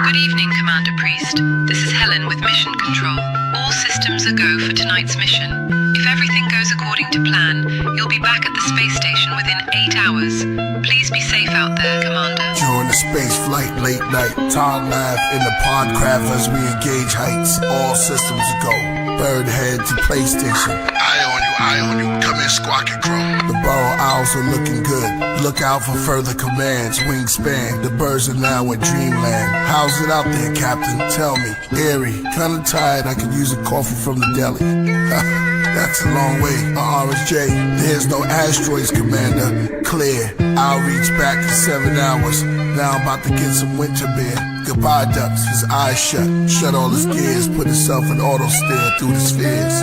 Good evening, Commander Priest. This is Helen with Mission Control. All systems are go for tonight's mission. If everything goes according to plan, you'll be back at the space station within 8 hours. Please be safe out there, Commander. During the space flight, late night, time laugh in the podcraft as we engage heights. All systems go. Bird head to PlayStation. Eye on you, come in, squawk and crow. The burrow owls are looking good. Look out for further commands, wingspan. The birds are now in dreamland. How's it out there, Captain? Tell me. Eerie, kinda tired, I could use a coffee from the deli. That's a long way, RSJ. There's no asteroids, Commander. Clear, I'll reach back in 7 hours. Now I'm about to get some winter beer. Goodbye, ducks, his eyes shut. Shut all his gears, put himself in auto steer through the spheres.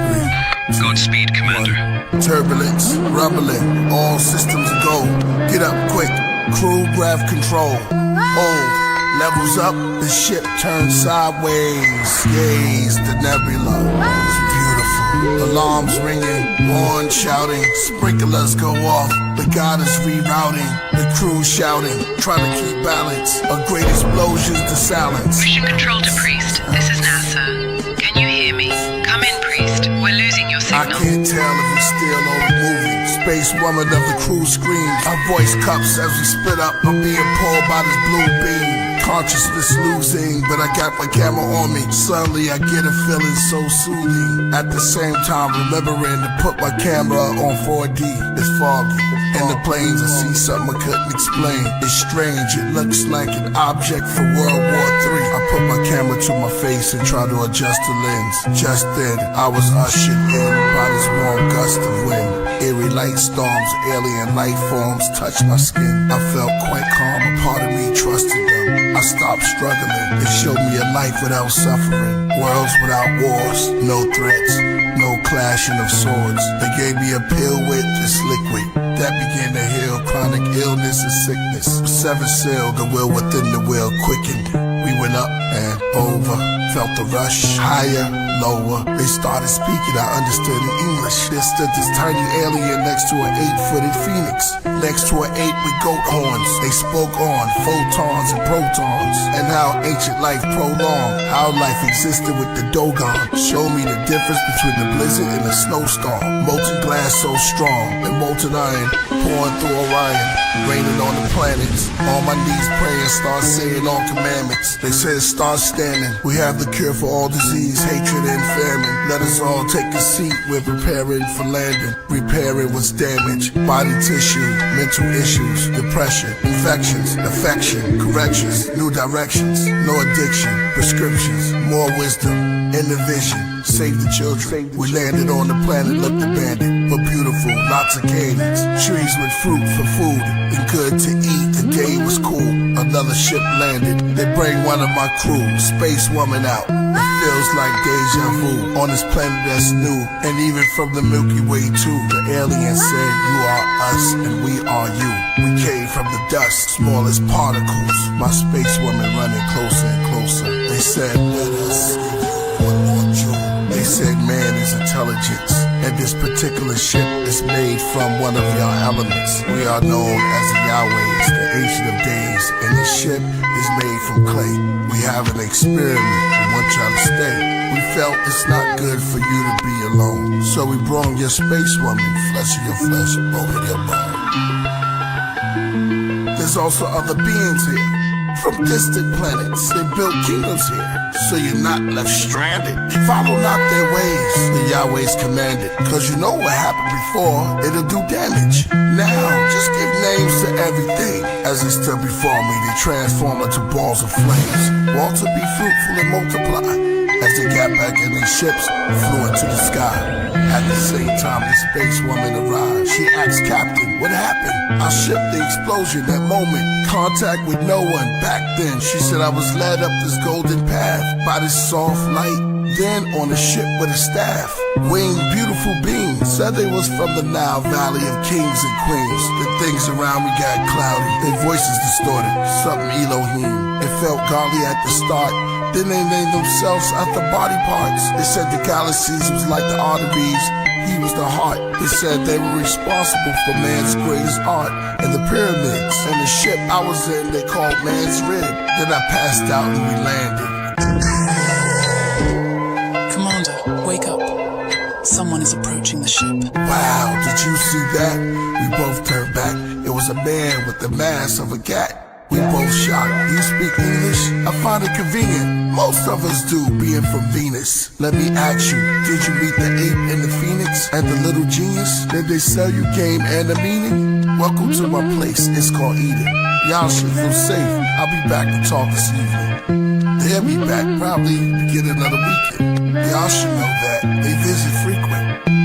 Godspeed, Commander. Turbulence, rumbling, all systems go. Get up quick, crew grab control. Hold, levels up, the ship turns sideways. Gaze the nebula, it's beautiful. Alarms ringing, horn shouting, sprinklers go off. The god is rerouting, the crew shouting, trying to keep balance. A great explosions to silence. Mission Control to Priest. This is NASA. Can you hear me? Come in, Priest. We're losing your I signal. can't tell if it's still or moving. Space woman of the crew screams. Our voice cups as we split up. I'm being pulled by this blue beam. Consciousness losing, but I got my camera on me. Suddenly I get a feeling so soothing. At the same time remembering to put my camera on 4D. It's foggy. In the planes I see something I couldn't explain. It's strange, it looks like an object from World War III. I put my camera to my face and try to adjust the lens. Just then I was ushered in by this warm gust of wind. Eerie light storms, alien life forms touched my skin. I felt quite calm, a part of me trusted them. I stopped struggling, they showed me a life without suffering. Worlds without wars, no threats, no clashing of swords. They gave me a pill with this liquid that began to heal chronic illness and sickness. Seven sealed, the will within the will quickened. We went up and over, felt the rush, higher, lower. They started speaking, I understood in English. There stood this tiny alien next to an 8-footed phoenix, next to an 8 with goat horns. They spoke on photons and protons, and how ancient life prolonged, how life existed with the Dogon. Showed me the difference between the blizzard and the snowstorm. Molten glass so strong, and molten iron pouring through Orion, raining on the planets. On my knees praying, start saying all commandments. They said start standing, we have the cure for all disease, hatred and famine. Let us all take a seat, we're preparing for landing. Repairing what's damaged, body tissue, mental issues, depression, infections, affection, corrections, new directions, no addiction, prescriptions, more wisdom, in the vision. Save the children. We landed on the planet, looked abandoned, but beautiful, lots of canyons, trees with fruit for food, and good to eat. The day was cool, another ship landed. They bring one of my crew, space woman out. It feels like deja vu, on this planet that's new, and even from the Milky Way too. The alien said, you are us, and we are you. We came from the dust, small as particles. My space woman running closer and closer. They said, let us give you one more jewel. They said man is intelligence, and this particular ship is made from one of your elements. We are known as the Yahwehs, the Ancient of Days, and this ship is made from clay. We have an experiment, we want y'all to stay. We felt it's not good for you to be alone, so we brought your space woman, flesh of your flesh, bone of your bone. There's also other beings here, from distant planets. They built kingdoms here, so you're not left stranded. Follow not their ways, the Yahweh's commanded. Cause you know what happened before, it'll do damage. Now, just give names to everything. As they stood before me, they transform into balls of flames. All to be fruitful and multiply. As they got back in their ships, flew into the sky. At the same time, the space woman arrived. She asked Captain, what happened? I shipped the explosion that moment. Contact with no one. Back then, she said I was led up this golden path by this soft light. Then on a ship with a staff, winged beautiful beings. Said they was from the Nile Valley of kings and queens. The things around me got cloudy, their voices distorted. Something Elohim. It felt godly at the start. Then they named themselves after body parts. They said the galaxies was like the arteries, he was the heart. They said they were responsible for man's greatest art, and the pyramids, and the ship I was in they called man's rib. Then I passed out and we landed. Commander, wake up. Someone is approaching the ship. Wow, did you see that? We both turned back. It was a man with the mask of a cat. We both shocked. Do you speak English? I find it convenient. Most of us do, being from Venus. Let me ask you, did you meet the ape and the phoenix and the little genius? Did they sell you game and a meaning? Welcome to my place, it's called Eden. Y'all should feel safe. I'll be back to talk this evening. They'll be back probably to get another weekend. Y'all should know that. They visit frequent.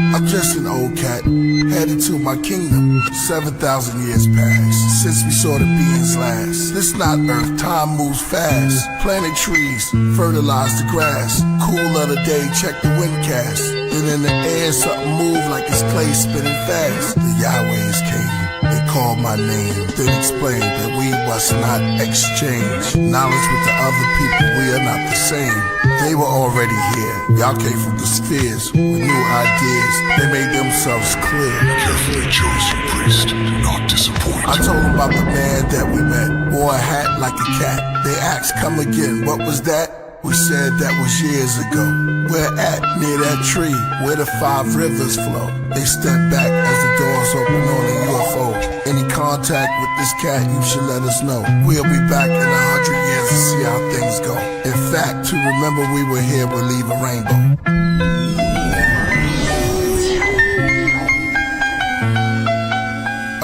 I'm just an old cat, headed to my kingdom. 7,000 years passed since we saw the beings last. This not Earth, time moves fast. Planted trees, fertilize the grass. Cool of the day, check the windcast. Then in the air, something moved like it's clay spinning fast. The Yahwehs came. They called my name, then explained that we must not exchange knowledge with the other people. We are not the same. They were already here. Y'all came from the spheres with new ideas. They made themselves clear. Carefully chosen priest, not disappoint. I told them about the man that we met. Wore a hat like a cat. They asked, come again, what was that? We said that was years ago. We're at near that tree where the 5 rivers flow. They stepped back as the doors open on a UFO. Any contact with this cat, you should let us know. We'll be back in 100 years to see how things go. In fact, to remember we were here will leave a rainbow.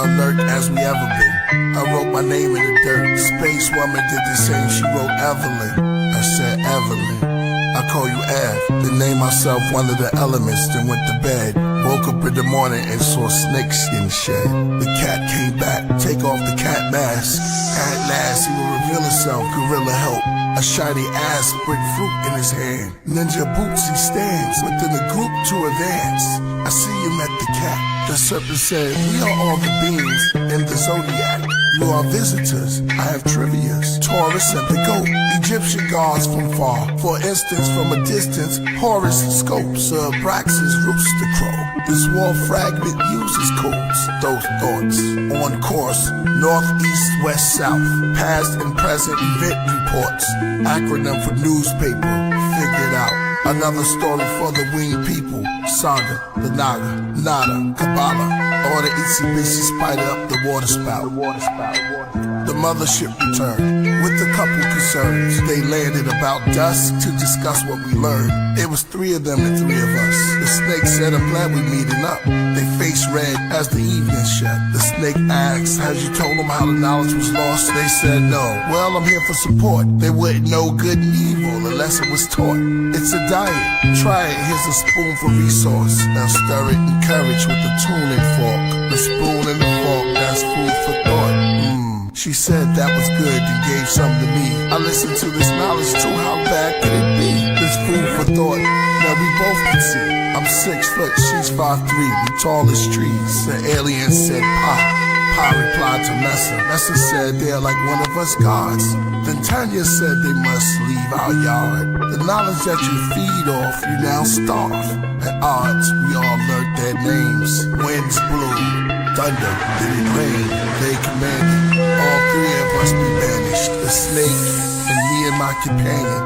Alert as we ever been. I wrote my name in the dirt. Space woman did the same, she wrote Evelyn. I said Evelyn, I call you Ev. Then named myself one of the elements, then went to bed. Woke up in the morning and saw snakeskin shed. The cat came back, take off the cat mask. At last he will reveal himself, gorilla help. A shiny ass brick fruit in his hand. Ninja boots he stands, within the group to advance. I see you met the cat. The serpent said, we are all the beings in the Zodiac. You are visitors, I have trivias. Taurus and the goat, Egyptian gods from far. For instance, from a distance, Horus scopes, Abraxas rooster crow. This wall fragment uses codes, those thoughts. On course, north, east, west, south. Past and present event reports. Acronym for newspaper, figured out. Another story for the winged people. Saga, the Naga, Nada, Kabbalah. Or the itsy-bitsy spider up the water spout. The mothership returned with a couple concerns. They landed about dusk to discuss what we learned. It was 3 of them and 3 of us. The snake said, I'm glad we meeting up. They faced red as the evening shut. The snake asked, had you told them how the knowledge was lost? They said no. Well, I'm here for support. They wouldn't know good and evil unless it was taught. It's a diet. Try it. Here's a spoon for resource. Now stir it in courage with the tuning fork. The spoon and the fork, that's food for thought. She said that was good and gave some to me. I listened to this knowledge too, how bad could it be? This food for thought, now we both can see. I'm 6 foot, she's 5'3", we tall as trees. The alien said, Pa. Pa replied to Messa. Messa said they're like one of us gods. Then Tanya said they must leave our yard. The knowledge that you feed off, you now starve. At odds, we all learned their names. Winds blew, thunder, did it rain? They commanded, all 3 of us be banished. The snake and me and my companion.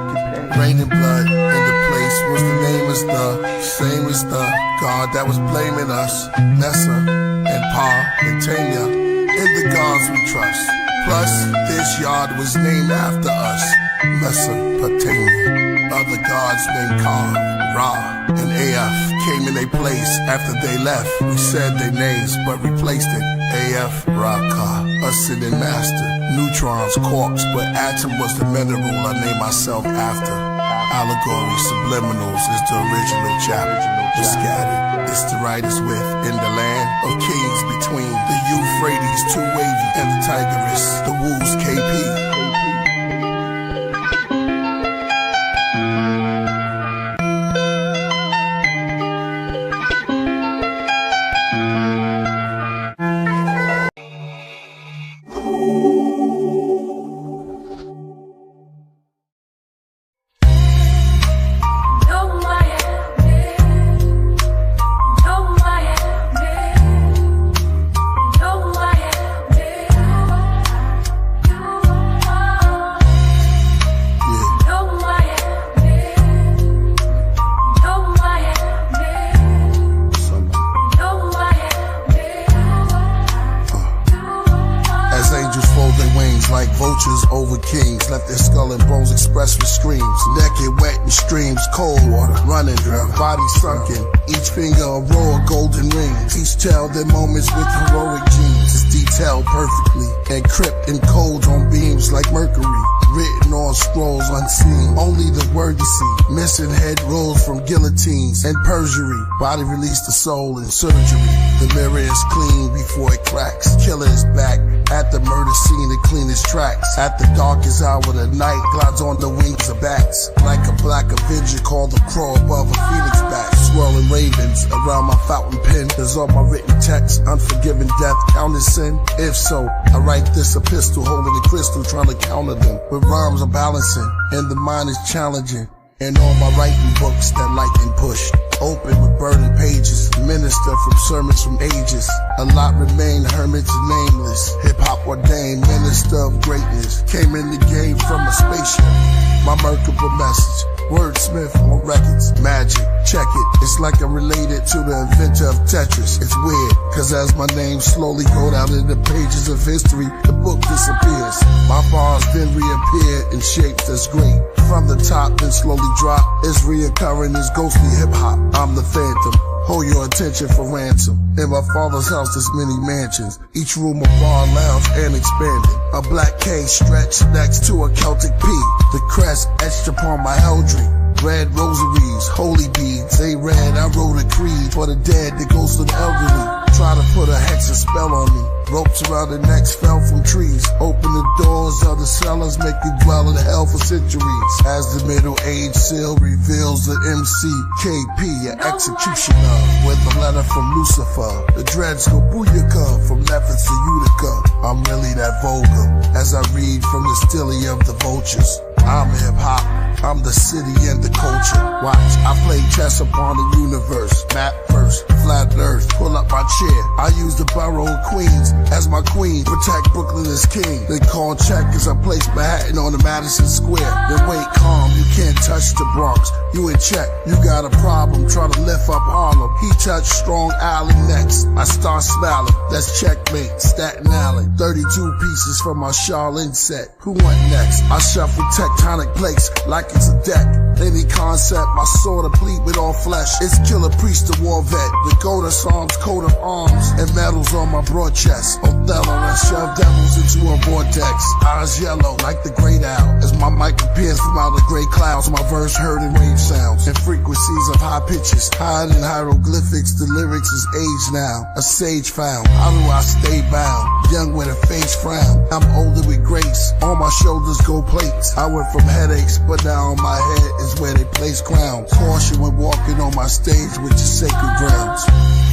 Raining blood in the place was the name as the same as the God that was blaming us. Messa and Pa and Tanya, in the gods we trust. Plus, this yard was named after us, Mesopotamia. Other gods named Ka, Ra, and Af came in their place after they left. We said their names, but replaced it. Af, Ra, Ka, ascending master. Neutrons, quarks, but atom was the mineral I named myself after. Allegory, subliminals is the original chapter. The scattered, it's the writer's with. In the land of kings between the Euphrates, too wavy, and the Tigris, the Woos, KP. Know skull and bones expressed with screams. Naked, wet in streams, cold water, running dry, body sunken. Each finger a row of golden rings. Each tell their moments with heroic genes. It's detailed perfectly, encrypt in codes on beams like mercury. Written on scrolls unseen, only the word you see. Missing head rolls from guillotines and perjury. Body release the soul in surgery. The mirror is clean before it cracks. Killer is back at the murder scene to clean his tracks. At the darkest hour of the night, glides on the wings of bats. Like a black avenger called the crow above a phoenix bat. Swirling ravens around my fountain pen. There's all my written text. Unforgiven death, counted sin? If so, I write this epistle, holding the crystal, trying to counter them. With rhymes I'm balancing, and the mind is challenging. And all my writing books that lightning pushed. Open with burning pages. Minister from sermons from ages. A lot remain hermits and nameless. Hip-hop ordained minister of greatness. Came in the game from a spaceship. My merkable message. Wordsmith on records. Magic. Check it. It's like I'm related to the inventor of Tetris. It's weird, cause as my name slowly go down in the pages of history, the book disappears. My bars then reappear in shapes that's great. From the top then slowly drop. It's reoccurring as ghostly hip-hop. I'm the phantom. Hold your attention for ransom. In my father's house there's many mansions. Each room a bar, lounge, and expanded. A black K stretched next to a Celtic P. The crest etched upon my eldry. Red rosaries, holy beads, they red, I wrote a creed for the dead that goes to the elderly. Try to put a hex and spell on me. Ropes around the necks fell from trees. Open the doors of the cellars, make you dwell in hell for centuries. As the middle age seal reveals the MCKP, an executioner, with a letter from Lucifer. The dreads go booyaka from Nephis to Utica. I'm really that vulgar, as I read from the stilly of the vultures. I'm hip-hop, I'm the city and the culture. Watch, I play chess upon the universe. Map first, flat earth, pull up my chair. I use the borough of Queens as my queen. Protect Brooklyn as king. Then call check as I place Manhattan on the Madison Square. Then wait calm, you can't touch the Bronx. You in check, you got a problem, try to lift up Harlem. He touched Strong Island next. I start smiling, that's checkmate, Staten Island. 32 pieces from my Charlene set. Who went next? I shuffle tectonic plates like it's a deck. Any concept, my sword complete with all flesh. It's Killah Priest, the war vet. The gold of Psalms, coat of arms, and medals on my broad chest. Othello that shove devils into a vortex. Eyes yellow like the great owl. As my mic appears from out of gray clouds, my verse heard in wave sounds and frequencies of high pitches. Hide in hieroglyphics, the lyrics is aged now. A sage found. How do I stay bound? Young with a face frown. I'm older with grace. On my shoulders go plates. I went from headaches, but now on my head is where they place crowns. Caution when walking on my stage with your sacred grounds.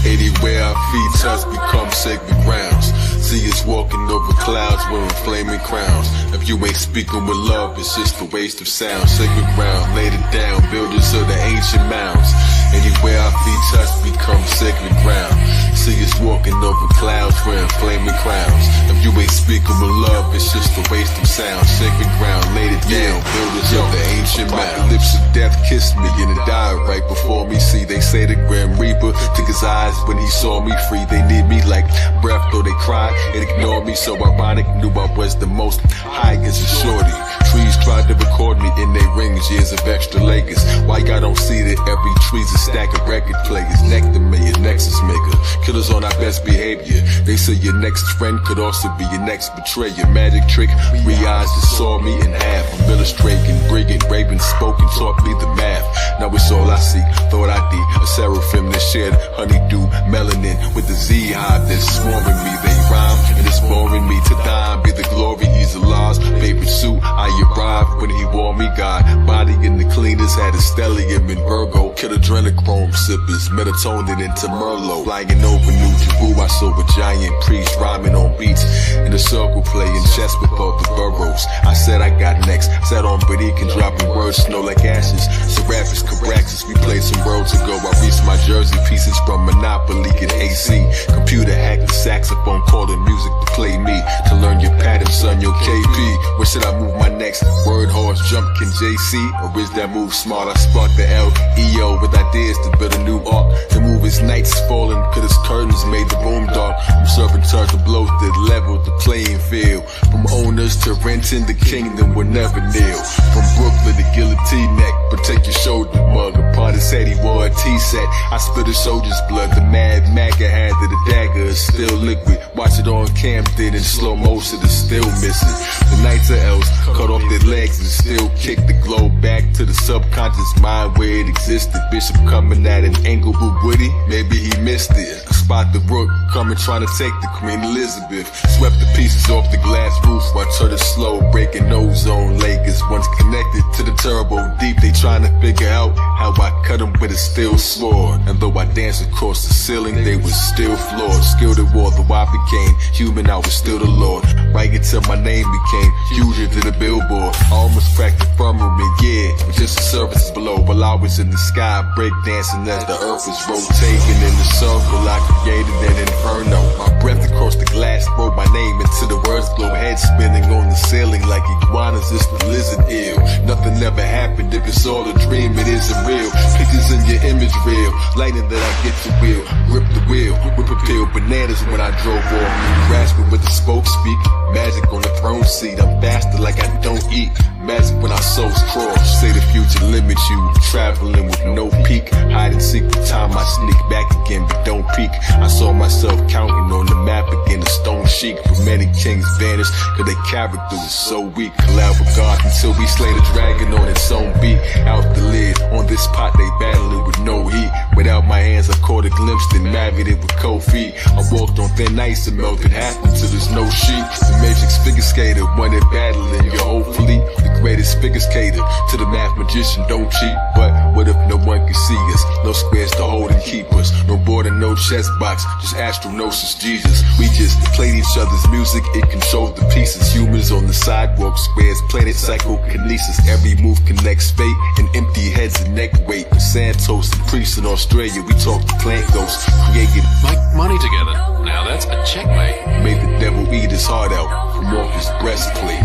Anywhere our feet touch become sacred grounds. See us walking over clouds wearing flaming crowns. If you ain't speaking with love, it's just a waste of sound. Sacred ground, laid it down, builders of the ancient mounds. Anywhere our feet touch become sacred ground. See us walking over clouds wearing flaming crowns. If you ain't speaking with love, it's just a waste of sound. Sacred ground, laid it down, builders of the ancient mounds. The lips of death kissed me and it died right before me. See, they say the Grim Reaper took his eyes when he saw me free. They need me like breath, though they cried and ignored me. So ironic, knew I was the most high as a shorty. Trees tried to record me in their rings, years of extra Lakers. Why y'all don't see that every tree's a stack of record players? Nectar mayor, nexus maker, killers on our best behavior. They say your next friend could also be your next betrayer. Magic trick, 3 eyes that saw me in half. I'm illustrating, brigand, raving, spoken, taught me the math. Now it's all I see, thought I did. A seraphim that shared honeydew, melanin with the Z hive that's swarming me. They rhyme and it's boring me to dime. Be the glory, he's Allah's favorite suit. I arrived when he wore me, God. Body in the cleaners, had a stellium in Virgo. Kill adrenochrome sippers, melatonin into Merlot. Flying over New Jeru, I saw a giant priest rhyming on beats in a circle playing chess with all the boroughs. I said I got next, sat on Badikin dropping words, snow like ashes. Seraphis, Caraxes, we played some worlds ago. I reached my jersey pieces from Monopoly and AC. Computer hacking saxophone, calling music to play me. To learn your pattern, son, your KP. Where should I move my next? Word horse, jumpkin' JC, or is that move smart? I sparked the LEO Leo with ideas to build a new ark. To move his nights falling, cause his curtains made the room dark. From serving charge of blows that leveled the playing field. From owners to renting, the kingdom will never kneel. From Brooklyn to Guillotine neck, protect your shoulder mug. Upon his head he wore a T-set. I spit a soldier's blood. The mad Maga had that the dagger is still liquid. Watch it on Camden in slow motion, it's still missing. The Knights of Elves cut off their legs and still kick the globe back to the subconscious mind where it existed. Bishop coming at an angle but witty, maybe he missed it. Spot the rook coming trying to take the Queen Elizabeth. Swept the pieces off the glass roof while turning slow, breaking ozone layers. Once connected to the turbo deep, they trying to figure out how I cut them with a steel sword. And though I danced across the ceiling, they was still floored. Skilled at war, though I became human, I was still the Lord. Right until my name became huger than a billboard. I almost cracked the firmament, yeah, with just the surface below. While I was in the sky, breakdancing as the earth was rotating in the circle, I created an inferno. My breath across the glass wrote my name into the words glow. Head spinning on the ceiling like iguanas, it's the lizard ill. Nothing ever happened if it's all a dream, it isn't real. Pictures in your image real, lightning that I get to wheel. Grip the wheel, whip a pill, bananas when I drove off. Grasping with the spoke speak, magic on the throne seat. I'm faster like I don't eat, magic when our souls cross. Say the future limits you, traveling with no peak. Hide and seek the time I sneak back again but don't peek. I saw myself counting on the map again, a stone chic. For many kings vanished cause their character was so weak. Collab with God until we slay the dragon on its own beat. Out the lid, on this pot they battling with no heat. Without my hands I caught a glimpse, then married it with cold feet. I walked on thin ice and melted half until there's no sheet. The Matrix figure skater, one in battling your whole fleet. The greatest figure skater, to the math magician, don't cheat. But what if no one can see us? No squares to hold and keep us. No board and no chess box, just astronosis Jesus. We just played each other's music, it controls the pieces. Humans on the sidewalk, squares, planet psychokinesis. Every move connects fate and empty heads and neck weight. With Santos and priests in Australia, we talk to plant ghosts. Created like money together. Now that's a checkmate. Made the devil eat his heart out from off his breastplate.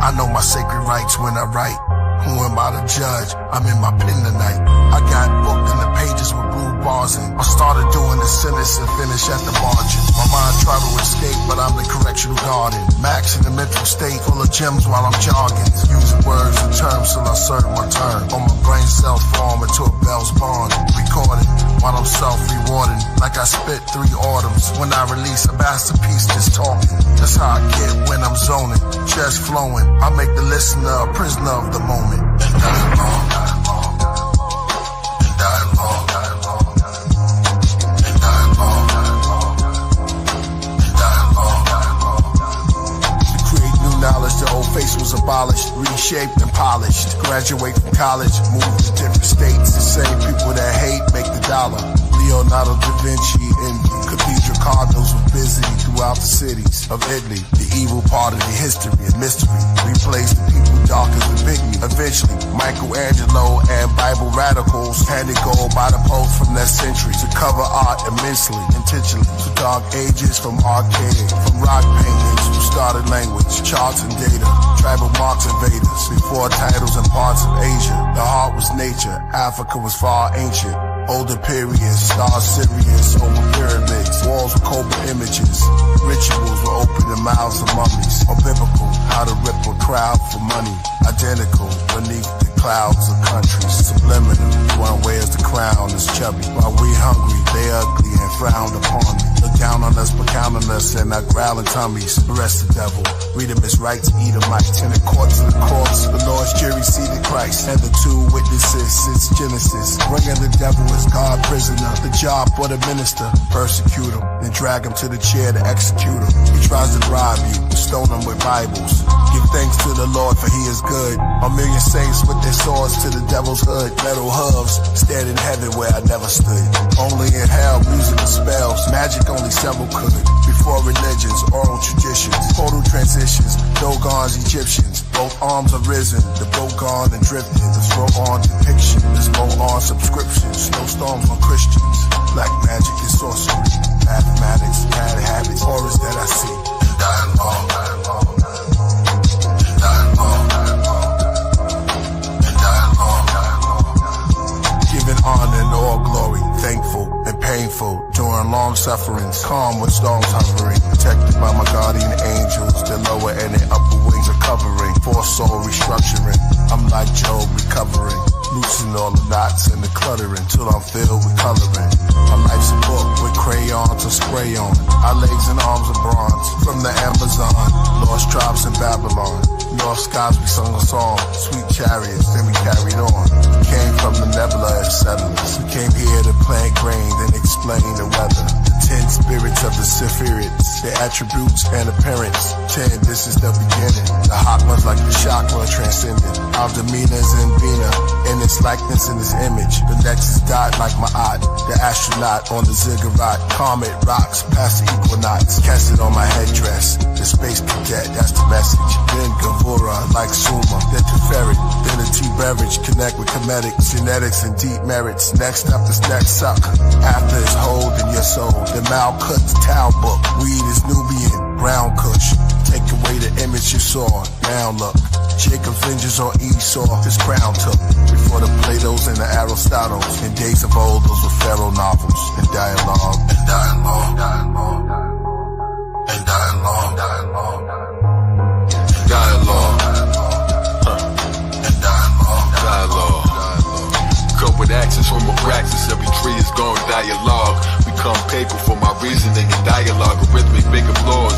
I know my sacred rights when I write. Who am I to judge? I'm in my pen tonight. I got booked in the pages with blue bars and I started doing the sentence and finish at the margin. My mind tried to escape, but I'm the correctional guardian. Max in the mental state, full of gems while I'm jogging. Using words and terms till I serve my turn. On my brain cell form into a bell's bond. Recorded while I'm self-rewarding. Like I spit 3 autumns. When I release a masterpiece just talking. That's how I get when I'm zoning. Just flowing. I make the listener a prisoner of the moment. And dialogue. And dialogue. And dialogue. And dialogue. To create new knowledge, the old face was abolished, reshaped and polished. Graduate from college, move to different states. The same people that hate make the dollar. Leonardo da Vinci and Cathedral Cardinals were busy throughout the cities of Italy. The evil part of the history and mystery replaced the people dark as the pygmy. Eventually, Michelangelo and Bible radicals handed gold by the Pope from that century to cover art immensely, intentionally. To dark ages from archaic, from rock paintings who started language, charts and data, tribal marks invaders, before titles and parts of Asia. The heart was nature, Africa was far ancient. Older periods, stars Sirius over pyramids, walls with cobra images, rituals were open the mouths of mummies, or biblical, how to rip a crowd for money, identical beneath the clouds of countries, subliminal, one wears the crown is chubby, while we hungry, they ugly and frowned upon me, looked down on us, but counting us, and our growling tummies. Arrest the devil, read him his rights, eat him right. 10 court to the cross, the Lord's jury seated Christ, and the two witnesses since Genesis. Bringing the devil as God prisoner, the job for the minister. Persecute him, then drag him to the chair to execute him. He tries to bribe you, stone him with Bibles. Give thanks to the Lord, for he is good. A million saints with their swords to the devil's hood. Metal hooves, stand in heaven where I never stood. Only in hell, music and spells. Magic only several could. Before religions, oral traditions. Total transitions, Dogons, Egyptians. Both arms are risen, the boat gone and drifting. The throw on depiction, there's no on subscriptions. Snowstorms on Christians. Black magic is sorcery. Mathematics, bad habits, horrors that I see. Dialogue. Giving honor and all glory, thankful and painful during long sufferings, calm when storms hovering, protected by my guardian angels. Their lower and their upper wings are covering, for soul restructuring. I'm like Job recovering, loosen all the knots and the cluttering till I'm filled with coloring. My life's a book with crayons or spray on. Our legs and arms are bronze from the Amazon, lost tribes in Babylon. North skies we sung a song, sweet chariots, then we carried on. We came from the nebula as settlers. We came here to plant grain, then explain the weather. The 10 spirits of the Sephiroths, their attributes and appearance. 10, this is the beginning. The hot ones like the chakra transcendent. Our demeanors in Bina, in its likeness in its image. The nexus dot like my eye, the astronaut on the ziggurat. Comet rocks past the equinox. Cast it on my headdress. The space cadet, that's the message. Then Gavura like Suma, then Teferi, then a tea beverage. Connect with comedics, genetics, and deep merits. Next up is next suck. After is hold in your soul. The Malkut's Tao book. Weed is Nubian, brown kush. Take away the image you saw. Now look. Jacob vengeance on Esau, his crown took. Before the Platos and the Aristotles. In days of old, those were pharaoh novels. And dialogue. And dialogue. Dialogue. And dialogue. Dialogue. And dialogue. And dialogue. Dialogue. Come with actions from a praxis. Every tree is going dialogue. Become paper for my reasoning and dialogue. Rhythmic, big applause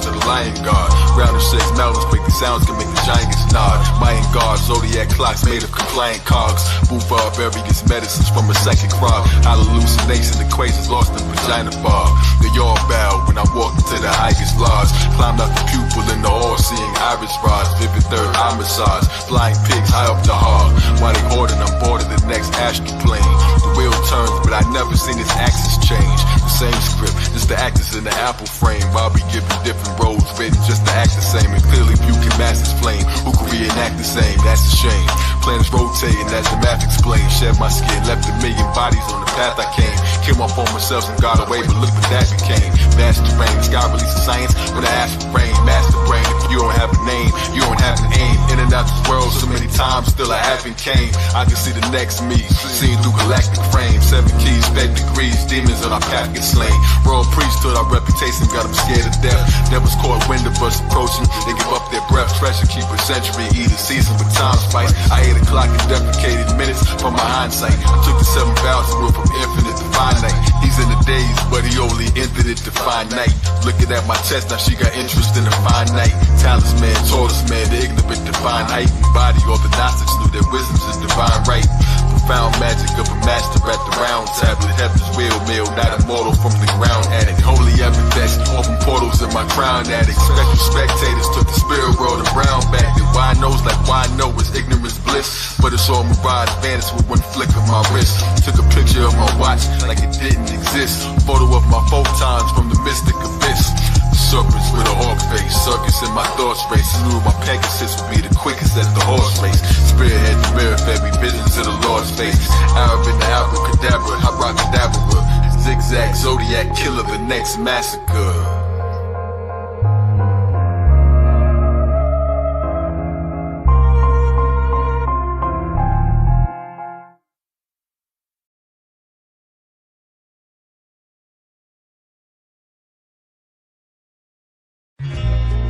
to the lion god. Round of 6 mountains, quick the sounds can make the giants nod. Mayan guard, Zodiac clocks made of compliant cogs. Move barbarians, medicines from a psychic crowd. Hallucination equations lost in vagina bar. They all bow when I walk into the highest lodge. Climbed out the pupil in the all-seeing iris rods. Vivid third eye massage. Flying pigs high up the hog. While they hoarding, I'm bored of the next astral plane. The wheel turns, but I never seen its axis change. The same script, just the actors in the apple frame. While we giving different roles written just to act the same. And clearly few can match this flame. Who can reenact the same? That's a shame. Planets rotating as the math explains. Shed my skin, left a million bodies on the path I came. Came up on myself and got away, but look what that became. Master brain, sky releases science when I ask for rain. Master brain, if you don't have a name, you don't have an aim. In and out this world so many times, still I haven't came. I can see the next me, seen through galactic frames. 7 keys, 5 degrees, demons on our path get slain. Royal Priesthood, our reputation got them scared to death. Devils caught wind of us approaching, they give up their breath. Treasure keep a century, eat a season with time spice. I ate a clock and deprecated minutes from my hindsight. I took the 7 vows and went from infinite to finite. He's in the days, but he only entered it to finite. Looking at my chest, now she got interest in the finite. Talisman, Taurus man, the ignorant divine height. Body, all the Gnostics knew their wisdom's is divine right. Profound magic of a master at the round tablet. Heaven's wheel meal, not immortal from the ground addict. Holy evidence, open portals in my crown addict. Special spectators took the spirit world around back. And why knows like why I know is ignorance bliss. But it's all mirage, vanished with one flick of my wrist. Took a picture of my watch like it didn't exist. Photo of my photons from the mystic abyss. Serpents with a hawk face, circus in my thoughts race. Knew my Pegasus would be the quickest at the horse race. Spearhead the mirror, fed me visions of the Lord's face. Arab in the abracadabra, hot rockadabra. Zigzag, Zodiac, Killah, the next massacre.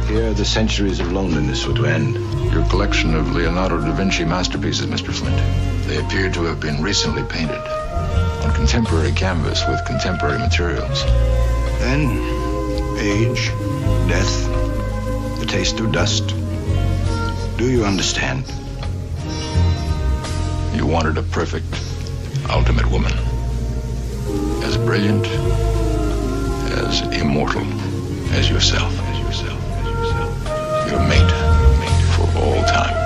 Here, the centuries of loneliness were to end. Your collection of Leonardo da Vinci masterpieces, Mr. Flint. They appear to have been recently painted. On contemporary canvas with contemporary materials. Then, age, death, the taste of dust. Do you understand? You wanted a perfect, ultimate woman. As brilliant, as immortal as yourself. Your mate for all time.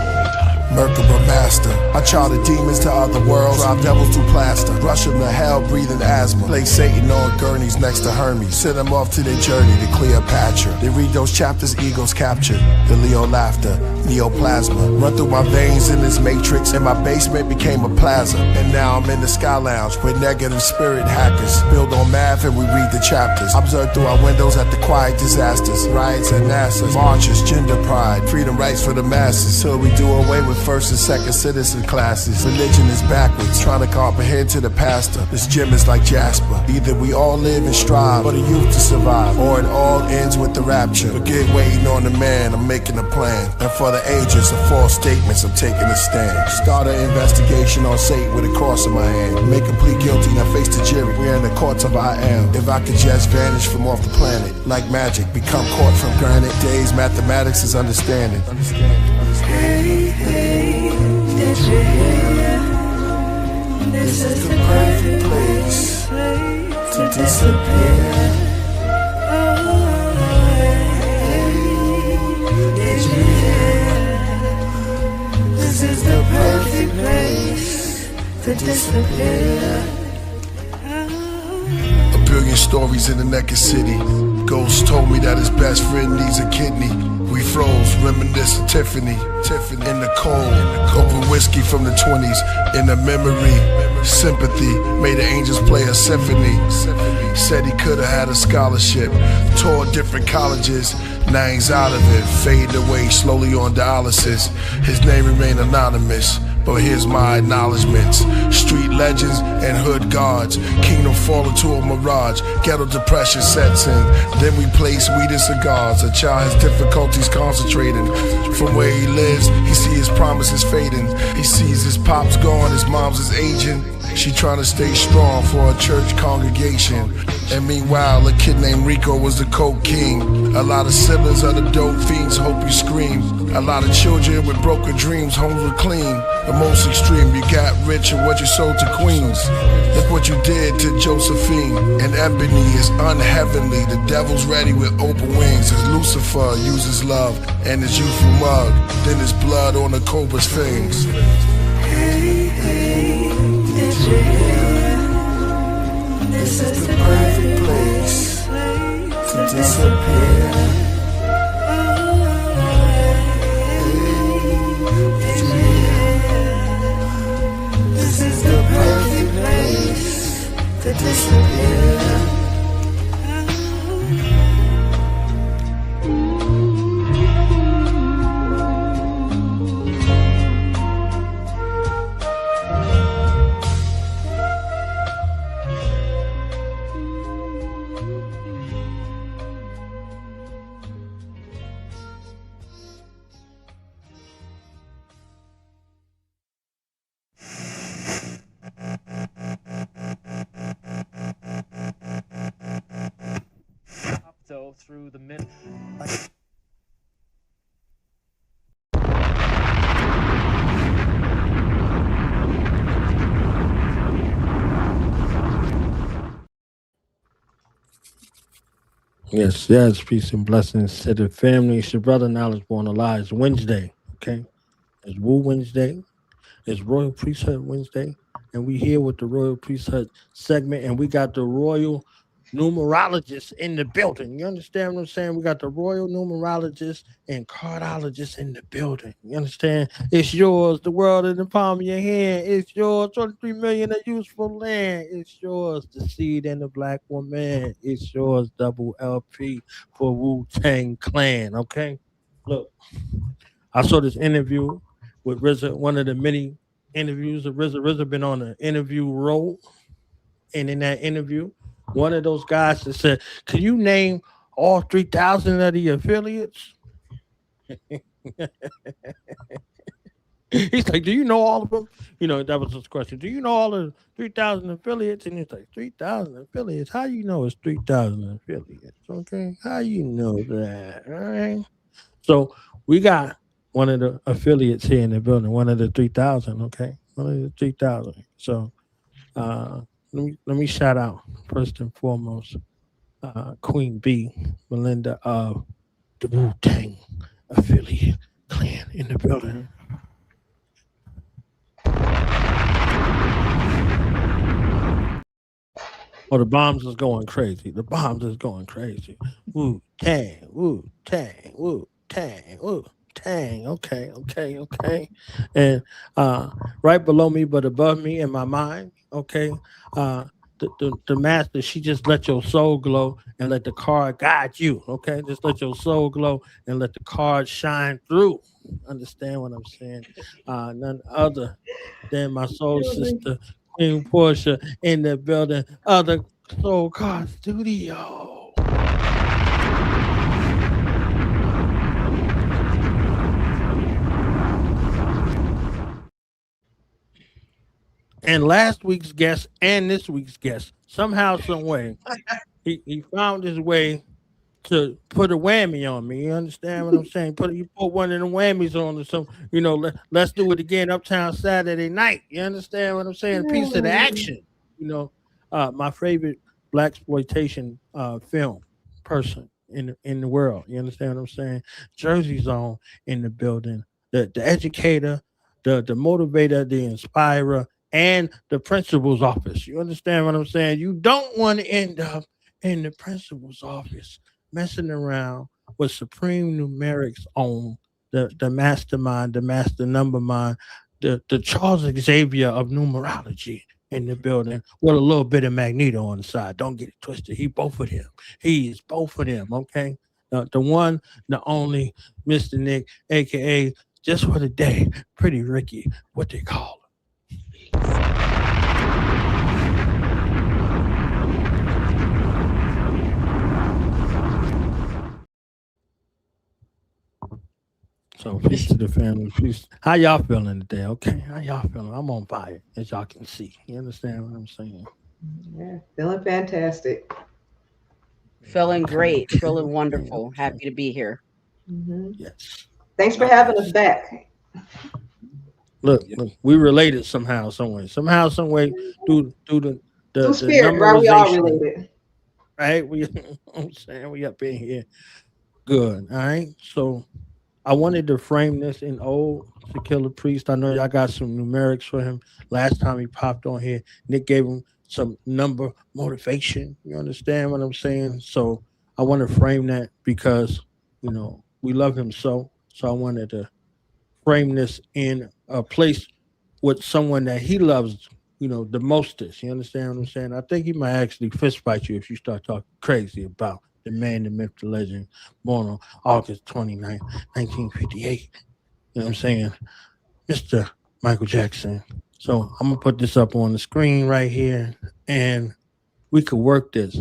Merkaba master, I charter demons to other worlds, drive devils to plaster, rush them to hell, breathing asthma, place Satan on gurneys next to Hermes, send them off to their journey to Cleopatra. They read those chapters, egos captured, the Leo laughter, neoplasma, run through my veins in this matrix, and my basement became a plaza, and now I'm in the Sky Lounge with negative spirit hackers, build on math and we read the chapters, observe through our windows at the quiet disasters, riots at NASA, marches, gender pride, freedom rights for the masses, till we do away with first and second citizen classes. Religion is backwards, trying to comprehend to the pastor. This gym is like Jasper. Either we all live and strive for the youth to survive, or it all ends with the rapture. Forget waiting on the man, I'm making a plan. And for the ages of false statements, I'm taking a stand. Start an investigation on Satan with a cross in my hand. Make him plead guilty, now face the jury. We're in the courts of I am. If I could just vanish from off the planet, like magic, become caught from granite. Days, mathematics is understanding. Hey, hey, did you hear? This is the perfect place to disappear. Oh, hey, did you hear? This is the perfect place to disappear. A billion stories in the naked city. Ghost told me that his best friend needs a kidney. We froze, reminisce of Tiffany in the cold, open whiskey from the 20s, in the memory, sympathy, made the angels play a symphony, said he could've had a scholarship, toured different colleges, now he's out of it, fading away slowly on dialysis, his name remained anonymous. But here's my acknowledgements. Street legends and hood guards. Kingdom fall into a mirage. Ghetto depression sets in. Then we place weed and cigars. A child has difficulties concentrating. From where he lives, he sees his promises fading. He sees his pops gone, his mom's is aging. She trying to stay strong for a church congregation. And meanwhile, a kid named Rico was the coke king. A lot of siblings are the dope fiends, hope you scream. A lot of children with broken dreams, homes were clean. The most extreme, you got rich and what you sold to queens. Look what you did to Josephine. And Ebony is unheavenly. The devil's ready with open wings. As Lucifer uses love and his youthful mug. Then his blood on the cobra's fangs. Hey, hey, did you hear? This is the perfect place to disappear. This is the perfect place to disappear. Through the mid. Yes, peace and blessings to the family. It's your brother Knowledge Born Alive. It's Wednesday, okay? It's Woo Wednesday. It's Royal Priesthood Wednesday. And we here with the Royal Priesthood segment, and we got the Royal Numerologists in the building. You understand what I'm saying? We got the Royal Numerologists and Cardologists in the building. You understand? It's yours. The world in the palm of your hand. It's yours. 23 million of useful land. It's yours. The seed and the black woman. It's yours. Double LP for Wu-Tang Clan. Okay? Look, I saw this interview with RZA, one of the many interviews of RZA. RZA been on an interview roll. And in that interview, one of those guys that said, "Can you name all 3,000 of the affiliates?" He's like, do you know all of them? You know, that was his question. Do you know all the 3,000 affiliates? And he's like, 3,000 affiliates? How you know it's 3,000 affiliates? Okay. How you know that? All right. So we got one of the affiliates here in the building, one of the 3,000. Okay. One of the 3,000. So let me shout out first and foremost Queen Bee, Melinda of the Wu Tang affiliate clan in the building. Oh, the bombs is going crazy. The bombs is going crazy. Woo Tang, Woo Tang, Woo Tang, Woo Tang. Okay. And right below me, but above me in my mind, okay. The master, she just let your soul glow and let the card guide you. Okay, just let your soul glow and let the card shine through. Understand what I'm saying? None other than my soul sister, Queen Porcha, in the building of the Soul Card Studio. And last week's guest and this week's guest, somehow, some way, he found his way to put a whammy on me. You understand what I'm saying? You put one of the whammies on or something. You know, let's do it again Uptown Saturday night. You understand what I'm saying? A piece of the action. You know, my favorite black exploitation film person in the world. You understand what I'm saying? Jersey Zone in the building. The educator, the motivator, the inspirer, and the principal's office. You understand what I'm saying? You don't want to end up in the principal's office messing around with Supreme Numerics on the mastermind, the master number mind, the Charles Xavier of numerology in the building with a little bit of Magneto on the side. Don't get it twisted. He both of them. He is both of them. Okay. The one, the only Mr. Nick, aka just for the day, Pretty Ricky, what they call him. So peace to the family. Peace. How y'all feeling today? Okay. How y'all feeling? I'm on fire, as y'all can see. You understand what I'm saying? Yeah, feeling fantastic. Feeling great. Feeling wonderful. Happy to be here. Mm-hmm. Yes. Thanks for having us back. Look, we related somehow, some way. Somehow, some way, through the spirit, right? We all related. Right? I'm saying we up in here. Good. All right. So I wanted to frame this in old to Killah Priest. I know y'all got some numerics for him. Last time he popped on here, Nick gave him some number motivation. You understand what I'm saying? So I want to frame that because, you know, we love him so. So I wanted to frame this in a place with someone that he loves, you know, the mostest. You understand what I'm saying? I think he might actually fist fight you if you start talking crazy about the man, the myth, the legend, born on August 29th, 1958. You know what I'm saying? Mr. Michael Jackson. So I'm going to put this up on the screen right here, and we could work this.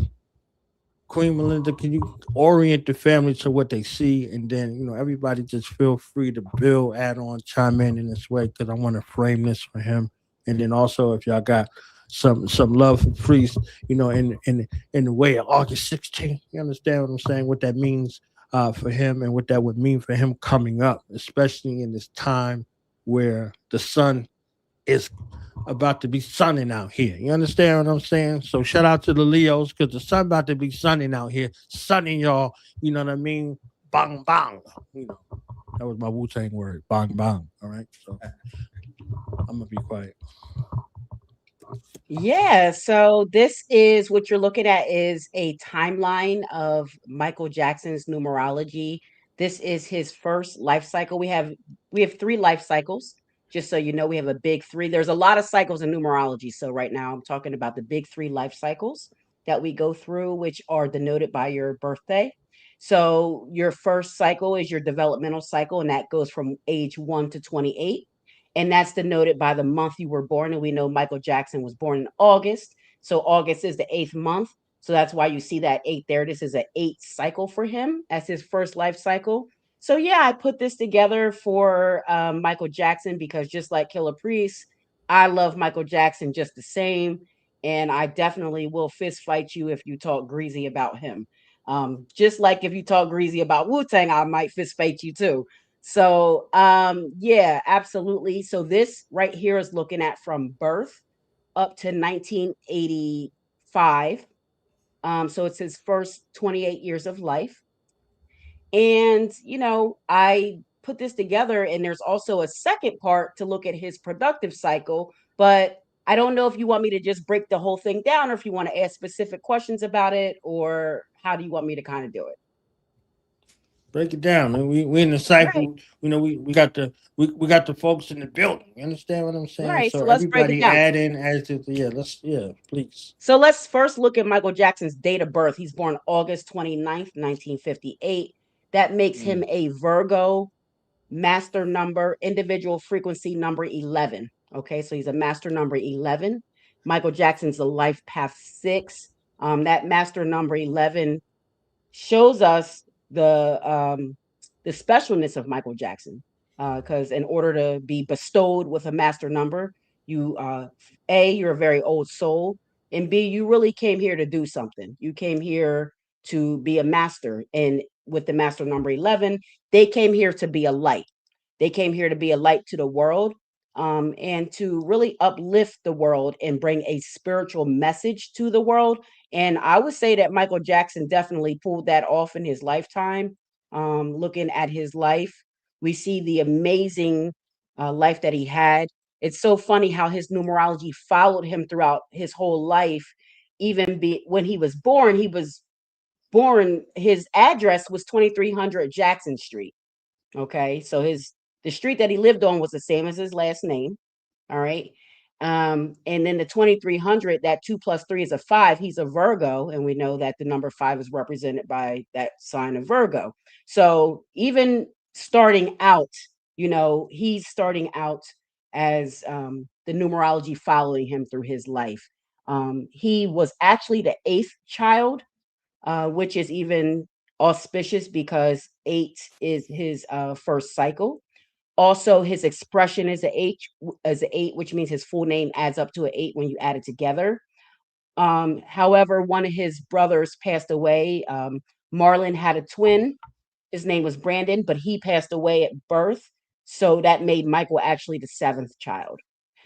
Queen Melinda, can you orient the family to what they see? And then, you know, everybody just feel free to build, add on, chime in this way, because I want to frame this for him. And then also, if y'all got some love for Priest, you know, in the way of August 16th, you understand what I'm saying? What that means for him and what that would mean for him coming up, especially in this time where the sun is about to be sunning out here. You understand what I'm saying? So shout out to the Leos, because the sun about to be sunning out here, sunning y'all. You know what I mean? Bang bang. You know, that was my Wu-Tang word. Bang bang. All right. So I'm gonna be quiet. Yeah, so this is what you're looking at is a timeline of Michael Jackson's numerology. This is his first life cycle. We have 3 life cycles. Just so you know, we have a big 3. There's a lot of cycles in numerology. So right now I'm talking about the big 3 life cycles that we go through, which are denoted by your birthday. So your first cycle is your developmental cycle, and that goes from age 1 to 28. And that's denoted by the month you were born. And we know Michael Jackson was born in August. So August is the 8th month. So that's why you see that 8 there. This is an 8 cycle for him as his first life cycle. So yeah, I put this together for Michael Jackson because just like Killah Priest, I love Michael Jackson just the same, and I definitely will fist fight you if you talk greasy about him. Just like if you talk greasy about Wu-Tang, I might fist fight you too. So yeah, absolutely. So this right here is looking at from birth up to 1985. So it's his first 28 years of life. And, I put this together, and there's also a second part to look at his productive cycle. But I don't know if you want me to just break the whole thing down or if you want to ask specific questions about it, or how do you want me to kind of do it? Break it down, man. We in the cycle. Right. We got the folks in the building. You understand what I'm saying? Right. So let's break it everybody down. add in as to please. So let's first look at Michael Jackson's date of birth. He's born August 29th, 1958. That makes him a Virgo, master number, individual frequency number 11. Okay, so he's a master number 11. Michael Jackson's a life path 6. That master number 11 shows us the specialness of Michael Jackson, because in order to be bestowed with a master number, you're a very old soul, and B, you really came here to do something. You came here to be a master, and with the master number 11, they came here to be a light. They came here to be a light to the world, and to really uplift the world and bring a spiritual message to the world. And I would say that Michael Jackson definitely pulled that off in his lifetime. Looking at his life, we see the amazing life that he had. It's so funny how his numerology followed him throughout his whole life. When he was born, his address was 2300 Jackson Street. Okay, so the street that he lived on was the same as his last name. All right. And then the 2300, that 2 + 3 is a 5. He's a Virgo, and we know that the number 5 is represented by that sign of Virgo. So even starting out, he's starting out as the numerology following him through his life. He was actually the 8th child, which is even auspicious because 8 is his first cycle. Also, his expression is an 8, which means his full name adds up to an 8 when you add it together. However, one of his brothers passed away. Marlon had a twin. His name was Brandon, but he passed away at birth. So that made Michael actually the 7th child.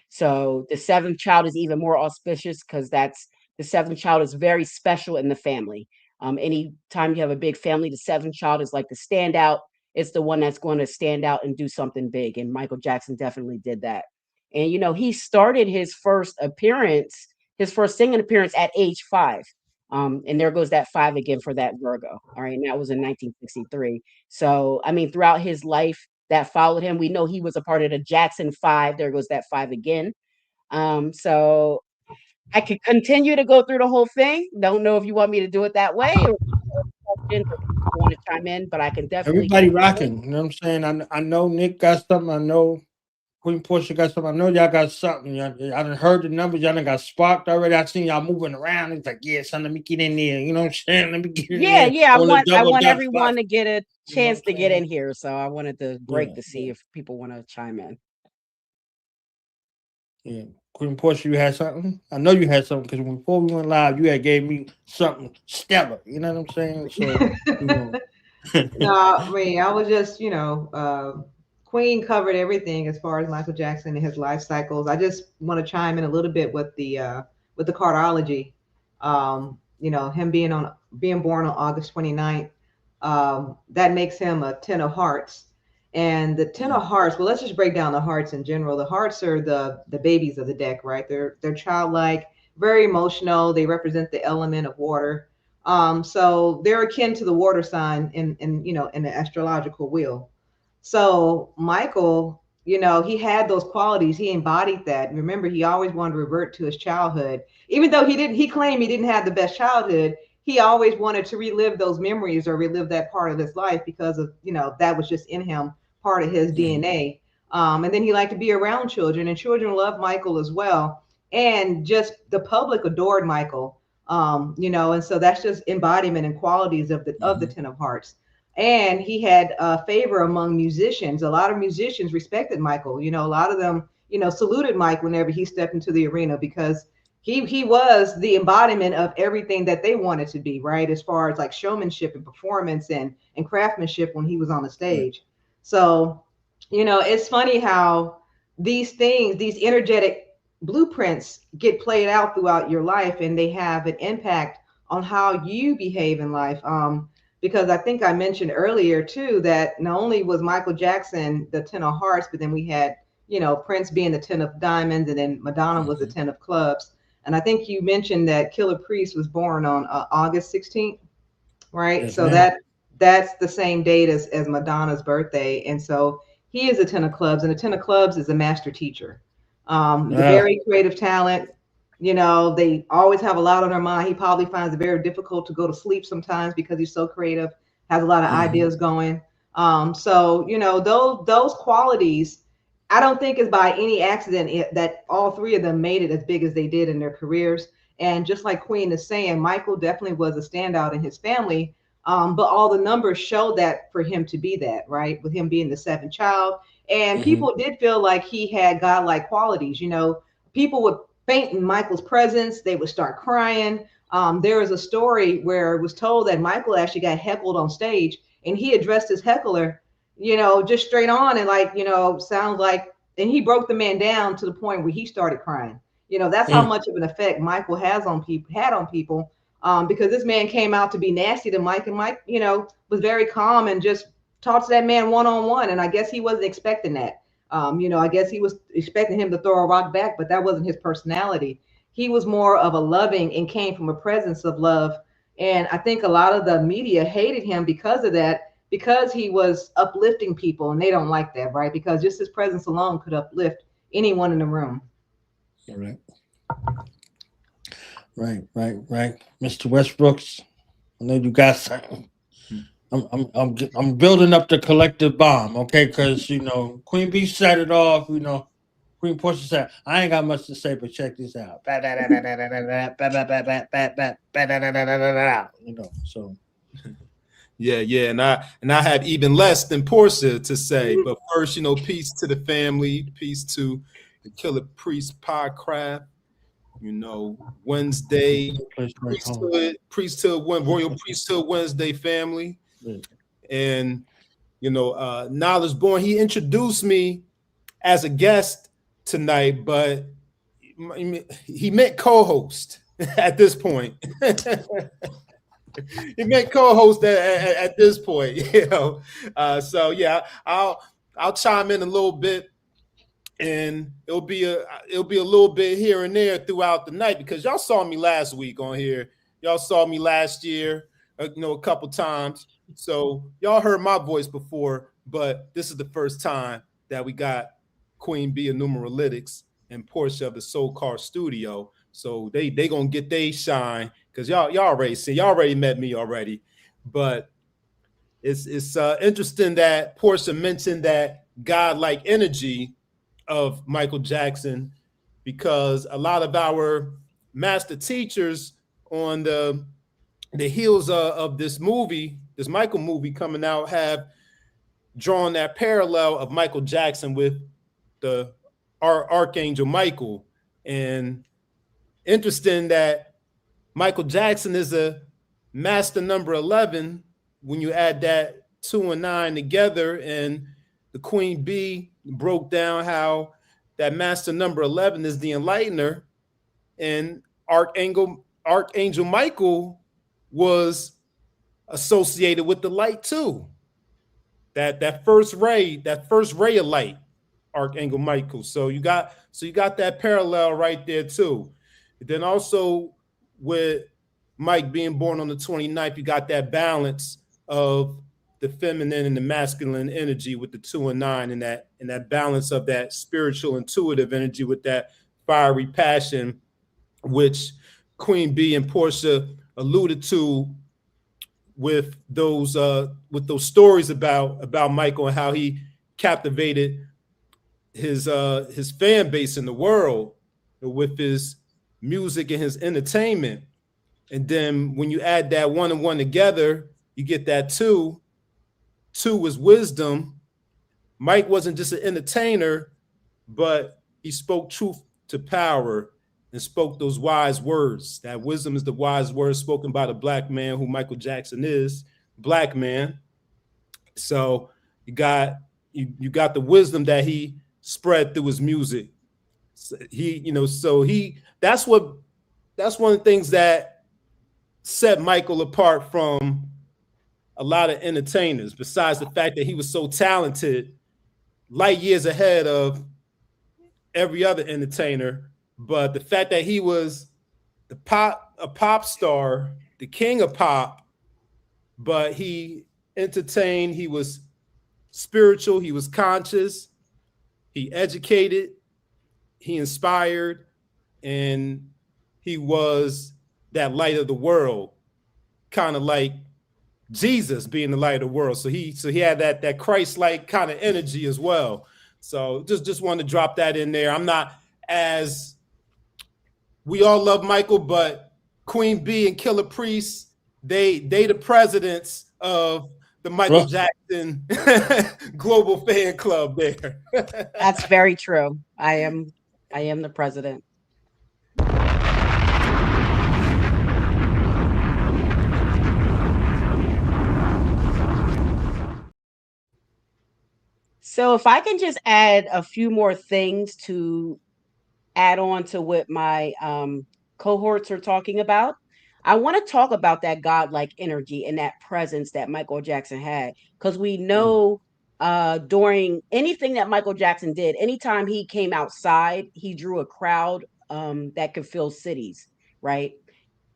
So the 7th child is even more auspicious because the 7th child is very special in the family. Anytime you have a big family, the 7th child is like the standout. It's the one that's going to stand out and do something big. And Michael Jackson definitely did that. And, he started his first singing appearance at age 5. And there goes that 5 again for that Virgo. All right. And that was in 1963. So, throughout his life that followed him, we know he was a part of the Jackson 5. There goes that 5 again. So I could continue to go through the whole thing. Don't know if you want me to do it that way or want to chime in, but I can definitely. Everybody rocking. You know what I'm saying? I know Nick got something. I know Queen Portia got something. I know y'all got something. I done heard the numbers. Y'all done got sparked already. I seen y'all moving around. It's like, yeah, son, let me get in there. You know what I'm saying? Let me get in there. Yeah. I want everyone to get a chance to get in here. So I wanted to break to see if people want to chime in. Yeah. Queen Portia, you had something? I know you had something because before we went live, you had gave me something stellar. You know what I'm saying? So, No, I was just, Queen covered everything as far as Michael Jackson and his life cycles. I just want to chime in a little bit with the cardology. Him being born on August 29th, that makes him a 10 of hearts. And the 10 of hearts, well, let's just break down the hearts in general. The hearts are the babies of the deck, right? They're childlike, very emotional. They represent the element of water. So they're akin to the water sign in the astrological wheel. So Michael, he had those qualities. He embodied that. Remember, he always wanted to revert to his childhood. Even though he claimed he didn't have the best childhood, he always wanted to relive those memories or relive that part of his life because of, that was just in him, part of his DNA. And then he liked to be around children, and children loved Michael as well. And just the public adored Michael, and so that's just embodiment and qualities of the 10 of hearts. And he had favor among musicians. A lot of musicians respected Michael. You know, a lot of them, you know, saluted Mike whenever he stepped into the arena, because he was the embodiment of everything that they wanted to be, right? As far as like showmanship and performance and craftsmanship when he was on the stage. So, you know, it's funny how these things, these energetic blueprints get played out throughout your life, and they have an impact on how you behave in life. Because I think I mentioned earlier too that not only was Michael Jackson the 10 of hearts, but then we had, you know, Prince being the 10 of diamonds, and then Madonna was the 10 of clubs. And I think you mentioned that Killah Priest was born on August 16th, right? Yes, So ma'am. that's the same date as Madonna's birthday. And so he is a 10 of clubs, and the 10 of clubs is a master teacher. The very creative talent. You know, they always have a lot on their mind. He probably finds it very difficult to go to sleep sometimes because he's so creative, has a lot of ideas going. So, you know, those qualities, I don't think is by any accident that all three of them made it as big as they did in their careers. And just like Queen is saying, Michael definitely was a standout in his family. But all the numbers show that for him to be that, right? With him being the seventh child. And people did feel like he had godlike qualities. You know, people would faint in Michael's presence. They would start crying. There was a story where it was told that Michael actually got heckled on stage, and he addressed his heckler, you know, just straight on, and like, you know, sounds like, and he broke the man down to the point where he started crying. You know, that's how much of an effect Michael had on people. Because this man came out to be nasty to Mike, and Mike, you know, was very calm and just talked to that man one-on-one. And I guess he wasn't expecting that. You know, I guess he was expecting him to throw a rock back, but that wasn't his personality. He was more of a loving and came from a presence of love. And I think a lot of the media hated him because of that, because he was uplifting people, and they don't like that, right? Because just his presence alone could uplift anyone in the room. All right. Right. Mr. Westbrooks, I know you got something. I'm building up the collective bomb, okay? Because, you know, Queen Bee set it off. You know, Queen Porcha said, "I ain't got much to say, but check this out." You know, so. Yeah, and I have even less than Portia to say. But first, you know, peace to the family, peace to the Killah Priest Podcraft. You know, Wednesday, Royal Priesthood Wednesday family. And, you know, Knowledge Born, he introduced me as a guest tonight, but he meant co-host at this point. He meant co-host at this point, you know. So yeah, I'll chime in a little bit. And it'll be a little bit here and there throughout the night, because y'all saw me last week on here. Y'all saw me last year, you know, a couple times. So y'all heard my voice before, but this is the first time that we got Queen Bee of Numeralytics and Portia of the Soul Car Studio. So they gonna get they shine, because y'all already met me already. But it's interesting that Portia mentioned that godlike energy of Michael Jackson, because a lot of our master teachers on the heels of this movie, this Michael movie coming out, have drawn that parallel of Michael Jackson with the Archangel Michael. And interesting that Michael Jackson is a master number 11 when you add that 2 and 9 together. And the Queen Bee broke down how that master number 11 is the enlightener, and Archangel Michael was associated with the light too. That first ray of light, Archangel Michael. So you got that parallel right there too. And then also with Mike being born on the 29th, you got that balance of the feminine and the masculine energy with the 2 and 9, and that balance of that spiritual intuitive energy with that fiery passion, which Queen Bee and Portia alluded to with those stories about Michael and how he captivated his fan base in the world with his music and his entertainment. And then when you add that 1 and 1 together, you get that 2. 2 was wisdom. Mike wasn't just an entertainer, but he spoke truth to power and spoke those wise words. That wisdom is the wise words spoken by the black man who Michael Jackson is, black man. So you got the wisdom that he spread through his music. So that's one of the things that set Michael apart from a lot of entertainers, besides the fact that he was so talented, light years ahead of every other entertainer. But the fact that he was a pop star, the king of pop, but he entertained, he was spiritual, he was conscious, he educated, he inspired, and he was that light of the world, kind of like Jesus being the light of the world. So he had that Christ-like kind of energy as well. So just wanted to drop that in there. I'm not as, we all love Michael, but Queen Bee and Killah Priest, they the presidents of the Michael Jackson global fan club there. That's very true. I am the president. So if I can just add a few more things to add on to what my cohorts are talking about, I want to talk about that godlike energy and that presence that Michael Jackson had, because we know during anything that Michael Jackson did, anytime he came outside, he drew a crowd that could fill cities, right?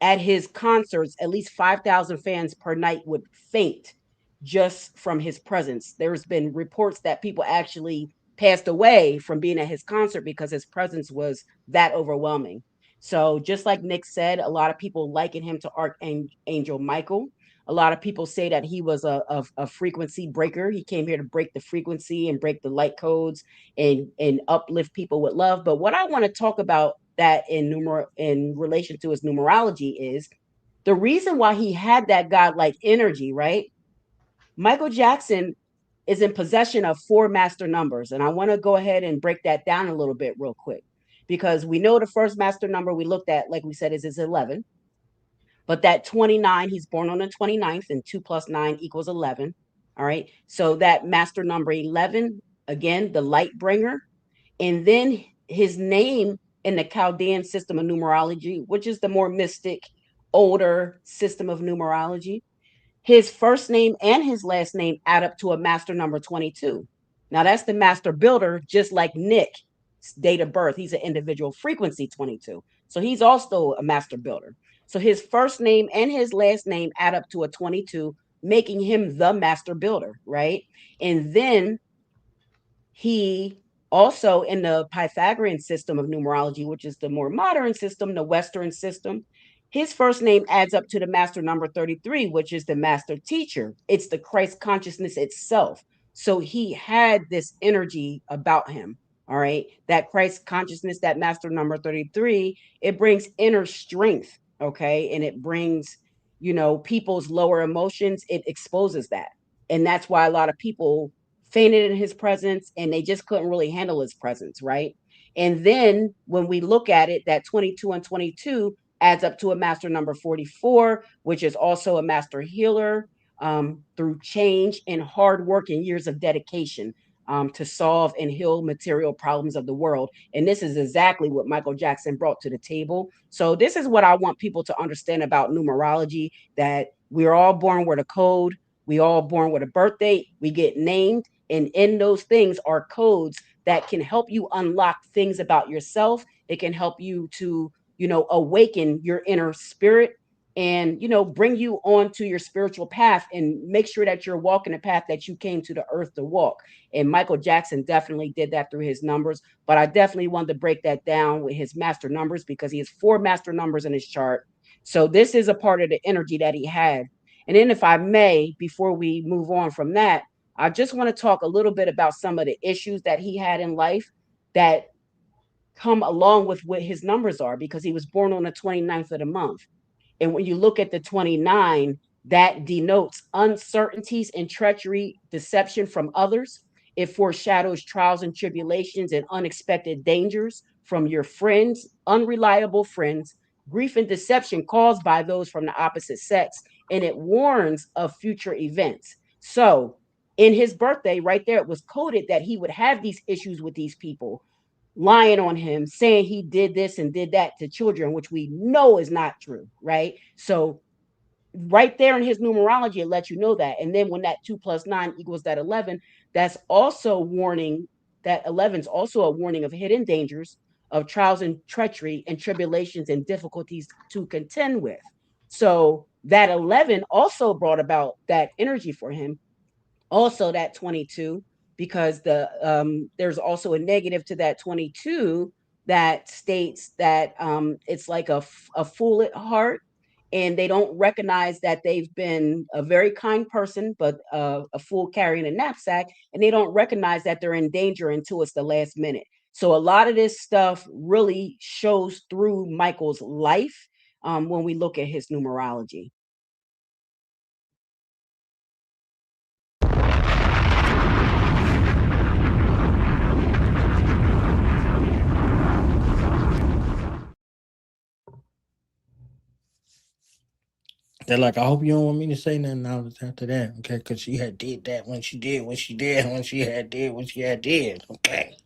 At his concerts, at least 5,000 fans per night would faint just from his presence. There's been reports that people actually passed away from being at his concert because his presence was that overwhelming. So just like Nick said, a lot of people liken him to Archangel Michael. A lot of people say that he was a frequency breaker. He came here to break the frequency and break the light codes and uplift people with love. But what I want to talk about that in relation to his numerology is the reason why he had that godlike energy, right? Michael Jackson is in possession of 4 master numbers. And I want to go ahead and break that down a little bit real quick, because we know the first master number we looked at, like we said, is 11. But that 29, he's born on the 29th, and 2 plus 9 equals 11. All right. So that master number 11, again, the light bringer. And then his name in the Chaldean system of numerology, which is the more mystic, older system of numerology, his first name and his last name add up to a master number 22. Now that's the master builder, just like Nick's date of birth. He's an individual frequency 22. So he's also a master builder. So his first name and his last name add up to a 22, making him the master builder, right? And then he also, in the Pythagorean system of numerology, which is the more modern system, the Western system, his first name adds up to the master number 33, which is the master teacher. It's the Christ consciousness itself. So he had this energy about him. All right. That Christ consciousness, that master number 33, it brings inner strength. Okay. And it brings, people's lower emotions. It exposes that. And that's why a lot of people fainted in his presence and they just couldn't really handle his presence. Right. And then when we look at it, that 22 and 22 adds up to a master number 44, which is also a master healer through change and hard work and years of dedication to solve and heal material problems of the world. And this is exactly what Michael Jackson brought to the table. So this is what I want people to understand about numerology, that we're all born with a code. We all born with a birth date. We get named. And in those things are codes that can help you unlock things about yourself. It can help you to awaken your inner spirit and, bring you onto your spiritual path and make sure that you're walking the path that you came to the earth to walk. And Michael Jackson definitely did that through his numbers, but I definitely wanted to break that down with his master numbers because he has 4 master numbers in his chart. So this is a part of the energy that he had. And then if I may, before we move on from that, I just want to talk a little bit about some of the issues that he had in life that come along with what his numbers are, because he was born on the 29th of the month. And when you look at the 29, that denotes uncertainties and treachery, deception from others. It foreshadows trials and tribulations and unexpected dangers from your friends, unreliable friends, grief and deception caused by those from the opposite sex, and it warns of future events. So, in his birthday, right there, it was coded that he would have these issues with these people lying on him, saying he did this and did that to children, which we know is not true, right? So, right there in his numerology, it lets you know that. And then when that 2 + 9 = that 11, that's also warning. That 11 is also a warning of hidden dangers, of trials and treachery and tribulations and difficulties to contend with. So that 11 also brought about that energy for him. Also that 22, because there's also a negative to that 22 that states that it's like a fool at heart, and they don't recognize that they've been a very kind person, but a fool carrying a knapsack, and they don't recognize that they're in danger until it's the last minute. So a lot of this stuff really shows through Michael's life when we look at his numerology. They're like, I hope you don't want me to say nothing else after that, okay? Because she had did that when she did what she did, when she had did what she had did, okay?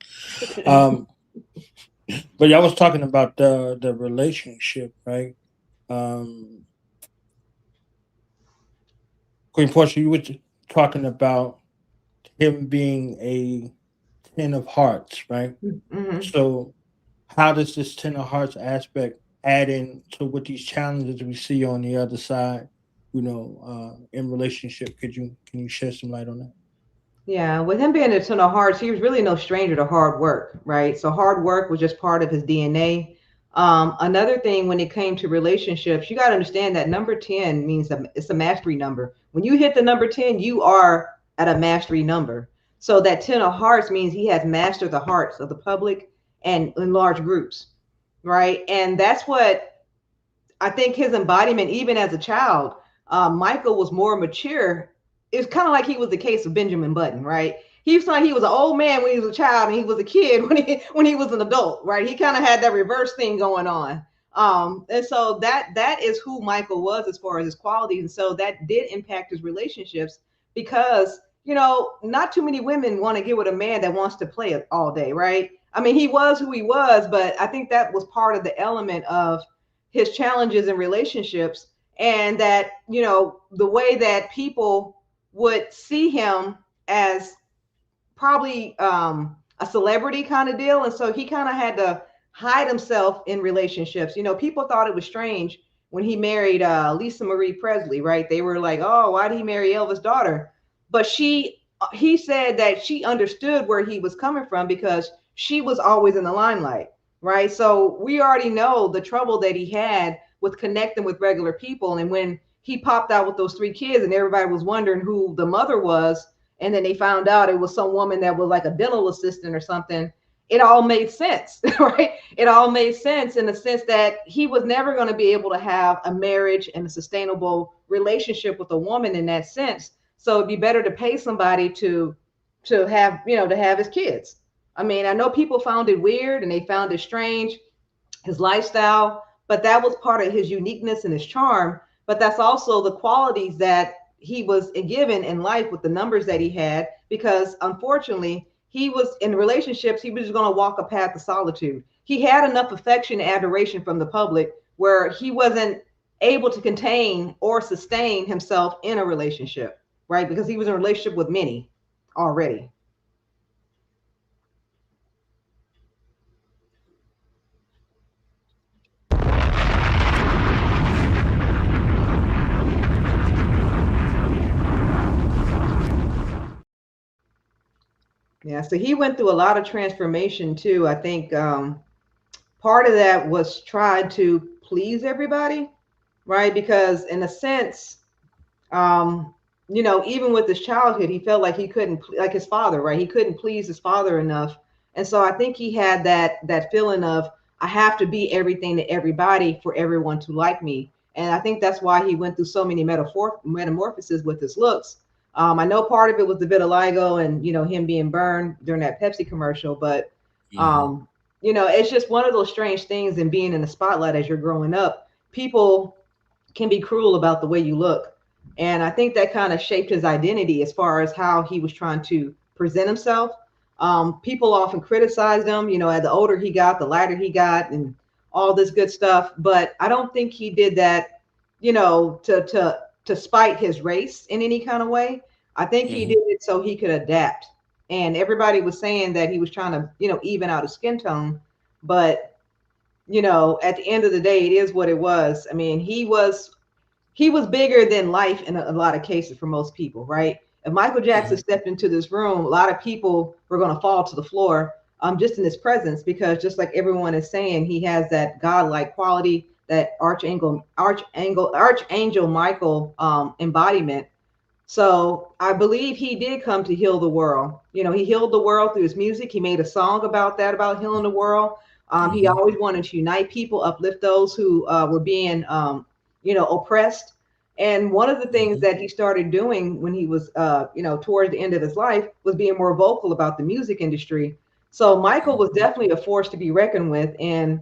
But y'all was talking about the relationship, right? Queen Portia, you were talking about him being a 10 of hearts, right? Mm-hmm. So how does this 10 of hearts aspect add in to what these challenges we see on the other side, in relationship? Can you shed some light on that? Yeah, with him being a 10 of hearts, he was really no stranger to hard work, right? So hard work was just part of his DNA. Another thing, when it came to relationships, you got to understand that number 10 means it's a mastery number. When you hit the number 10, you are at a mastery number. So that 10 of hearts means he has mastered the hearts of the public and in large groups, right? And that's what I think his embodiment, even as a child, Michael was more mature. It's kind of like he was the case of Benjamin Button, right? He was an old man when he was a child, and he was a kid when he was an adult, right? He kind of had that reverse thing going on. And so that is who Michael was as far as his qualities. And so that did impact his relationships because, not too many women want to get with a man that wants to play it all day, right? I mean, he was who he was, but I think that was part of the element of his challenges in relationships, and that, the way that people would see him as probably a celebrity kind of deal. And so he kind of had to hide himself in relationships. People thought it was strange when he married Lisa Marie Presley, right? They were like, oh, why did he marry Elvis' daughter? But he said that she understood where he was coming from because she was always in the limelight, right? So we already know the trouble that he had with connecting with regular people. And when he popped out with those 3 kids and everybody was wondering who the mother was, and then they found out it was some woman that was like a dental assistant or something, it all made sense, right? It all made sense in the sense that he was never going to be able to have a marriage and a sustainable relationship with a woman in that sense. So it'd be better to pay somebody to have, to have his kids. I mean, I know people found it weird and they found it strange, his lifestyle, but that was part of his uniqueness and his charm. But that's also the qualities that he was given in life with the numbers that he had, because unfortunately he was in relationships. He was just going to walk a path of solitude. He had enough affection and adoration from the public where he wasn't able to contain or sustain himself in a relationship, right? Because he was in a relationship with many already. Yeah, so he went through a lot of transformation too. I think part of that was tried to please everybody, right? Because in a sense, even with his childhood, he felt like he couldn't, like his father, right? He couldn't please his father enough. And so I think he had that feeling of, I have to be everything to everybody for everyone to like me. And I think that's why he went through so many metamorphoses with his looks. I know part of it was the vitiligo and, him being burned during that Pepsi commercial, but, it's just one of those strange things in being in the spotlight as you're growing up. People can be cruel about the way you look. And I think that kind of shaped his identity as far as how he was trying to present himself. People often criticized him, as the older he got, the lighter he got, and all this good stuff. But I don't think he did that, to spite his race in any kind of way. I think he did it so he could adapt. And everybody was saying that he was trying to, even out his skin tone. But, at the end of the day, it is what it was. I mean, he was bigger than life in a lot of cases for most people, right? If Michael Jackson stepped into this room, a lot of people were going to fall to the floor just in his presence, because just like everyone is saying, he has that godlike quality, that Archangel Michael embodiment. So I believe he did come to heal the world. He healed the world through his music. He made a song about that, about healing the world. He always wanted to unite people, uplift those who were being, oppressed. And one of the things that he started doing when he was, towards the end of his life was being more vocal about the music industry. So Michael was definitely a force to be reckoned with. And,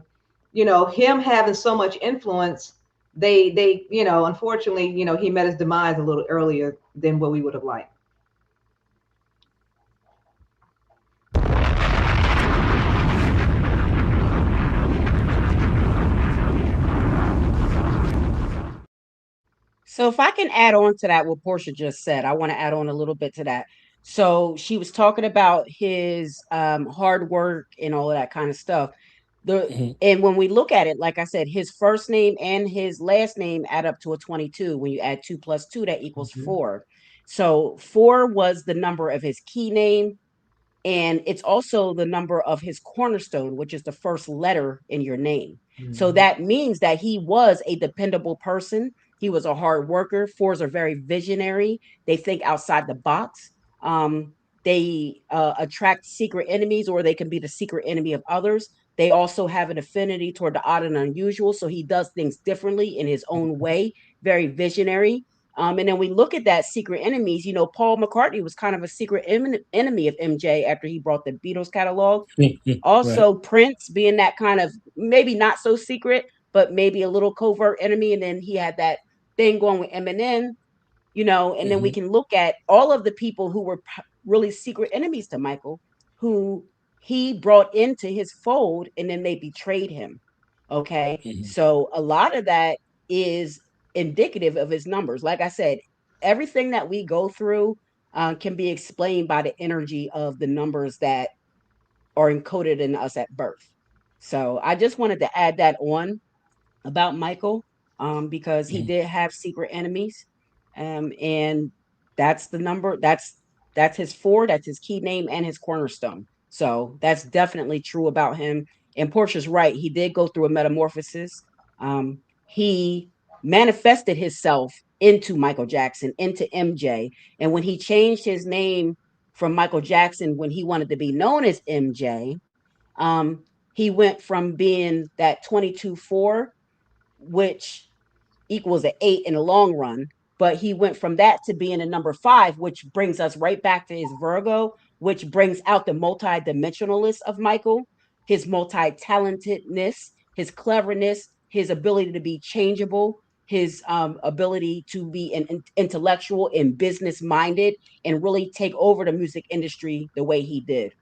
him having so much influence, they unfortunately, he met his demise a little earlier than what we would have liked. So if I can add on to that, what Portia just said, I want to add on a little bit to that. So she was talking about his hard work and all of that kind of stuff. And when we look at it, like I said, his first name and his last name add up to a 22. When you add 2 plus 2, that equals 4. So 4 was the number of his key name. And it's also the number of his cornerstone, which is the first letter in your name. So that means that he was a dependable person. He was a hard worker. 4s are very visionary. They think outside the box. They attract secret enemies, or they can be the secret enemy of others. They also have an affinity toward the odd and unusual. So he does things differently in his own way, very visionary. And then we look at that secret enemies. Paul McCartney was kind of a secret enemy of MJ after he brought the Beatles catalog. Also, right. Prince being that kind of maybe not so secret, but maybe a little covert enemy. And then he had that thing going with Eminem, and then we can look at all of the people who were really secret enemies to Michael, who he brought into his fold, and then they betrayed him. Okay. So a lot of that is indicative of his numbers. Like I said, everything that we go through can be explained by the energy of the numbers that are encoded in us at birth. So I just wanted to add that on about Michael, because he did have secret enemies, and that's the number. That's his 4. That's his key name and his cornerstone. So that's definitely true about him. And Portia's right. He did go through a metamorphosis. He manifested himself into Michael Jackson, into MJ. And when he changed his name from Michael Jackson, when he wanted to be known as MJ, he went from being that 22-4, which equals an 8 in the long run. But he went from that to being a number 5, which brings us right back to his Virgo, which brings out the multidimensionalness of Michael, his multi-talentedness, his cleverness, his ability to be changeable, his ability to be an intellectual and business-minded, and really take over the music industry the way he did.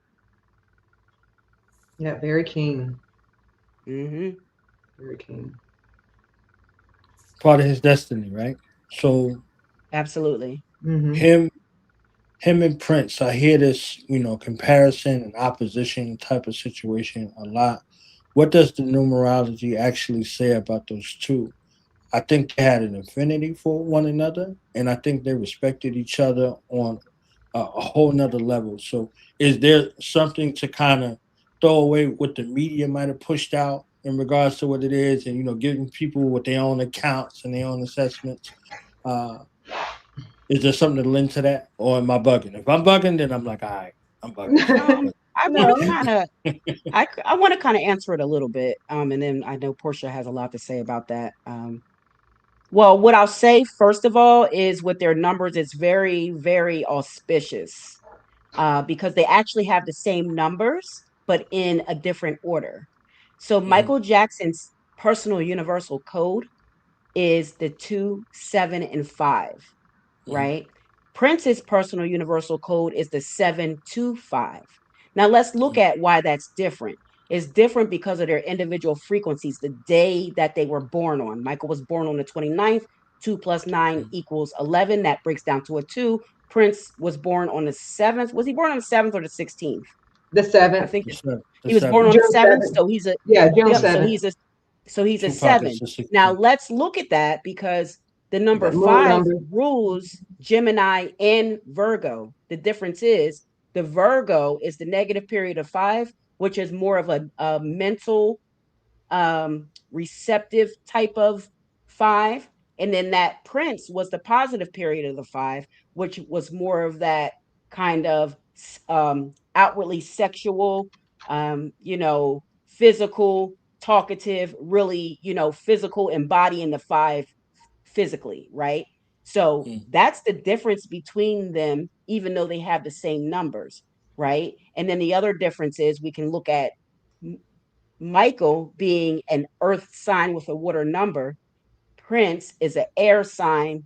Yeah, very keen. Very keen. Part of his destiny, right? So absolutely. Him and Prince, I hear this, comparison and opposition type of situation a lot. What does the numerology actually say about those two? I think they had an affinity for one another, and I think they respected each other on a whole nother level. So is there something to kind of throw away what the media might have pushed out in regards to what it is, and, giving people with their own accounts and their own assessments? Is there something to lend to that, or am I bugging? If I'm bugging, then I'm like, all right, I'm bugging. I want to kind of answer it a little bit, and then I know Portia has a lot to say about that. Well, what I'll say first of all is with their numbers, it's very, very auspicious because they actually have the same numbers, but in a different order. So Michael Jackson's personal universal code is the 2, 7, and 5, right? Prince's personal universal code is the 7, 2, 5. Now let's look at why that's different. It's different because of their individual frequencies, the day that they were born on. Michael was born on the 29th. 2 plus 9 equals 11. That breaks down to a 2. Prince was born on the 7th. Was he born on the 7th or the 16th? The 7th. I think he was born on the 7th. So he's a June 7th. So he's a 7. Now let's look at that because the number 5 rules Gemini and Virgo. The difference is the Virgo is the negative period of 5, which is more of a mental, receptive type of 5. And then that Prince was the positive period of the 5, which was more of that kind of outwardly sexual, physical, talkative, really, physical, embodying the 5 physically, right? So that's the difference between them, even though they have the same numbers, right? And then the other difference is we can look at Michael being an earth sign with a water number. Prince is an air sign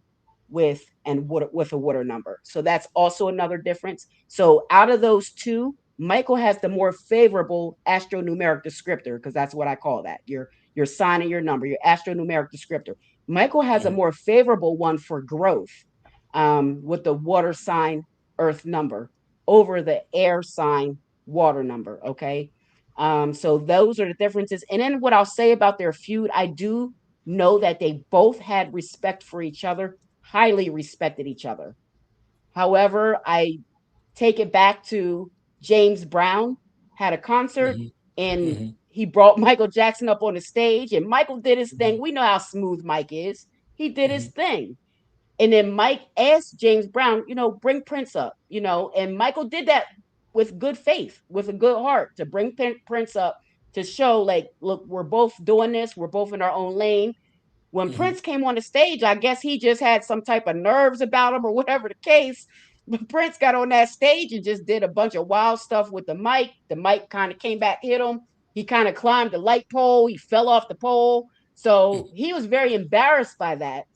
with a water number. So that's also another difference. So out of those two, Michael has the more favorable astronumeric descriptor, because that's what I call that. Your sign and your number, your astronumeric descriptor. Michael has a more favorable one for growth with the water sign earth number over the air sign water number. Okay. So those are the differences. And then what I'll say about their feud, I do know that they both had respect for each other, highly respected each other. However, I take it back to James Brown had a concert and he brought Michael Jackson up on the stage and Michael did his thing. We know how smooth Mike is. He did his thing. And then Mike asked James Brown, bring Prince up, and Michael did that with good faith, with a good heart to bring Prince up to show like, look, we're both doing this. We're both in our own lane. When Prince came on the stage, I guess he just had some type of nerves about him or whatever the case. But Prince got on that stage and just did a bunch of wild stuff with the mic. The mic kind of came back, hit him. He kind of climbed the light pole. He fell off the pole. So he was very embarrassed by that.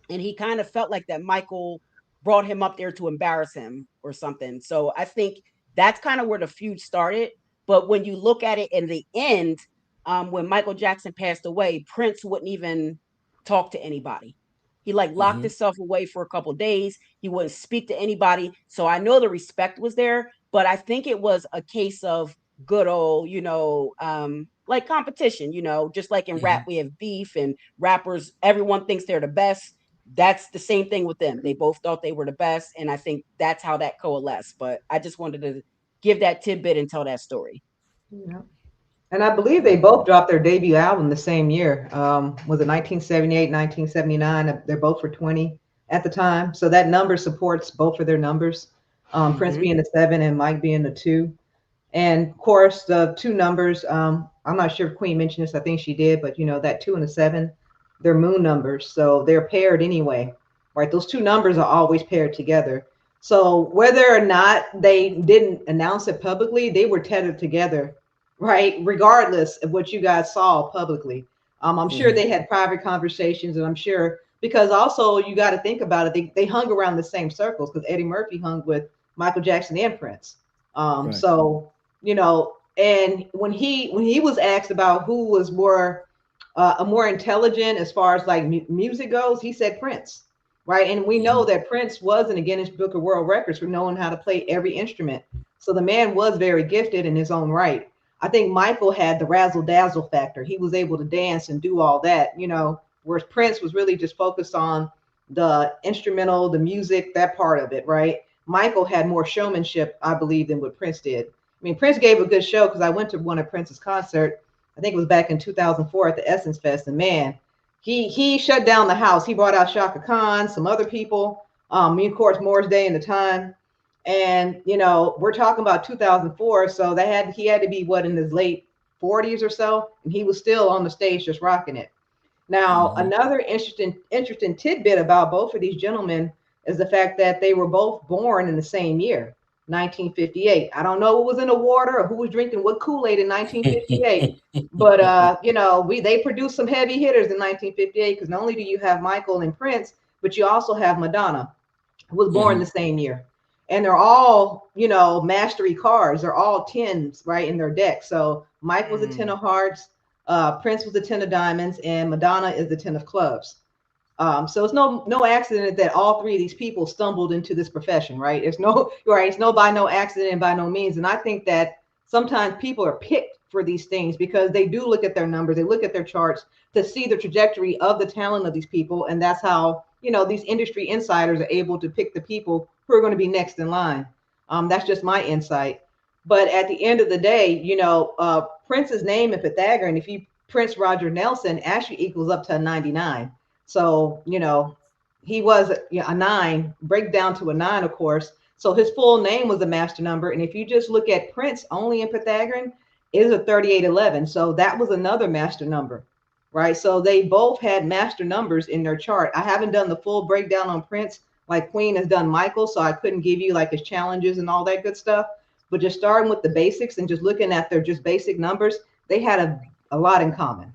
And he kind of felt like that Michael brought him up there to embarrass him or something. So I think that's kind of where the feud started. But when you look at it in the end, when Michael Jackson passed away, Prince wouldn't even talk to anybody. He locked himself away for a couple of days. He wouldn't speak to anybody. So I know the respect was there, but I think it was a case of good old, like competition, just like in rap, we have beef and rappers, everyone thinks they're the best. That's the same thing with them. They both thought they were the best. And I think that's how that coalesced. But I just wanted to give that tidbit and tell that story. Yeah. And I believe they both dropped their debut album the same year. Was it 1978, 1979? They're both for 20 at the time. So that number supports both of their numbers. Prince being the 7 and Mike being the 2. And of course, the 2 numbers, I'm not sure if Queen mentioned this. I think she did. But, that 2 and the 7, they're moon numbers. So they're paired anyway, right? Those 2 numbers are always paired together. So whether or not they didn't announce it publicly, they were tethered together, right? Regardless of what you guys saw publicly. I'm sure they had private conversations, and I'm sure because also you got to think about it. They hung around the same circles because Eddie Murphy hung with Michael Jackson and Prince. Right. So, and when he was asked about who was more intelligent as far as like music goes, he said Prince. Right. And we know that Prince was in the Guinness Book of World Records for knowing how to play every instrument. So the man was very gifted in his own right. I think Michael had the razzle dazzle factor. He was able to dance and do all that, whereas Prince was really just focused on the instrumental, the music, that part of it. Right. Michael had more showmanship, I believe, than what Prince did. I mean, Prince gave a good show because I went to one of Prince's concert. I think it was back in 2004 at the Essence Fest. And man, he shut down the house. He brought out Shaka Khan, some other people, of course, Morris Day in the time. And, we're talking about 2004. So he had to be in his late 40s or so. And he was still on the stage just rocking it. Now, another interesting tidbit about both of these gentlemen is the fact that they were both born in the same year, 1958. I don't know what was in the water or who was drinking what Kool-Aid in 1958, but you know, they produced some heavy hitters in 1958 because not only do you have Michael and Prince, but you also have Madonna, who was born the same year. And they're all, you know, mastery cards. They're all tens, right, in their deck. So Mike was a 10 of hearts, Prince was the 10 of diamonds, and Madonna is the 10 of clubs. So it's no accident that all three of these people stumbled into this profession, right? It's no by no accident and by no means. And I think that sometimes people are picked for these things because they do look at their numbers, they look at their charts to see the trajectory of the talent of these people, and that's how, you know, these industry insiders are able to pick the people who are going to be next in line. That's just my insight. But at the end of the day, you know, Prince's name in Pythagorean, if you Prince Roger Nelson, actually equals up to a 99. So, you know, he was a 9, break down to a 9, of course. So his full name was a master number. And if you just look at Prince only in Pythagorean, it is a 3811. So that was another master number, right? So they both had master numbers in their chart. I haven't done the full breakdown on Prince like Queen has done Michael, so I couldn't give you like his challenges and all that good stuff. But just starting with the basics and just looking at their just basic numbers, they had a lot in common.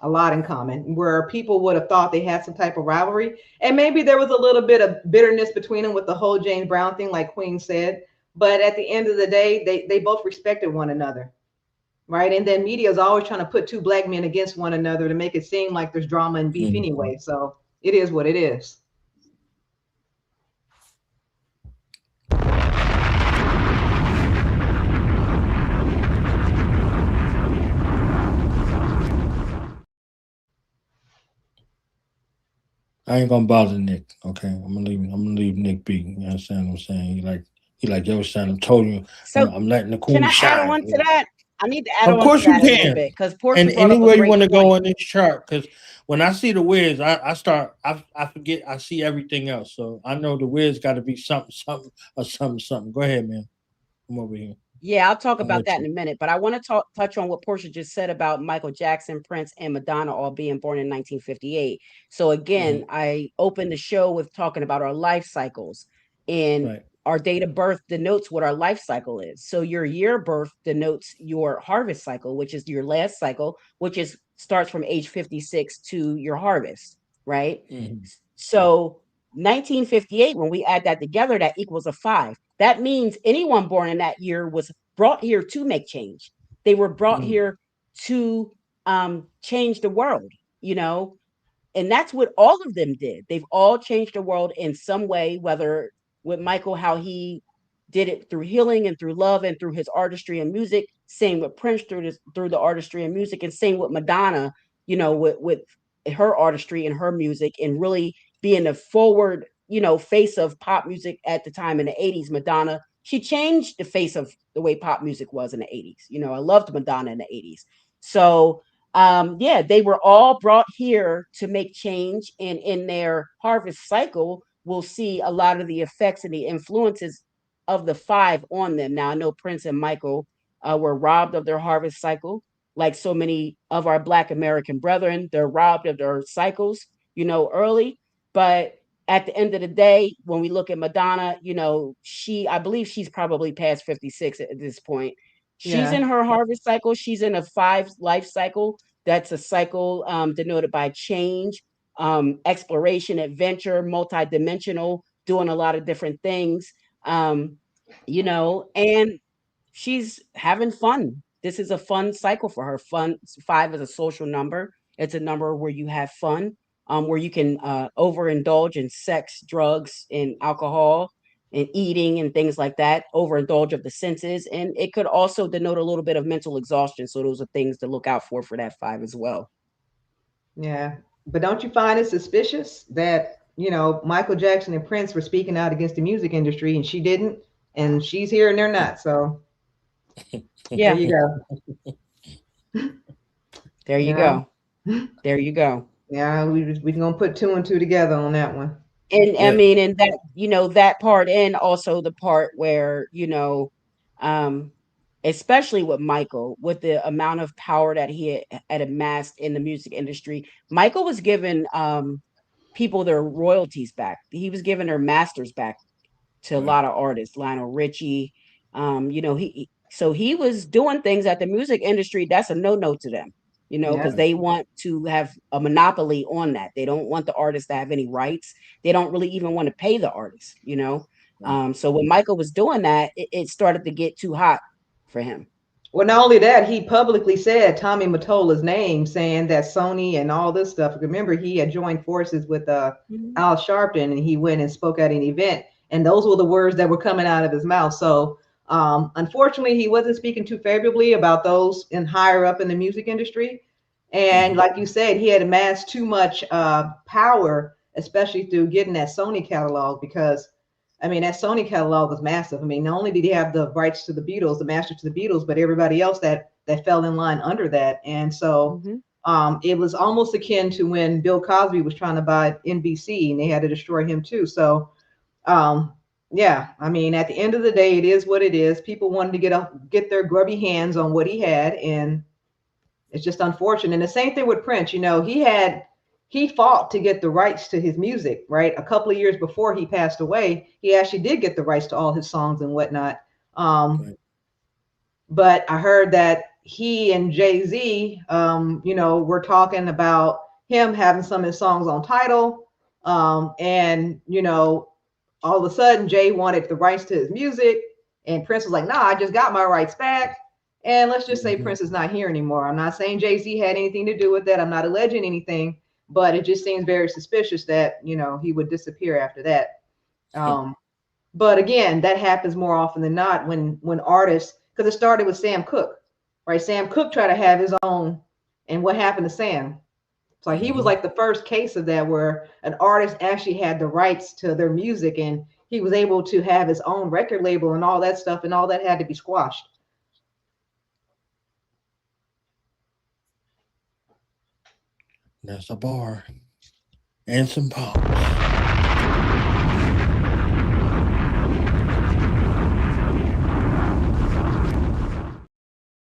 A lot in common, where people would have thought they had some type of rivalry. And maybe there was a little bit of bitterness between them with the whole James Brown thing, like Queen said. But at the end of the day, they both respected one another, right? And then media is always trying to put two black men against one another to make it seem like there's drama and beef anyway. So it is what it is. I ain't gonna bother Nick. Okay, I'm gonna leave Nick be. You understand what I'm saying? He like yo, son, I'm told you. So I'm letting the queen shine. Can I add on to that? I need to add on to that. Of course you can. Because Porcha and anywhere you want to go on this chart, because when I see the Wiz, I forget I see everything else. So I know the Wiz got to be something. Go ahead, man. I'm over here. Yeah, I'll talk about that in a minute, but I want to touch on what Porcha just said about Michael Jackson, Prince, and Madonna all being born in 1958. So again, I opened the show with talking about our life cycles, and our date of birth denotes what our life cycle is. So your year of birth denotes your harvest cycle, which is your last cycle, which starts from age 56 to your harvest, right? So 1958, when we add that together, that equals a 5. That means anyone born in that year was brought here to make change. They were brought here to change the world, you know, and that's what all of them did. They've all changed the world in some way, whether with Michael, how he did it through healing and through love and through his artistry and music. Same with Prince through the artistry and music, and same with Madonna, you know, with her artistry and her music, and really being the forward, you know, face of pop music at the time in the 80s. Madonna, she changed the face of the way pop music was in the 80s. You know, I loved Madonna in the 80s. So yeah, they were all brought here to make change, and in their harvest cycle, we'll see a lot of the effects and the influences of the 5 on them. Now, I know Prince and Michael were robbed of their harvest cycle, like so many of our Black American brethren. They're robbed of their cycles, you know, early. But at the end of the day, when we look at Madonna, you know, I believe she's probably past 56 at this point. She's in her harvest cycle. She's in a 5 life cycle. That's a cycle denoted by change, exploration, adventure, multidimensional, doing a lot of different things, you know, and she's having fun. This is a fun cycle for her. 5 is a social number. It's a number where you have fun, where you can overindulge in sex, drugs, and alcohol, and eating and things like that, overindulge of the senses. And it could also denote a little bit of mental exhaustion. So those are things to look out for that 5 as well. Yeah. But don't you find it suspicious that, you know, Michael Jackson and Prince were speaking out against the music industry and she didn't, and she's here and they're not. So yeah, there you go. There you go. There you go. Yeah, we're gonna put 2 and 2 together on that one. And I mean, and that, you know, that part, and also the part where, you know, especially with Michael, with the amount of power that he had amassed in the music industry. Michael was giving people their royalties back. He was giving their masters back to a lot of artists, Lionel Richie. You know, so he was doing things at the music industry that's a no-no to them, you know, because they want to have a monopoly on that. They don't want the artist to have any rights. They don't really even want to pay the artist, you know. So when Michael was doing that, it started to get too hot for him. Well, not only that, he publicly said Tommy Mottola's name, saying that Sony and all this stuff. Remember, he had joined forces with Al Sharpton, and he went and spoke at an event, and those were the words that were coming out of his mouth. So unfortunately, he wasn't speaking too favorably about those in higher up in the music industry. And like you said, he had amassed too much power, especially through getting that Sony catalog, because I mean, that Sony catalog was massive. I mean, not only did he have the rights to the Beatles, the master to the Beatles, but everybody else that fell in line under that. And so it was almost akin to when Bill Cosby was trying to buy NBC, and they had to destroy him too. So yeah, I mean, at the end of the day, it is what it is. People wanted to get their grubby hands on what he had, and it's just unfortunate. And the same thing with Prince. You know, he fought to get the rights to his music, right? A couple of years before he passed away, he actually did get the rights to all his songs and whatnot. But I heard that he and Jay-Z, you know, were talking about him having some of his songs on Tidal. And, you know, all of a sudden Jay wanted the rights to his music, and Prince was like, nah, I just got my rights back. And let's just say Prince is not here anymore. I'm not saying Jay-Z had anything to do with that. I'm not alleging anything. But it just seems very suspicious that, you know, he would disappear after that. But again, that happens more often than not when artists, because it started with Sam Cooke, right? Sam Cooke tried to have his own, and what happened to Sam? So he was like the first case of that, where an artist actually had the rights to their music, and he was able to have his own record label and all that stuff, and all that had to be squashed. That's a bar and some pop.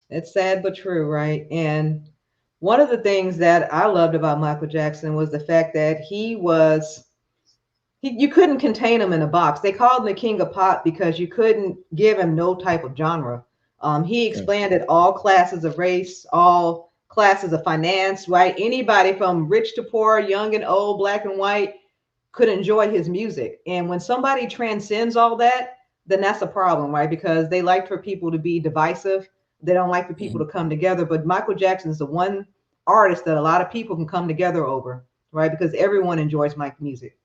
It's sad but true, right? And one of the things that I loved about Michael Jackson was the fact that you couldn't contain him in a box. They called him the king of pop because you couldn't give him no type of genre. He expanded all classes of race, all classes of finance, right? Anybody from rich to poor, young and old, black and white could enjoy his music. And when somebody transcends all that, then that's a problem, right? Because they like for people to be divisive. They don't like for people to come together. But Michael Jackson is the one artist that a lot of people can come together over, right? Because everyone enjoys Mike's music.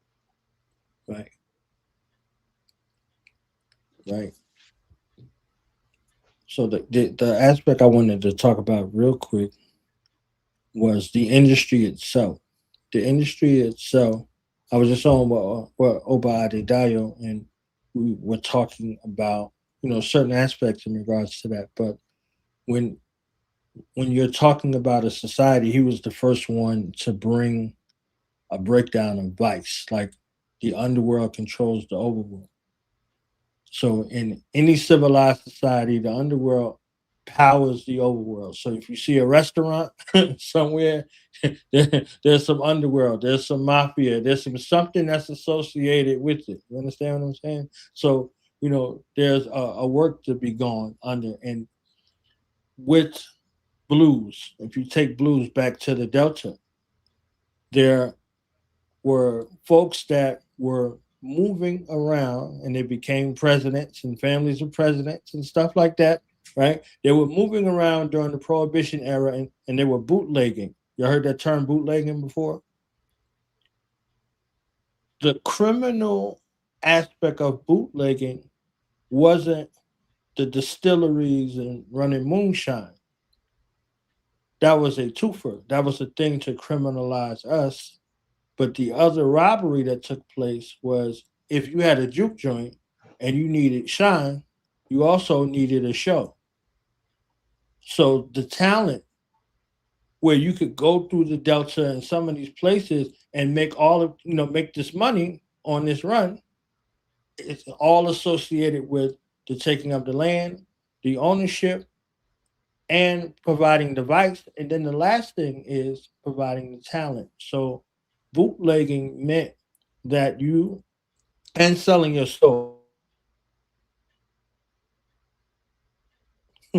Right. Right. So the aspect I wanted to talk about real quick was the industry itself. The industry itself, I was just on with Oba Adedayo, and we were talking about, you know, certain aspects in regards to that. But when you're talking about a society, he was the first one to bring a breakdown of vice, like the underworld controls the overworld. So in any civilized society, the underworld powers the overworld. So if you see a restaurant somewhere, there's some underworld, there's some mafia, there's something that's associated with it. You understand what I'm saying? So, you know, there's a work to be gone under. And with blues, if you take blues back to the Delta, there were folks that were moving around, and they became presidents and families of presidents and stuff like that, right? They were moving around during the Prohibition era, and they were bootlegging. You heard that term bootlegging before? The criminal aspect of bootlegging wasn't the distilleries and running moonshine. That was a twofer. That was a thing to criminalize us. But the other robbery that took place was, if you had a juke joint and you needed shine, you also needed a show. So the talent where you could go through the Delta and some of these places and make make this money on this run, it's all associated with the taking of the land the ownership, and providing the vice. And then the last thing is providing the talent. So bootlegging meant that you, and selling your soul,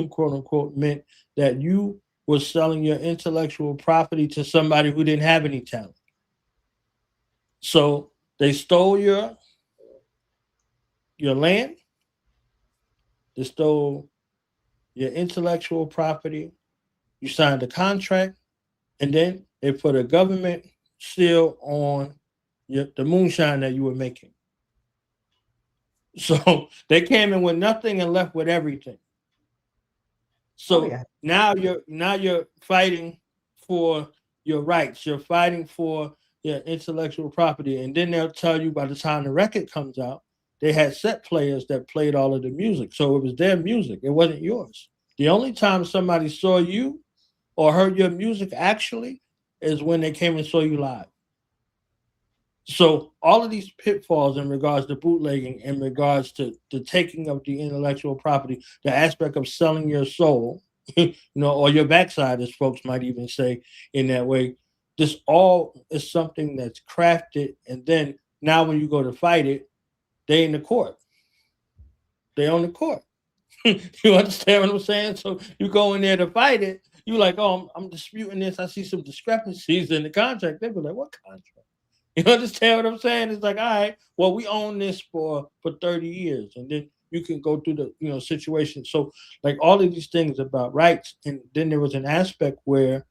quote unquote, meant that you were selling your intellectual property to somebody who didn't have any talent. So they stole your land, they stole your intellectual property, you signed a contract, and then they put a government seal on the moonshine that you were making. So they came in with nothing and left with everything. So now you're fighting for your rights. You're fighting for your intellectual property. And then they'll tell you by the time the record comes out, they had set players that played all of the music. So it was their music. It wasn't yours. The only time somebody saw you or heard your music actually is when they came and saw you live. So all of these pitfalls in regards to bootlegging, in regards to the taking of the intellectual property, the aspect of selling your soul, or your backside, as folks might even say in that way, this all is something that's crafted. And then now when you go to fight it, they in the court. They on the court. You understand what I'm saying? So you go in there to fight it, you like, oh, I'm disputing this. I see some discrepancies in the contract. They be like, what contract? You understand what I'm saying? It's like, all right, well, we own this for 30 years. And then you can go through the situation. So like all of these things about rights. And then there was an aspect where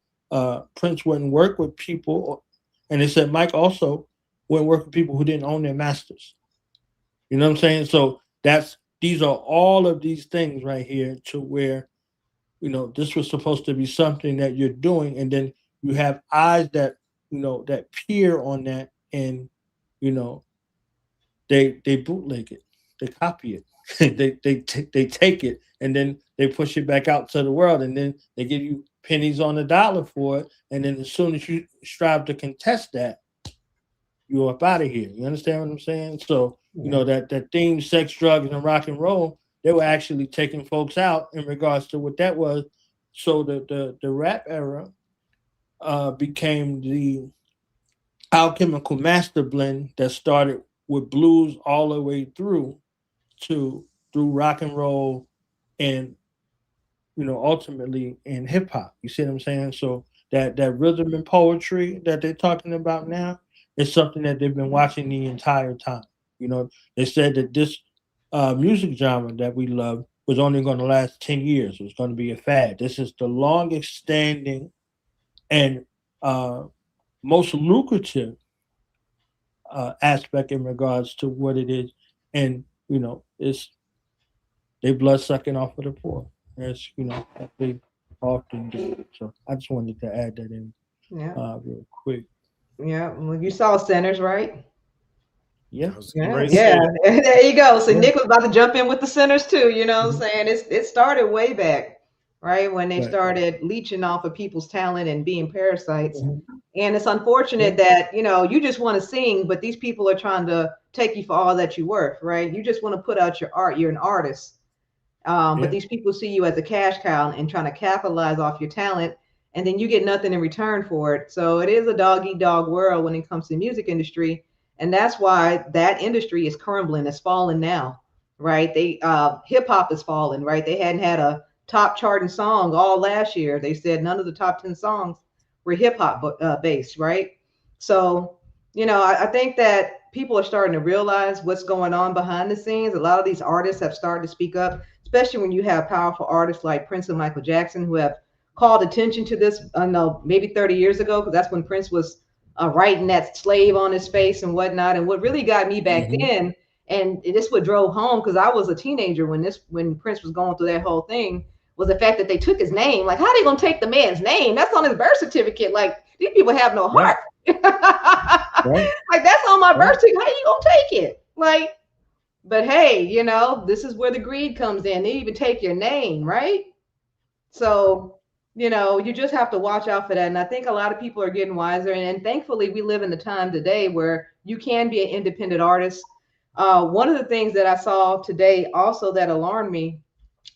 Prince wouldn't work with people. And they said Mike also wouldn't work with people who didn't own their masters. You know what I'm saying? So these are all of these things right here to where, this was supposed to be something that you're doing. And then you have eyes that, that peer on that, and, they bootleg it, they copy it, they take it, and then they push it back out to the world, and then they give you pennies on the dollar for it. And then as soon as you strive to contest that, you're up out of here. You understand what I'm saying? So, that theme, sex, drugs, and rock and roll, they were actually taking folks out in regards to what that was. So the rap era became the alchemical master blend that started with blues all the way through rock and roll, and ultimately in hip hop. You see what I'm saying? So that rhythm and poetry that they're talking about now is something that they've been watching the entire time. They said that this music genre that we love was only going to last 10 years. It was going to be a fad. This is the longest standing and most lucrative aspect in regards to what it is. And, it's they blood sucking off of the poor. As, that they often do. So I just wanted to add that in real quick. Yeah. Well, you saw Centers, right? Yeah. There you go. So Nick was about to jump in with the Centers too. You know what I'm saying? It started way back, right? When they started leeching off of people's talent and being parasites. And it's unfortunate that, you just want to sing, but these people are trying to take you for all that you're worth, right? You just want to put out your art. You're an artist. But these people see you as a cash cow and trying to capitalize off your talent, and then you get nothing in return for it. So it is a dog-eat-dog world when it comes to the music industry. And that's why that industry is crumbling. It's falling now, right? Hip hop is falling, right? They hadn't had a top charting song all last year. They said none of the top 10 songs were hip hop based, right? So, I think that people are starting to realize what's going on behind the scenes. A lot of these artists have started to speak up, especially when you have powerful artists like Prince and Michael Jackson who have called attention to this, maybe 30 years ago, because that's when Prince was writing that slave on his face and whatnot. And what really got me back then, and this what drove home, because I was a teenager when Prince was going through that whole thing, was the fact that they took his name. Like, how are they gonna take the man's name? That's on his birth certificate. Like, these people have no heart. Like, that's on my birth certificate. How you gonna take it? Like, but hey, this is where the greed comes in. They even take your name, right? So, you just have to watch out for that. And I think a lot of people are getting wiser. And thankfully, we live in the time today where you can be an independent artist. One of the things that I saw today also that alarmed me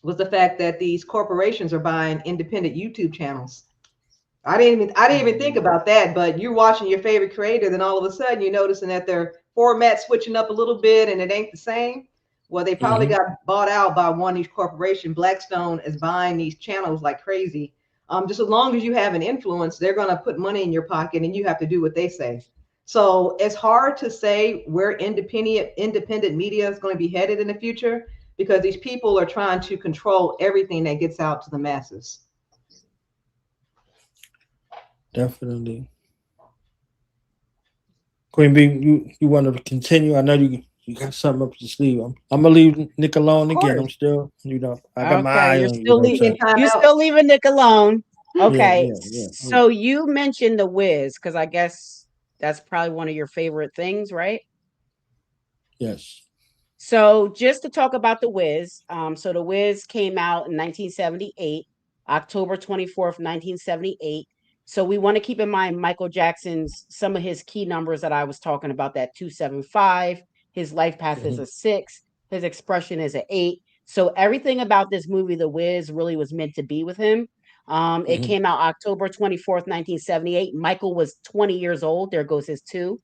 was the fact that these corporations are buying independent YouTube channels. I didn't even think about that, but you're watching your favorite creator, then all of a sudden you're noticing that their format switching up a little bit and it ain't the same. Well, they probably got bought out by one of these corporations. Blackstone is buying these channels like crazy. Just as long as you have an influence, they're going to put money in your pocket and you have to do what they say. So it's hard to say where independent media is going to be headed in the future, because these people are trying to control everything that gets out to the masses. Definitely. Queen B, you want to continue? I know you got something up your sleeve. I'm gonna leave Nick alone again. I'm still, I got my eye on you. You're still leaving Nick alone. Okay. Yeah. So you mentioned the Wiz, because I guess that's probably one of your favorite things, right? Yes. So just to talk about the Wiz, so the Wiz came out in 1978, October 24th, 1978. So we want to keep in mind Michael Jackson's, some of his key numbers that I was talking about, that 275, his life path is a 6, his expression is an 8. So everything about this movie, The Wiz, really was meant to be with him. It came out October 24th, 1978. Michael was 20 years old. There goes his 2,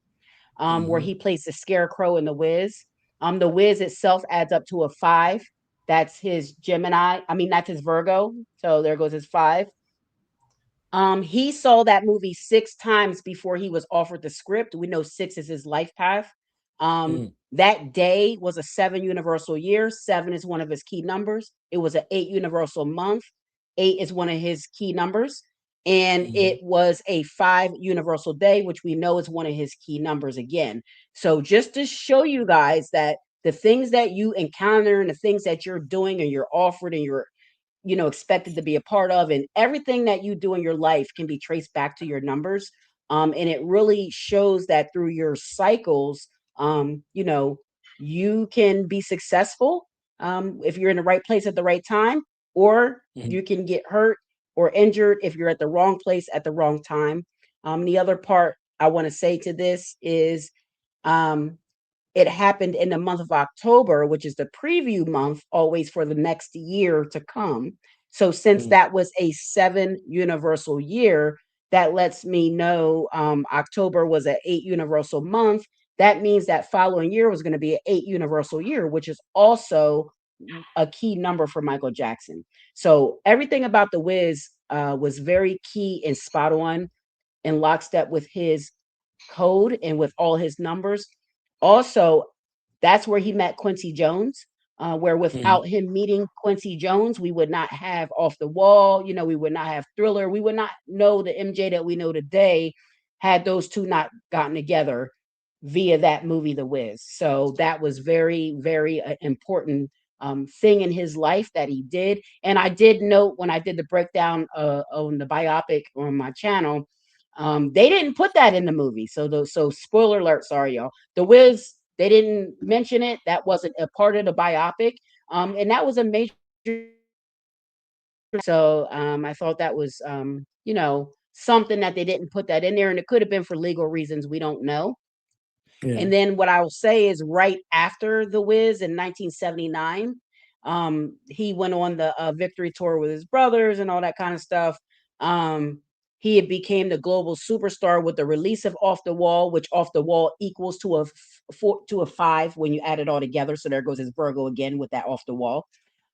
where he plays the Scarecrow in The Wiz. The Wiz itself adds up to a 5. That's his Gemini. I mean, that's his Virgo. So there goes his 5. He saw that movie 6 times before he was offered the script. We know 6 is his life path. That day was a 7 universal year. 7 is one of his key numbers. It was an 8 universal month. 8 is one of his key numbers. And it was a 5 universal day, which we know is one of his key numbers again. So just to show you guys that the things that you encounter and the things that you're doing and you're offered and you're expected to be a part of, and everything that you do in your life can be traced back to your numbers. And it really shows that through your cycles, you can be successful if you're in the right place at the right time, or you can get hurt or injured if you're at the wrong place at the wrong time. The other part I want to say to this is it happened in the month of October, which is the preview month always for the next year to come. So since that was a 7 universal year, that lets me know October was an 8 universal month. That means that following year was going to be an 8 universal year, which is also a key number for Michael Jackson. So everything about The Wiz was very key and spot on in lockstep with his code and with all his numbers. Also, that's where he met Quincy Jones, where without him meeting Quincy Jones, we would not have Off the Wall, we would not have Thriller, we would not know the MJ that we know today had those two not gotten together via that movie, The Wiz. So that was very, very important thing in his life that he did. And I did note when I did the breakdown on the biopic on my channel, they didn't put that in the movie. So spoiler alert, sorry y'all. The Wiz, they didn't mention it. That wasn't a part of the biopic. And that was a major. So I thought that was something that they didn't put that in there, and it could have been for legal reasons. We don't know. Yeah. And then what I will say is right after The Wiz in 1979, he went on the victory tour with his brothers and all that kind of stuff. He became the global superstar with the release of Off the Wall, which Off the Wall equals to a 5 when you add it all together. So there goes his Virgo again with that Off the Wall.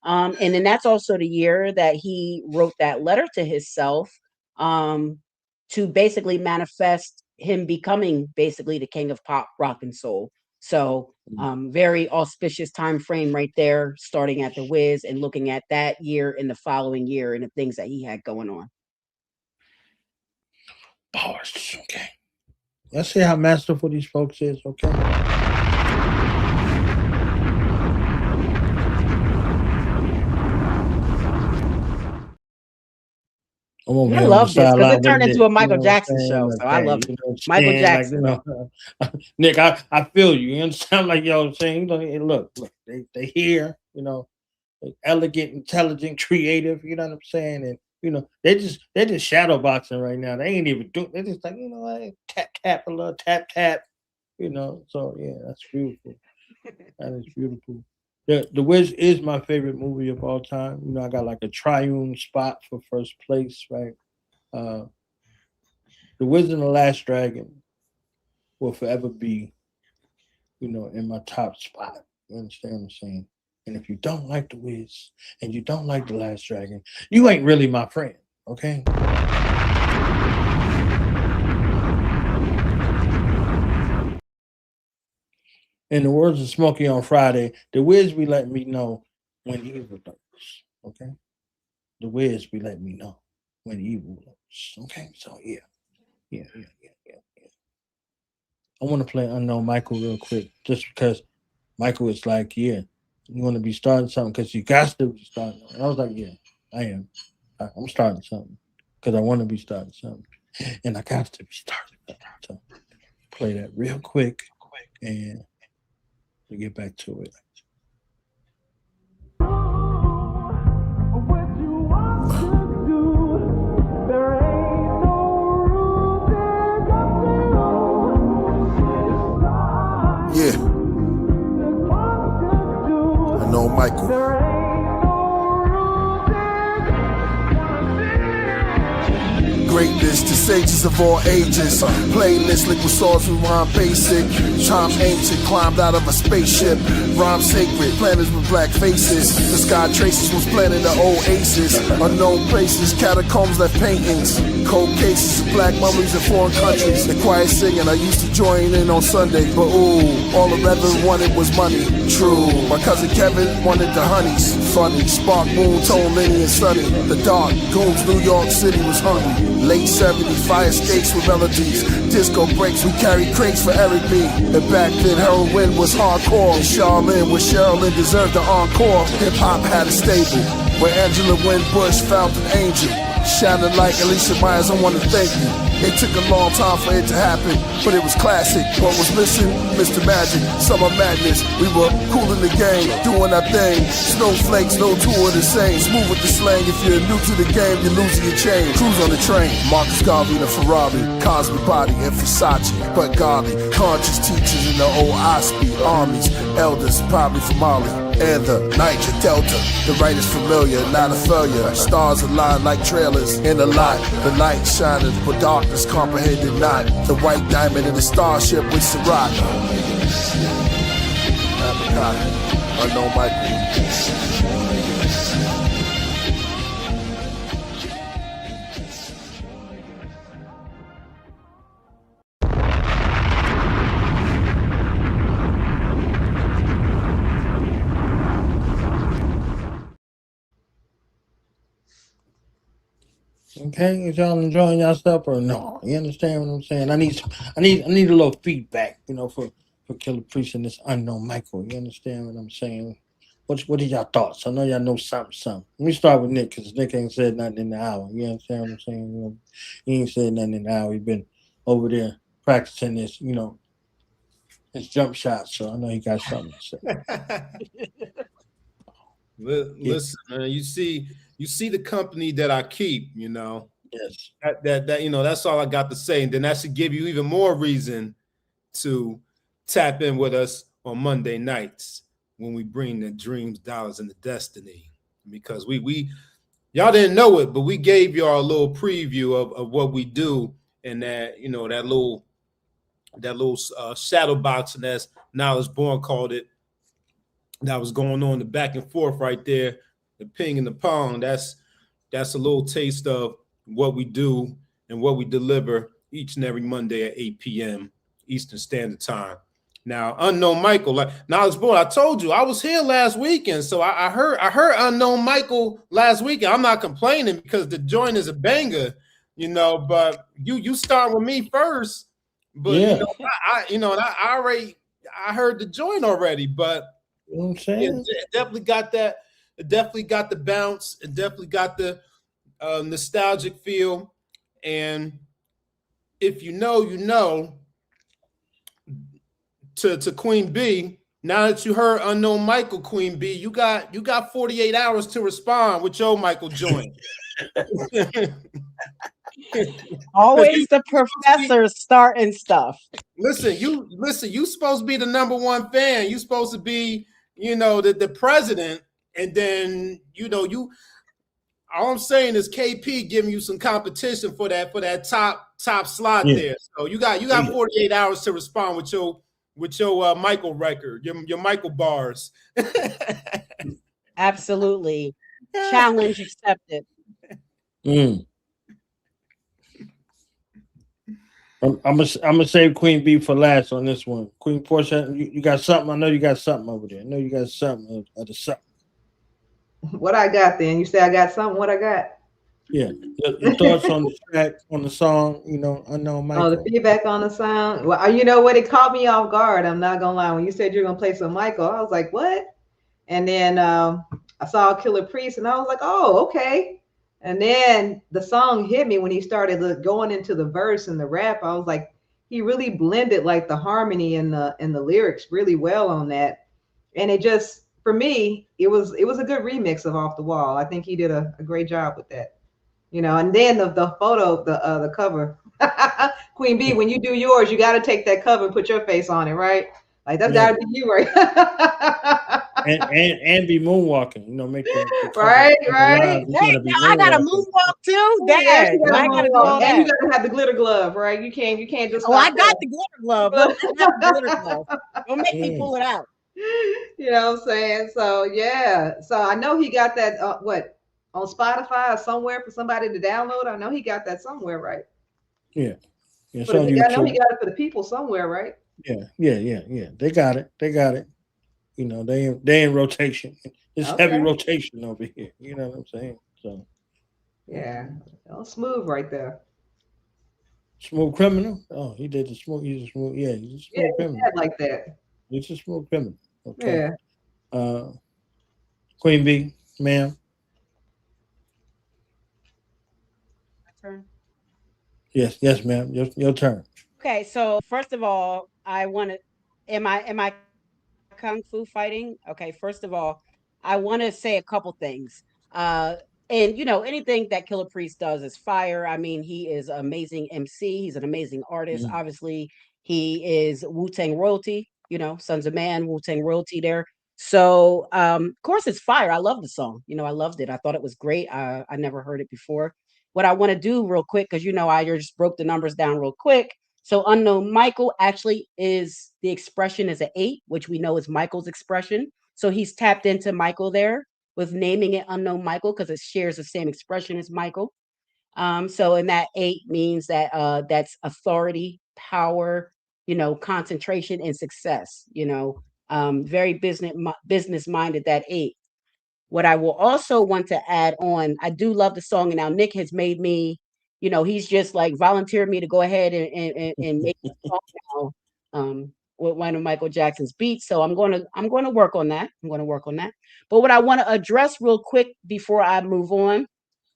And then that's also the year that he wrote that letter to himself to basically manifest him becoming basically the king of pop, rock, and soul. So very auspicious time frame right there, starting at The Wiz and looking at that year and the following year and the things that he had going on. Bars, okay. Let's see how masterful these folks is, okay? I love this because it turned into a Michael Jackson show. So I love it. Michael Jackson. Nick, I feel you. You understand? Like y'all saying, look, they here, they elegant, intelligent, creative, you know what I'm saying? And they're just shadow boxing right now. They ain't even doing. They're just like tap a little tap. So yeah, that's beautiful. That is beautiful. The Wiz is my favorite movie of all time. You know, I got like a triune spot for first place, right? The Wiz and the Last Dragon will forever be, you know, in my top spot. You understand what I'm saying? And if you don't like the Wiz and you don't like the Last Dragon, you ain't really my friend, okay? In the words of Smokey on Friday, the Wiz be letting me know when evil lurks, okay? The Wiz be letting me know when evil lurks, okay? So, yeah. I want to play Unknown Michael real quick, just because Michael is like, yeah, you want to be starting something because you got to be starting. And I was like, yeah, I am. I'm starting something because I want to be starting something. And I got to be starting. So, play that real quick and we get back to it. Yeah. I know Michael. Greatness to sages of all ages. Playlist, liquid swords with rhyme basic. Charm ancient, climbed out of a spaceship. Rhyme sacred, planets with black faces. The sky traces was planted the oasis. Unknown places, catacombs left paintings. Cold cases of black mummies in foreign countries. The quiet singing, I used to join in on Sunday. But ooh, all the Reverend wanted was money. True, my cousin Kevin wanted the honeys. Funny, spark, moon, tone, Lenny and Sunny. The dark, Goons, New York City was hungry. Late 70s, fire escapes with melodies. Disco breaks, we carry crates for Eric B. And back then, heroin was hardcore. And Charlene, where Sherilyn deserved the encore. Hip hop had a stable, where Angela Winbush found an angel. Shining like Alicia Myers, I want to thank you. It took a long time for it to happen, but it was classic. What was missing? Mr. Magic, Summer Madness. We were cool in the game, doing our thing. Snowflakes, no two are the same. Smooth with the slang, if you're new to the game, you're losing your chain. Cruise on the train, Marcus Garvey and a Ferrari. Cosby Body and Versace, but golly. Conscious teachers in the old Osby armies. Elders, probably from Mali. And the Niger Delta, the right is familiar, not a failure. Stars align like trailers in the lot. The light shining, but darkness comprehended not. The white diamond in the starship with Ciroc. Unknown Michael. Okay, is y'all enjoying y'all stuff or no? You understand what I'm saying? I need a little feedback, you know, for Killah Priest and this Unknown Michael. You understand what I'm saying? What are y'all thoughts? I know y'all know something. Let me start with Nick, because Nick ain't said nothing in the hour. You understand what I'm saying? You know, he ain't said nothing in the hour. He been over there practicing this, you know, his jump shots. So I know he got something to say. Listen, man, you see the company that I keep, you know. Yes. That you know, that's all I got to say. And then that should give you even more reason to tap in with us on Monday nights when we bring the dreams, dollars, and the destiny. Because we y'all didn't know it, but we gave y'all a little preview of what we do, and that, you know, that little shadow boxing, as Knowledge Born called it, that was going on, the back and forth right there, the ping and the pong. That's a little taste of what we do and what we deliver each and every Monday at 8 p.m. Eastern Standard Time. Now, Unknown Michael, like Knowledge Born, I told you I was here last weekend, so I heard Unknown Michael last weekend. I'm not complaining because the joint is a banger, you know. But you start with me first, but yeah. I heard the joint already, but you know what I'm saying? It definitely got that. It definitely got the bounce. It definitely got the nostalgic feel. And if you know, you know. To Queen Bee, now that you heard Unknown Michael, Queen Bee, you got 48 hours to respond with your Michael joint. Always the professor starting stuff. Listen, you supposed to be the #1 fan. You supposed to be, you know, the president, and then all I'm saying is KP giving you some competition for that top slot there. So you got 48 hours to respond with your Michael record, your Michael bars. Absolutely. Challenge accepted. I'm gonna save Queen Bee for last on this one. Queen Porcha, you got something? I know you got something over there. I know you got something. Something. What I got then? You say I got something. What I got? Yeah, your thoughts on the track, on the song. You know, Unknown Michael. Oh, the feedback on the sound. Well, you know what? It caught me off guard. I'm not gonna lie. When you said you're gonna play some Michael, I was like, what? And then I saw Killah Priest, and I was like, oh, okay. And then the song hit me when he started going into the verse and the rap. I was like, he really blended like the harmony and the lyrics really well on that. And it just, for me, it was a good remix of Off the Wall. I think he did a great job with that. You know, and then the photo, the cover. Queen Bee, when you do yours, you got to take that cover and put your face on it, right? Like that's got to be you, right? and be moonwalking, you know, make the right. Hey, I got a moonwalk too. Dad, I gotta go. And you gotta have the glitter glove, right? You can't just. Oh, I got the glitter glove. Don't make me pull it out. You know what I'm saying? So yeah. So I know he got that. On Spotify or somewhere for somebody to download? I know he got that somewhere, right? Yeah. I know he got it for the people somewhere, right? Yeah. They got it. You know, they in rotation. It's heavy rotation over here. You know what I'm saying? So yeah, smooth right there. Smooth criminal. Oh, he did the smooth. He's a smooth. Yeah, he's a smooth criminal. Like that. He's a smooth criminal. Okay. Yeah. Queen Bee, ma'am. Turn. Yes, ma'am. Your turn. Okay, so first of all, I want to. Am I kung fu fighting? Okay, first of all, I want to say a couple things. And you know, anything that Killah Priest does is fire. I mean, he is an amazing MC. He's an amazing artist. Obviously, he is Wu-Tang royalty. You know, Sons of Man, Wu-Tang royalty there. So, of course, it's fire. I love the song. You know, I loved it. I thought it was great. I never heard it before. What I want to do real quick, because you know I just broke the numbers down real quick. So Unknown Michael actually is the expression is an 8, which we know is Michael's expression. So he's tapped into Michael there with naming it Unknown Michael because it shares the same expression as Michael. So in that 8 means that that's authority, power, you know, concentration and success. You know, very business minded, that 8. What I will also want to add on, I do love the song, and now Nick has made me, you know, he's just like volunteered me to go ahead and make the song now with one of Michael Jackson's beats. So I'm going to work on that. But what I want to address real quick before I move on,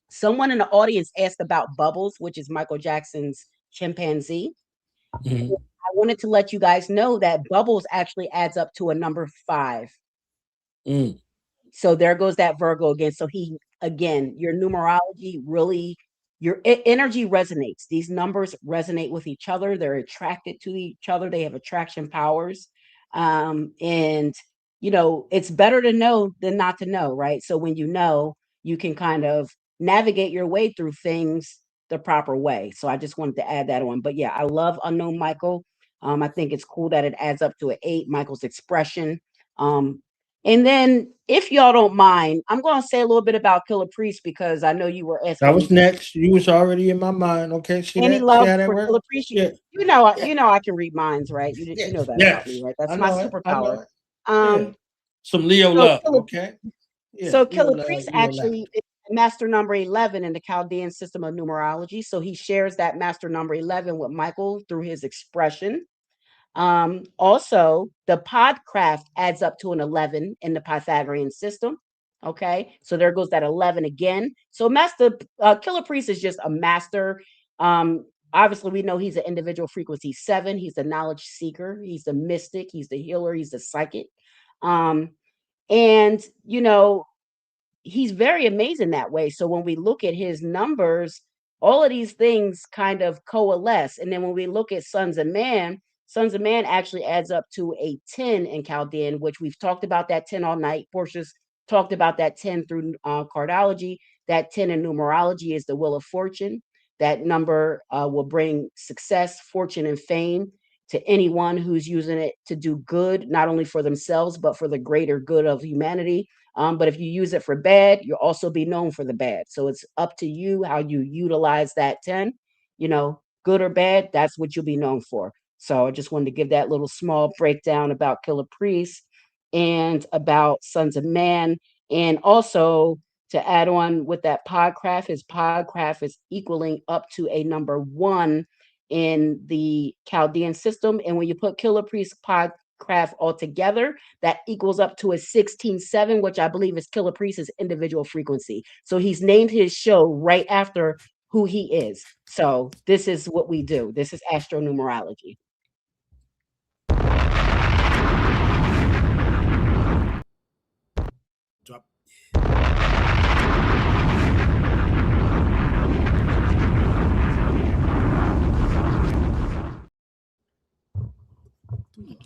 someone in the audience asked about Bubbles, which is Michael Jackson's chimpanzee. I wanted to let you guys know that Bubbles actually adds up to a number 5. So there goes that Virgo again. So your numerology really, your energy resonates. These numbers resonate with each other. They're attracted to each other. They have attraction powers. And, you know, it's better to know than not to know, right? So when you know, you can kind of navigate your way through things the proper way. So I just wanted to add that on. But yeah, I love Unknown Michael. I think it's cool that it adds up to an 8, Michael's expression. And then, if y'all don't mind, I'm going to say a little bit about Killah Priest because I know you were asking. That was next. You was already in my mind. Okay. Any love for Killah Priest? You know I can read minds, right? You know that about me, right? That's my superpower. Some Leo love. Okay. Yeah, so Killah Priest actually is master number 11 in the Chaldean system of numerology. So he shares that master number 11 with Michael through his expression. Also, the Podcraft adds up to an 11 in the Pythagorean system. Okay, so there goes that 11 again. So Killah Priest is just a master. Obviously, we know he's an individual frequency 7. He's the knowledge seeker. He's the mystic. He's the healer. He's the psychic. And you know, he's very amazing that way. So when we look at his numbers, all of these things kind of coalesce. And then when we look at Sons of Man Sons of Man actually adds up to a 10 in Chaldean, which we've talked about that 10 all night. Portia's talked about that 10 through cardology. That 10 in numerology is the wheel of fortune. That number will bring success, fortune, and fame to anyone who's using it to do good, not only for themselves, but for the greater good of humanity. But if you use it for bad, you'll also be known for the bad. So it's up to you how you utilize that 10, you know, good or bad, that's what you'll be known for. So I just wanted to give that little small breakdown about Killah Priest and about Sons of Man. And also to add on with that Podcraft, his Podcraft is equaling up to a number 1 in the Chaldean system. And when you put Killah Priest Podcraft all together, that equals up to a 16-7, which I believe is Killah Priest's individual frequency. So he's named his show right after who he is. So this is what we do. This is astronumerology. Drop.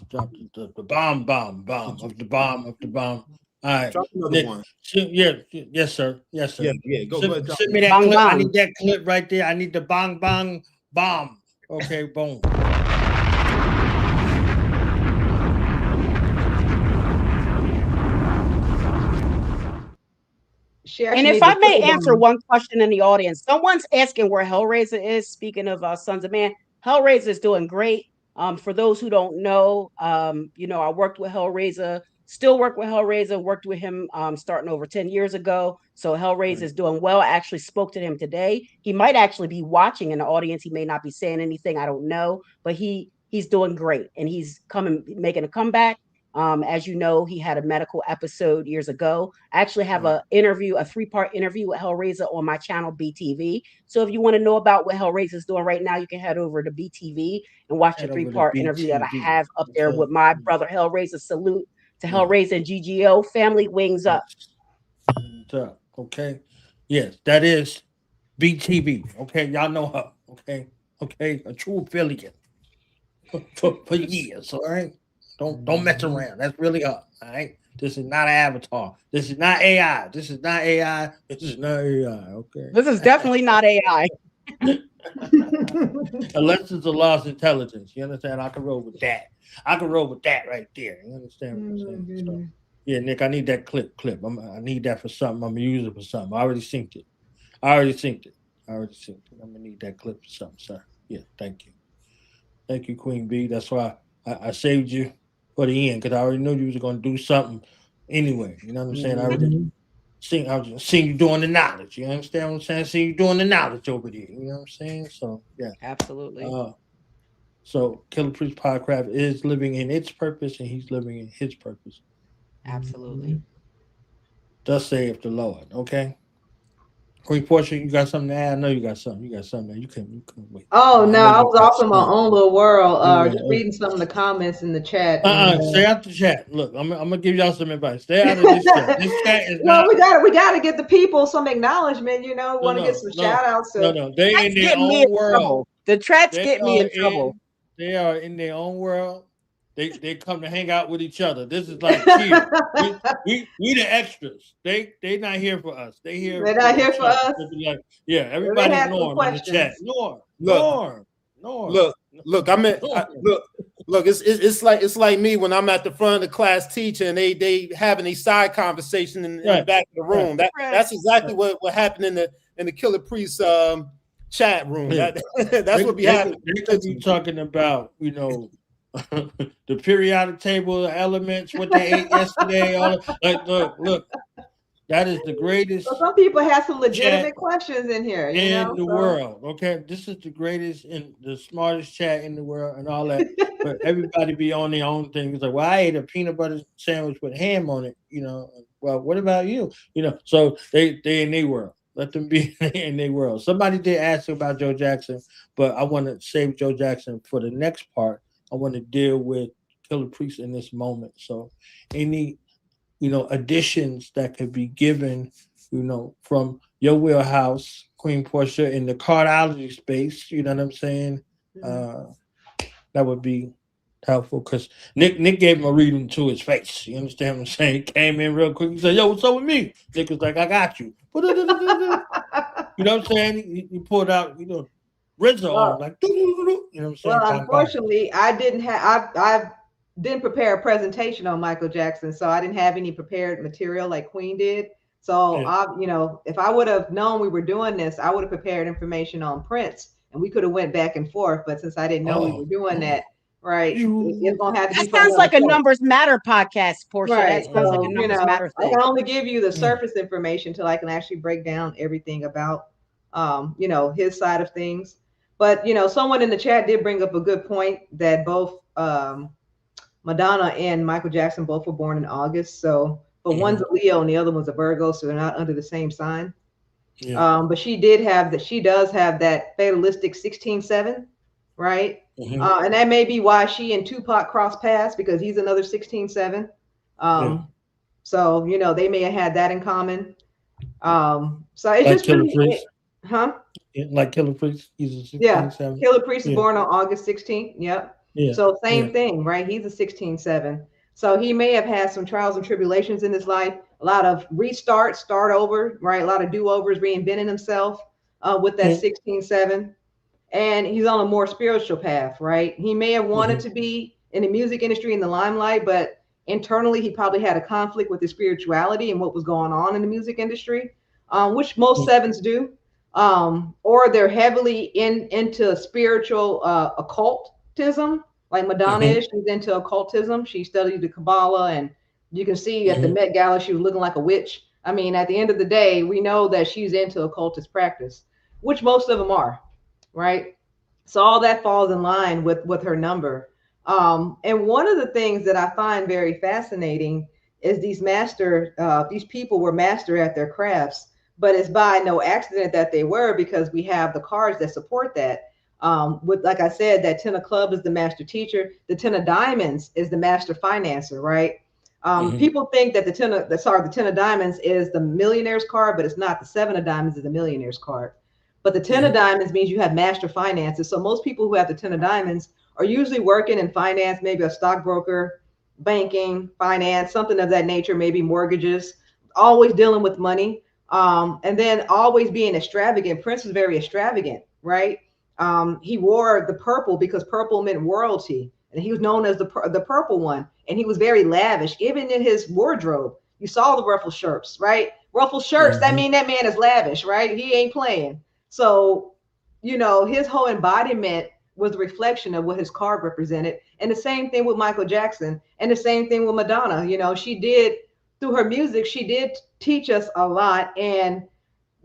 Drop the bomb of the bomb. All right, Drop another Nick, one. Yes, sir. Yeah. Go ahead. Send me that bang, clip. bang. I need that clip right there. I need the bang bomb. Okay, boom. And if I may answer one question in the audience, someone's asking where Hellraiser is. Speaking of Sons of Man, Hellraiser is doing great. For those who don't know, I worked with Hellraiser, still work with Hellraiser, worked with him starting over 10 years ago. So Hellraiser is doing well. I actually spoke to him today. He might actually be watching in the audience. He may not be saying anything. I don't know, but he's doing great and he's making a comeback. As you know, he had a medical episode years ago. I actually have a 3-part interview with Hellraiser on my channel, BTV. So if you want to know about what Hellraiser is doing right now, you can head over to BTV and watch the 3-part interview that I have up there with my brother Hellraiser. Salute to Hellraiser and GGO. Family wings up. Okay. Yes, that is BTV. Okay, y'all know her. Okay, a true affiliate for years. All right. Don't mess around. That's really her. All right. This is not an avatar. This is not AI. This is not AI. Okay. This is definitely not AI. Unless it's a lost intelligence. You understand? I can roll with that. Right there. You understand what I'm saying? So, yeah, Nick, I need that clip. I need that for something. I'm gonna use it for something. I already synced it. I'm gonna need that clip for something, sir. Yeah, thank you. Thank you, Queen Bee. That's why I saved you for the end, because I already knew you was going to do something anyway. You know what I'm saying? I was seeing you doing the knowledge. You understand what I'm saying? Seeing you doing the knowledge over there. You know what I'm saying? So, yeah. Absolutely. So, Killah Priest Podcraft is living in its purpose, and he's living in his purpose. Absolutely. Thus saith the Lord. Okay? Queen Portia, you got something to add? I know you got something. You can wait. Oh no, I was off in my own little world. Just reading some of the comments in the chat. Stay out the chat. Look, I'm gonna give y'all some advice. Stay out of this chat. This chat is we gotta get the people some acknowledge,ment. Want to get some shout outs. No, they in their own world. The trats get me in trouble. They are in their own world. They come to hang out with each other. This is like here. we the extras. They not here for us. They're not here for us. Like, yeah, everybody's Norm in the chat. Norm. Look. Look. It's like me when I'm at the front of the class teaching. And they having a side conversation in the back of the room. That's exactly what happened in the Killah Priest chat room. That's what be happening. They could be talking about the periodic table of elements, what they ate yesterday. Look, that is the greatest. So some people have some legitimate questions in here. In the world, okay? This is the greatest and the smartest chat in the world and all that. But everybody be on their own thing. It's like, well, I ate a peanut butter sandwich with ham on it. Well, what about you? So they in their world. Let them be in their world. Somebody did ask about Joe Jackson, but I want to save Joe Jackson for the next part. I want to deal with Killah Priest in this moment. So any, additions that could be given, from your wheelhouse, Queen Portia, in the cardology space, you know what I'm saying? That would be helpful because Nick gave him a reading to his face. You understand what I'm saying? He came in real quick. He said, "Yo, what's up with me?" Nick was like, "I got you." You know what I'm saying? He pulled out, Rizzo on like, you know what I'm saying? Well, unfortunately, I didn't prepare a presentation on Michael Jackson, so I didn't have any prepared material like Queen did. So if I would have known we were doing this, I would have prepared information on Prince, and we could have went back and forth. But since I didn't know we were doing that, right, it's gonna have to be. That sounds like a Numbers Matter podcast, Portia. Right. That sounds like a Numbers Matter thing. I can only give you the surface information till I can actually break down everything about, his side of things. But someone in the chat did bring up a good point that both Madonna and Michael Jackson both were born in August. So, but one's a Leo and the other one's a Virgo, so they're not under the same sign. Yeah. But she does have that fatalistic 16-7, right? Mm-hmm. And that may be why she and Tupac crossed paths, because he's another 16-7. So they may have had that in common. So it's like just really, like Killah Priest, he's a 16-7. Yeah, Killah Priest is born on August 16th. Yep. Yeah. So same thing, right? He's a 16-7. So he may have had some trials and tribulations in his life, a lot of restarts, start over, right? A lot of do-overs, reinventing himself with that 16-7. And he's on a more spiritual path, right? He may have wanted to be in the music industry in the limelight, but internally he probably had a conflict with his spirituality and what was going on in the music industry, which most sevens do. Or they're heavily into spiritual occultism, like Madonna is. She's into occultism. She studied the Kabbalah, and you can see at the Met Gala she was looking like a witch. I mean, at the end of the day, we know that she's into occultist practice, which most of them are, right? So all that falls in line with her number. And one of the things that I find very fascinating is these people were master at their crafts, but it's by no accident that they were, because we have the cards that support that. With, like I said, that 10 of clubs is the master teacher. The 10 of diamonds is the master financer, right? People think that the 10 of diamonds is the millionaire's card, but it's not. The 7 of diamonds is the millionaire's card. But the 10 of diamonds means you have master finances. So most people who have the 10 of diamonds are usually working in finance, maybe a stockbroker, banking, finance, something of that nature, maybe mortgages, always dealing with money. And then always being extravagant. Prince is very extravagant, right? He wore the purple because purple meant royalty, and he was known as the purple one. And he was very lavish, even in his wardrobe. You saw the ruffled shirts, right? Ruffled shirts, that mean that man is lavish, right? He ain't playing. So, his whole embodiment was a reflection of what his card represented. And the same thing with Michael Jackson, and the same thing with Madonna. She did, through her music, she did teach us a lot. And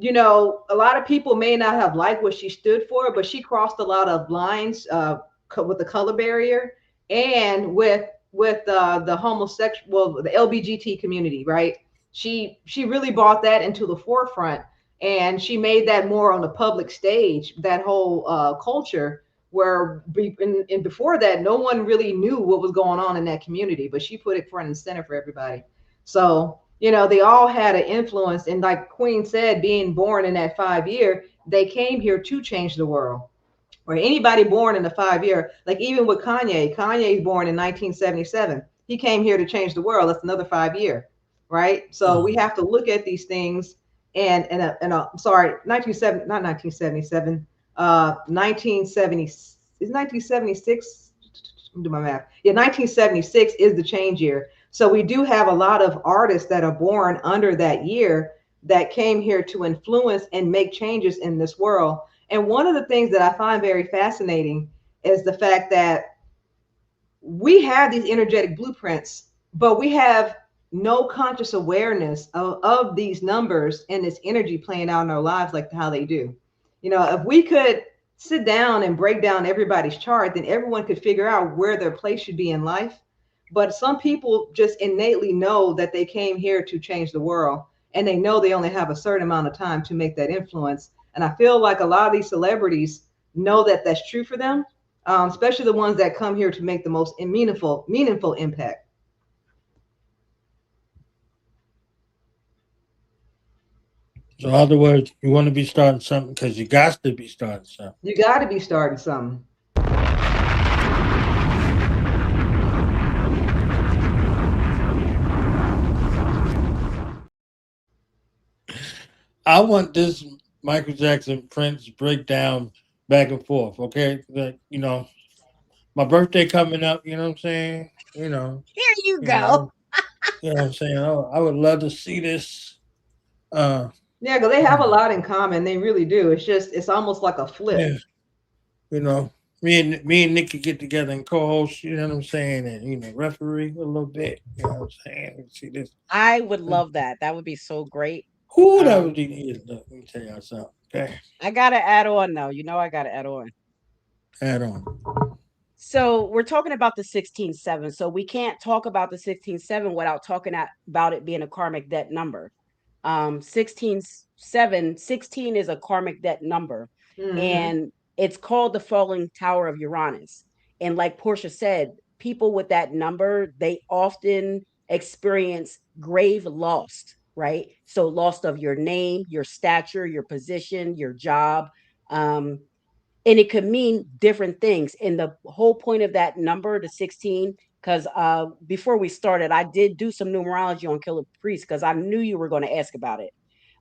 a lot of people may not have liked what she stood for, but she crossed a lot of lines with the color barrier and with the homosexual, the LGBT community, right? She really brought that into the forefront, and she made that more on the public stage, that whole culture, where and before that, no one really knew what was going on in that community, but she put it front and center for everybody. So, they all had an influence. And like Queen said, being born in that 5 year, they came here to change the world. Or anybody born in the 5 year, like even with Kanye's born in 1977. He came here to change the world. That's another 5 year, right? So we have to look at these things and 1970, not 1977, 1970 is 1976. Do my math. Yeah, 1976 is the change year. So we do have a lot of artists that are born under that year that came here to influence and make changes in this world. And one of the things that I find very fascinating is the fact that we have these energetic blueprints, but we have no conscious awareness of these numbers and this energy playing out in our lives like how they do. If we could sit down and break down everybody's chart, then everyone could figure out where their place should be in life. But some people just innately know that they came here to change the world, and they know they only have a certain amount of time to make that influence. And I feel like a lot of these celebrities know that that's true for them, especially the ones that come here to make the most meaningful impact. So in other words, you want to be starting something because you got to be starting something. You got to be starting something. I want this Michael Jackson Prince breakdown back and forth. Okay, like, my birthday coming up. You know what I'm saying? Here you You go. know, what I'm saying? I would love to see this. Yeah, because they have a lot in common. They really do. It's almost like a flip. Yeah. Me and Nick could get together and co-host. You know what I'm saying? And referee a little bit. You know what I'm saying? See this. I would love that. That would be so great. Who that would be? Let me tell y'all something. Okay. I gotta add on though. I gotta add on. Add on. So we're talking about the 16-7. So we can't talk about the 16-7 without talking about it being a karmic debt number. 16-7, 16 is a karmic debt number. Mm-hmm. And it's called the falling tower of Uranus. And like Portia said, people with that number, they often experience grave loss, right? So loss of your name, your stature, your position, your job. And it could mean different things. And the whole point of that number, the 16, because before we started, I did do some numerology on Killah Priest because I knew you were going to ask about it.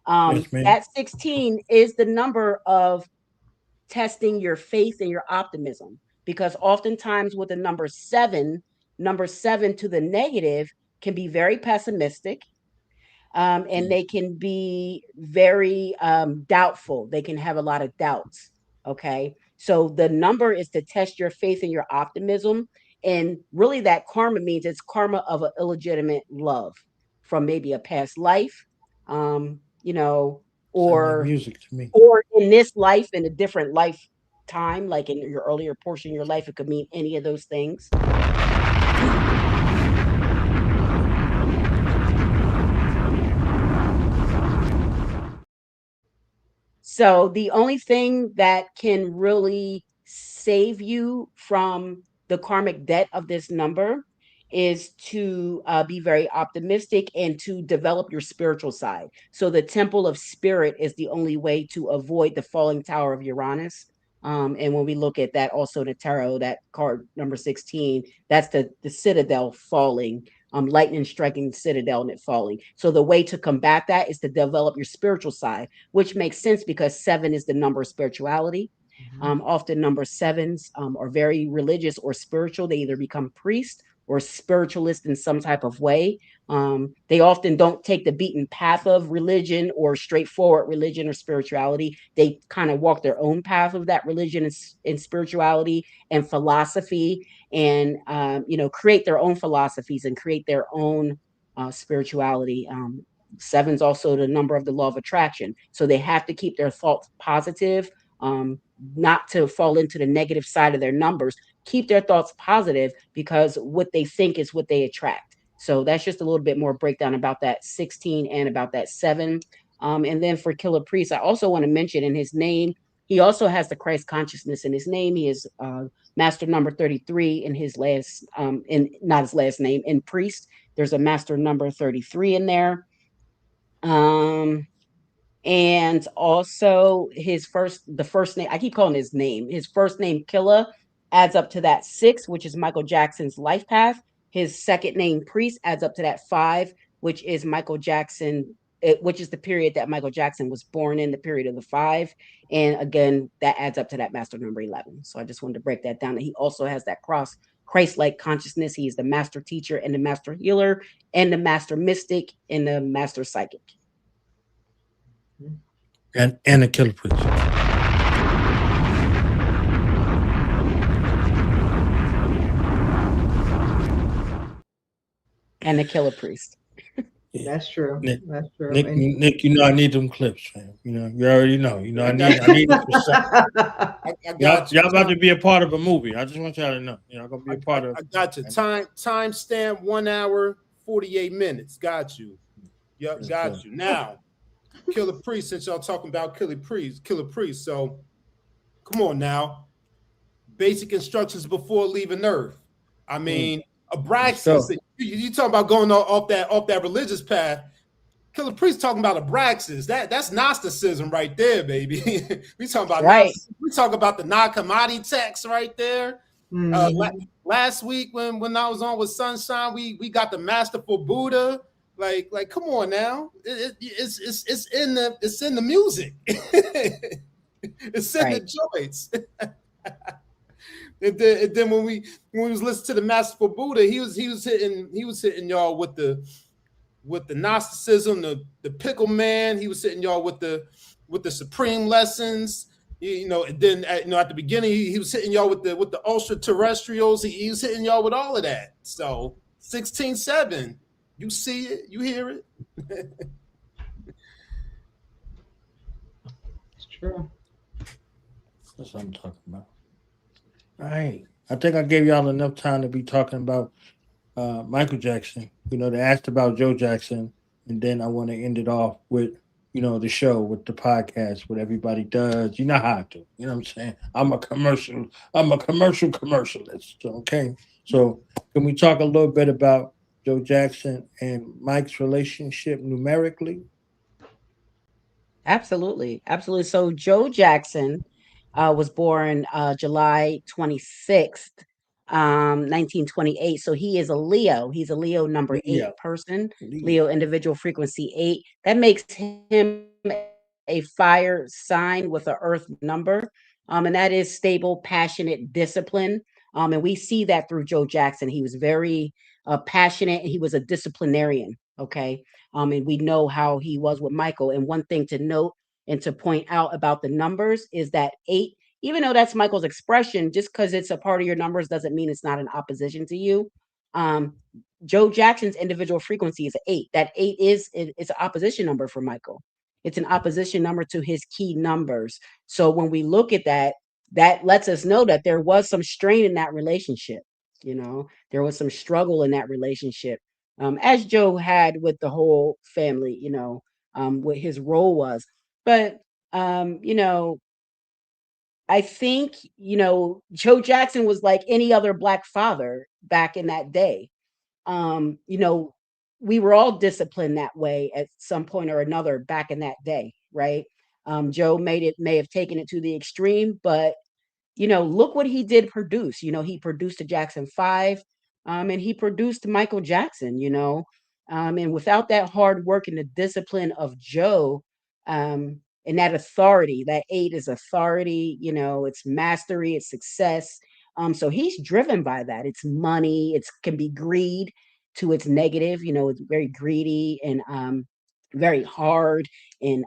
Yes, that 16 is the number of testing your faith and your optimism, because oftentimes with the number seven to the negative can be very pessimistic, and they can be very doubtful. They can have a lot of doubts. Okay, so the number is to test your faith and your optimism, and really that karma means it's karma of an illegitimate love from maybe a past life, or music to me. Or in this life, in a different lifetime, like in your earlier portion of your life, it could mean any of those things. So the only thing that can really save you from the karmic debt of this number is to be very optimistic and to develop your spiritual side. So the temple of spirit is the only way to avoid the falling tower of Uranus. And when we look at that, also the tarot, that card number 16, that's the citadel falling, lightning striking the citadel and it falling. So the way to combat that is to develop your spiritual side, which makes sense because 7 is the number of spirituality. Often number 7s are very religious or spiritual. They either become priest or spiritualist in some type of way. They often don't take the beaten path of religion or straightforward religion or spirituality. They kind of walk their own path of that religion and spirituality and philosophy, and create their own philosophies and create their own spirituality. 7's also the number of the law of attraction. So they have to keep their thoughts positive, not to fall into the negative side of their numbers. Keep their thoughts positive, because what they think is what they attract. So that's just a little bit more breakdown about that 16 and about that 7. And then for Killah Priest, I also want to mention in his name, he also has the Christ consciousness in his name. He is master number 33 in his last, not his last name, in Priest. There's a master number 33 in there. And also the first name, I keep calling his name. His first name, Killah, adds up to that 6, which is Michael Jackson's life path. His second name, Priest, adds up to that 5, which is Michael Jackson, which is the period that Michael Jackson was born in, the period of the 5. And again, that adds up to that master number 11. So I just wanted to break that down. That he also has that Christ-like consciousness. He is the master teacher and the master healer and the master mystic and the master psychic. And a Killah Priest. And a Killah Priest. Yeah. That's true. That's true. Nick, I need them clips, man. You already know. I need them for y'all about to be a part of a movie. I just want y'all to know. I'm gonna be a part of. I got you. Time stamp 1 hour 48 minutes. Got you. Yep, got you. Now, Killah Priest, since y'all talking about Killah Priest. So come on now. Basic instructions before leaving Earth. I mean, Abraxas. You talking about going off that religious path. Killah Priest talking about Abraxas. That's Gnosticism right there, baby. we talking about right. We talk about the Nag Hammadi text right there. Last week when I was on with Sunshine, we got the Masterful Buddha. Like, come on now. It's in the music. It's in the joints. And then when we was listening to the Masterful Buddha, he was hitting y'all with the Gnosticism, the pickle man. He was hitting y'all with the supreme lessons. And then at the beginning he was hitting y'all with the ultra terrestrials. He was hitting y'all with all of that. So 16-7, you see it, you hear it. It's true. That's what I'm talking about. All right. I think I gave y'all enough time to be talking about Michael Jackson. They asked about Joe Jackson, and then I want to end it off with, the show, with the podcast, what everybody does. You know how I do. You know what I'm saying? I'm a commercialist. Okay. So can we talk a little bit about Joe Jackson and Mike's relationship numerically? Absolutely. Absolutely. So Joe Jackson was born July 26th, 1928. So he is a Leo. He's a Leo number 8 person, Leo individual frequency 8. That makes him a fire sign with an earth number. And that is stable, passionate, discipline. And we see that through Joe Jackson. He was very passionate. He was a disciplinarian. Okay. And we know how he was with Michael. And one thing to note and to point out about the numbers is that 8, even though that's Michael's expression, just because it's a part of your numbers doesn't mean it's not in opposition to you. Joe Jackson's individual frequency is 8. That 8 it's an opposition number for Michael. It's an opposition number to his key numbers. So when we look at that, that lets us know that there was some strain in that relationship. There was some struggle in that relationship, as Joe had with the whole family, what his role was. But, I think, Joe Jackson was like any other Black father back in that day. We were all disciplined that way at some point or another back in that day, right? Joe may have taken it to the extreme, but look what he did produce. He produced the Jackson 5, and he produced Michael Jackson, and without that hard work and the discipline of Joe, and that authority, that 8 is authority, it's mastery, it's success. So he's driven by that. It's money, it can be greed to its negative, it's very greedy and very hard. And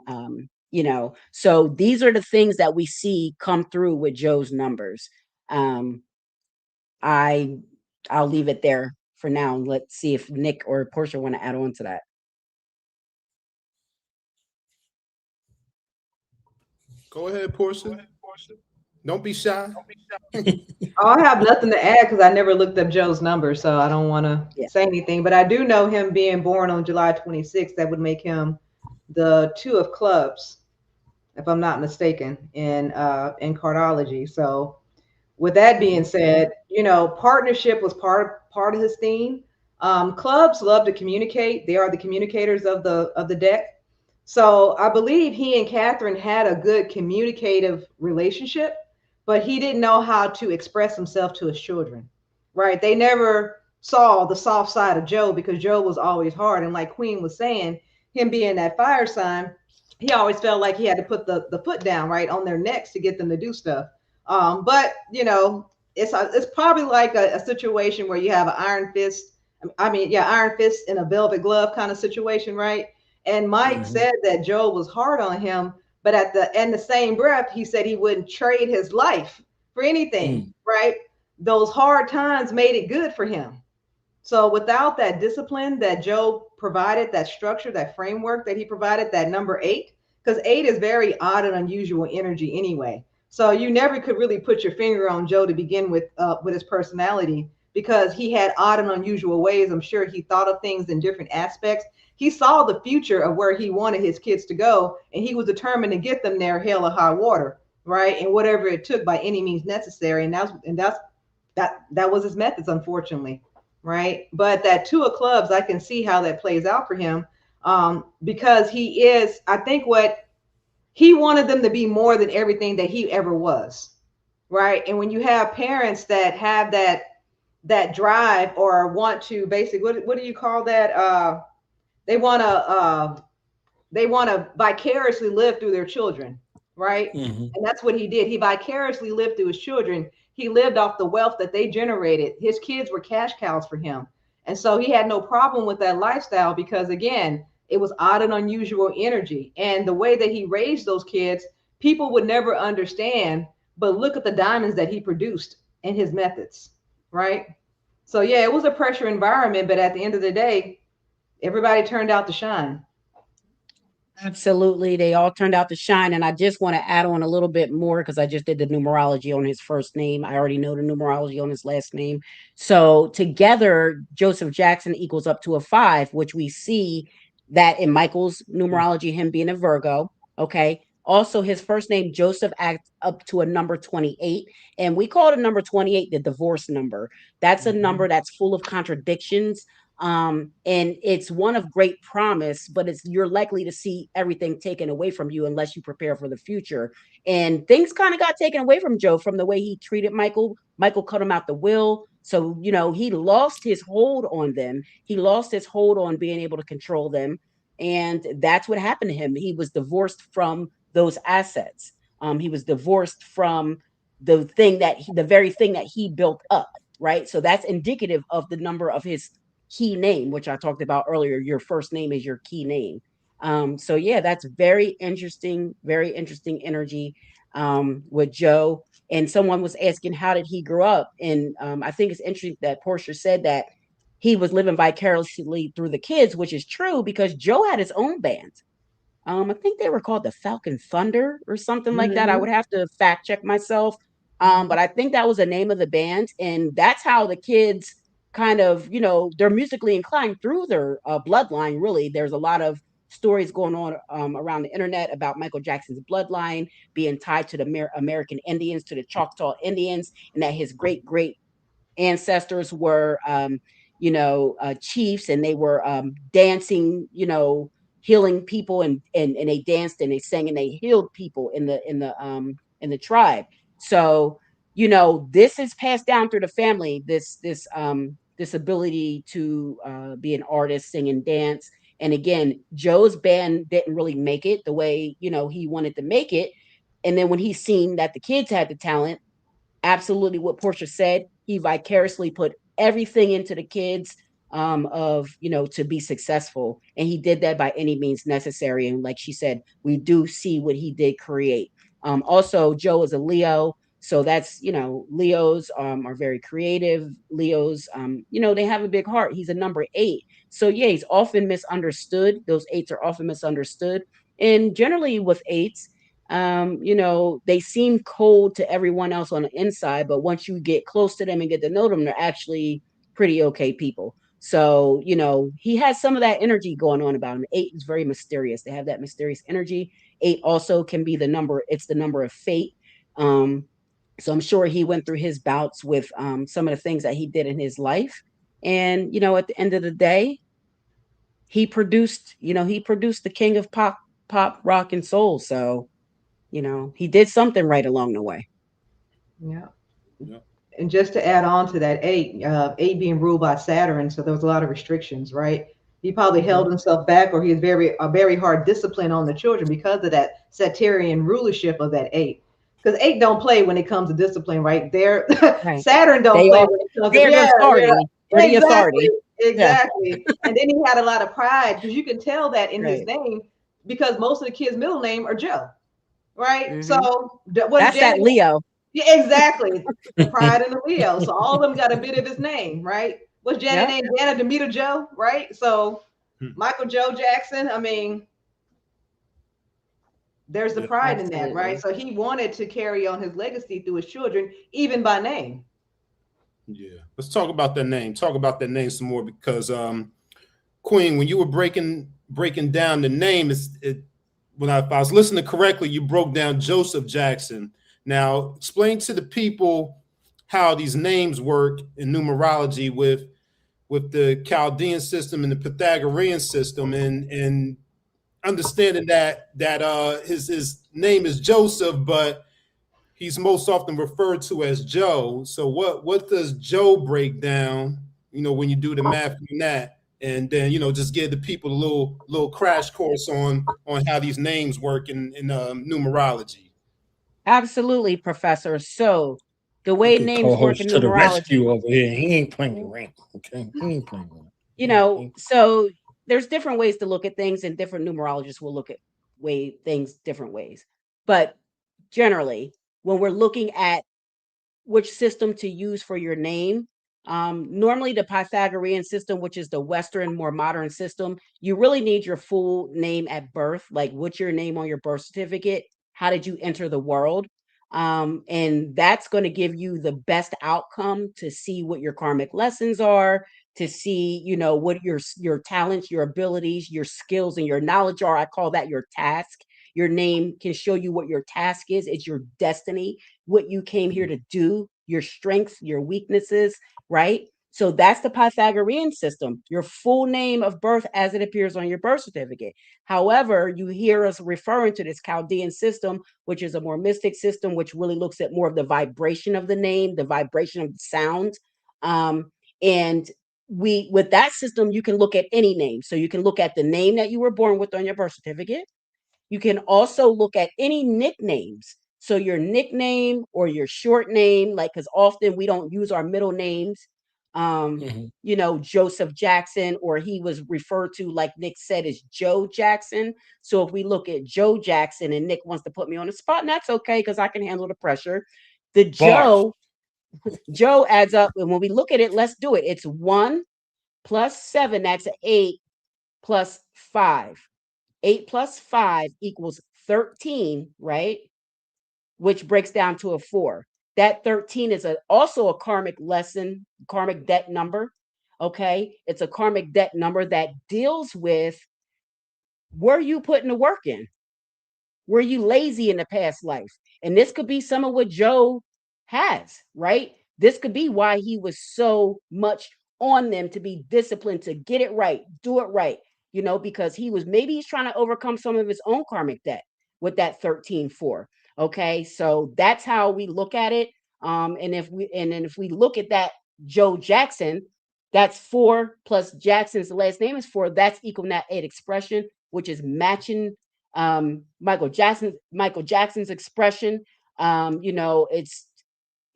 so these are the things that we see come through with Joe's numbers. I'll leave it there for now. Let's see if Nick or Portia want to add on to that. Go ahead, Portia. Don't be shy. I have nothing to add because I never looked up Joe's number, so I don't want to say anything. But I do know him being born on July 26th. That would make him the 2 of clubs, if I'm not mistaken, in cardology. So with that being said, partnership was part of his theme. Clubs love to communicate. They are the communicators of the deck. So I believe he and Catherine had a good communicative relationship, but he didn't know how to express himself to his children, right? They never saw the soft side of Joe because Joe was always hard. And like Queen was saying, him being that fire sign, he always felt like he had to put the foot down right on their necks to get them to do stuff. But it's probably like a situation where you have an iron fist. Iron fist in a velvet glove kind of situation, right? And Mike said that Joe was hard on him, but in the same breath, he said he wouldn't trade his life for anything, right? Those hard times made it good for him. So without that discipline that Joe provided, that structure, that framework that he provided, that number 8, because 8 is very odd and unusual energy anyway. So you never could really put your finger on Joe to begin with his personality, because he had odd and unusual ways. I'm sure he thought of things in different aspects. He saw the future of where he wanted his kids to go, and he was determined to get them there, hell or high water, right? And whatever it took by any means necessary. And that was his methods, unfortunately, right? But that 2 of clubs, I can see how that plays out for him, because I think what he wanted them to be more than everything that he ever was, right? And when you have parents that have that drive or want to basically, what do you call that? they want to vicariously live through their children, right? And that's what he did. He vicariously lived through his children. He lived off the wealth that they generated. His kids were cash cows for him. And so he had no problem with that lifestyle because, again, it was odd and unusual energy. And the way that he raised those kids, people would never understand. But look at the diamonds that he produced in his methods, right? So, yeah, it was a pressure environment. But at the end of the day, everybody turned out to shine. Absolutely. They all turned out to shine. And I just want to add on a little bit more because I just did the numerology on his first name. I already know the numerology on his last name. So together, Joseph Jackson equals up to a 5, which we see that in Michael's numerology, him being a Virgo. Okay. Also, his first name, Joseph, adds up to a number 28. And we call the number 28 the divorce number. That's a number that's full of contradictions. And it's one of great promise, but you're likely to see everything taken away from you unless you prepare for the future. And things kind of got taken away from Joe from the way he treated Michael. Michael cut him out the will. So, he lost his hold on them. He lost his hold on being able to control them. And that's what happened to him. He was divorced from those assets. He was divorced from the very thing that he built up. Right. So that's indicative of the number of his key name, which I talked about earlier. Your first name is your key name. So yeah, that's very interesting energy with Joe. And someone was asking, how did he grow up? And I think it's interesting that Portia said that he was living vicariously through the kids, which is true because Joe had his own band. I think they were called the Falcon Thunder or something like that. I would have to fact check myself. But I think that was the name of the band. And that's how the kids kind of, they're musically inclined through their bloodline, really. There's a lot of stories going on around the internet about Michael Jackson's bloodline being tied to the American Indians, to the Choctaw Indians, and that his great ancestors were, chiefs, and they were dancing, healing people, and they danced and they sang and they healed people in the tribe. So, this is passed down through the family, this ability to be an artist, sing and dance. And again, Joe's band didn't really make it the way, he wanted to make it. And then when he seen that the kids had the talent, absolutely what Portia said, he vicariously put everything into the kids to be successful. And he did that by any means necessary. And like she said, we do see what he did create. Also, Joe is a Leo. So that's, Leos are very creative. Leos, they have a big heart. He's a number 8. So yeah, he's often misunderstood. Those 8s are often misunderstood. And generally with 8s, they seem cold to everyone else on the inside, but once you get close to them and get to know them, they're actually pretty okay people. So, he has some of that energy going on about him. 8 is very mysterious. They have that mysterious energy. 8 also can be the number of fate. So I'm sure he went through his bouts with some of the things that he did in his life. And, at the end of the day, he produced the king of pop, rock, and soul. So, he did something right along the way. Yeah. And just to add on to that, 8 being ruled by Saturn, so there was a lot of restrictions, right? He probably held himself back, or he had a very hard discipline on the children because of that Saturnian rulership of that 8. Because 8 don't play when it comes to discipline, right? Right. Saturn don't play when it comes to authority. Exactly. Yeah. And then he had a lot of pride, because you can tell that in his name, because most of the kids' middle name are Joe, right? So that's that Leo. Yeah, exactly. The pride in the Leo. So all of them got a bit of his name, right? What's Janet name? Janet Demeter Joe, right? So Michael Joe Jackson, there's the pride in that, right? So he wanted to carry on his legacy through his children, even by name. Yeah. Let's talk about that name. Talk about that name some more, because Queen, when you were breaking down the name, if I was listening correctly, you broke down Joseph Jackson. Now, explain to the people how these names work in numerology with the Chaldean system and the Pythagorean system, and understanding that his name is Joseph, but he's most often referred to as Joe. So what does Joe break down, when you do the math from that? and then just give the people a little crash course on how these names work in numerology. Absolutely, Professor. So the way names work in Co-host to the numerology, rescue over here. He ain't playing around. Okay, he ain't playing around. so there's different ways to look at things, and different numerologists will look at things different ways. But generally, when we're looking at which system to use for your name, normally the Pythagorean system, which is the Western, more modern system, you really need your full name at birth, like what's your name on your birth certificate, how did you enter the world, and that's going to give you the best outcome to see what your karmic lessons are, to see what your talents, your abilities, your skills, and your knowledge are. I call that your task. Your name can show you what your task is. It's your destiny, what you came here to do, your strengths, your weaknesses, right? So that's the Pythagorean system, your full name of birth as it appears on your birth certificate. However, you hear us referring to this Chaldean system, which is a more mystic system, which really looks at more of the vibration of the name, the vibration of the sound. And with that system, you can look at any name. So you can look at the name that you were born with on your birth certificate. You can also look at any nicknames. So your nickname or your short name, like, because often we don't use our middle names. Joseph Jackson, or he was referred to, like Nick said, as Joe Jackson. So if we look at Joe Jackson, and Nick wants to put me on the spot, and that's okay, because I can handle the pressure. The Joe adds up, and when we look at it, let's do it. It's 1 plus 7, that's 8, plus 5. 8 plus 5 equals 13, right? Which breaks down to a 4. That 13 is also a karmic lesson, karmic debt number. Okay. It's a karmic debt number that deals with, were you putting the work in? Were you lazy in the past life? And this could be some of what Joe has, right? This could be why he was so much on them to be disciplined, to get it right, do it right, because he's trying to overcome some of his own karmic debt with that 13-4. Okay, so that's how we look at it. And if we look at that Joe Jackson, that's 4 plus Jackson's last name is 4. That's equal that 8 expression, which is matching Michael Jackson's expression. It's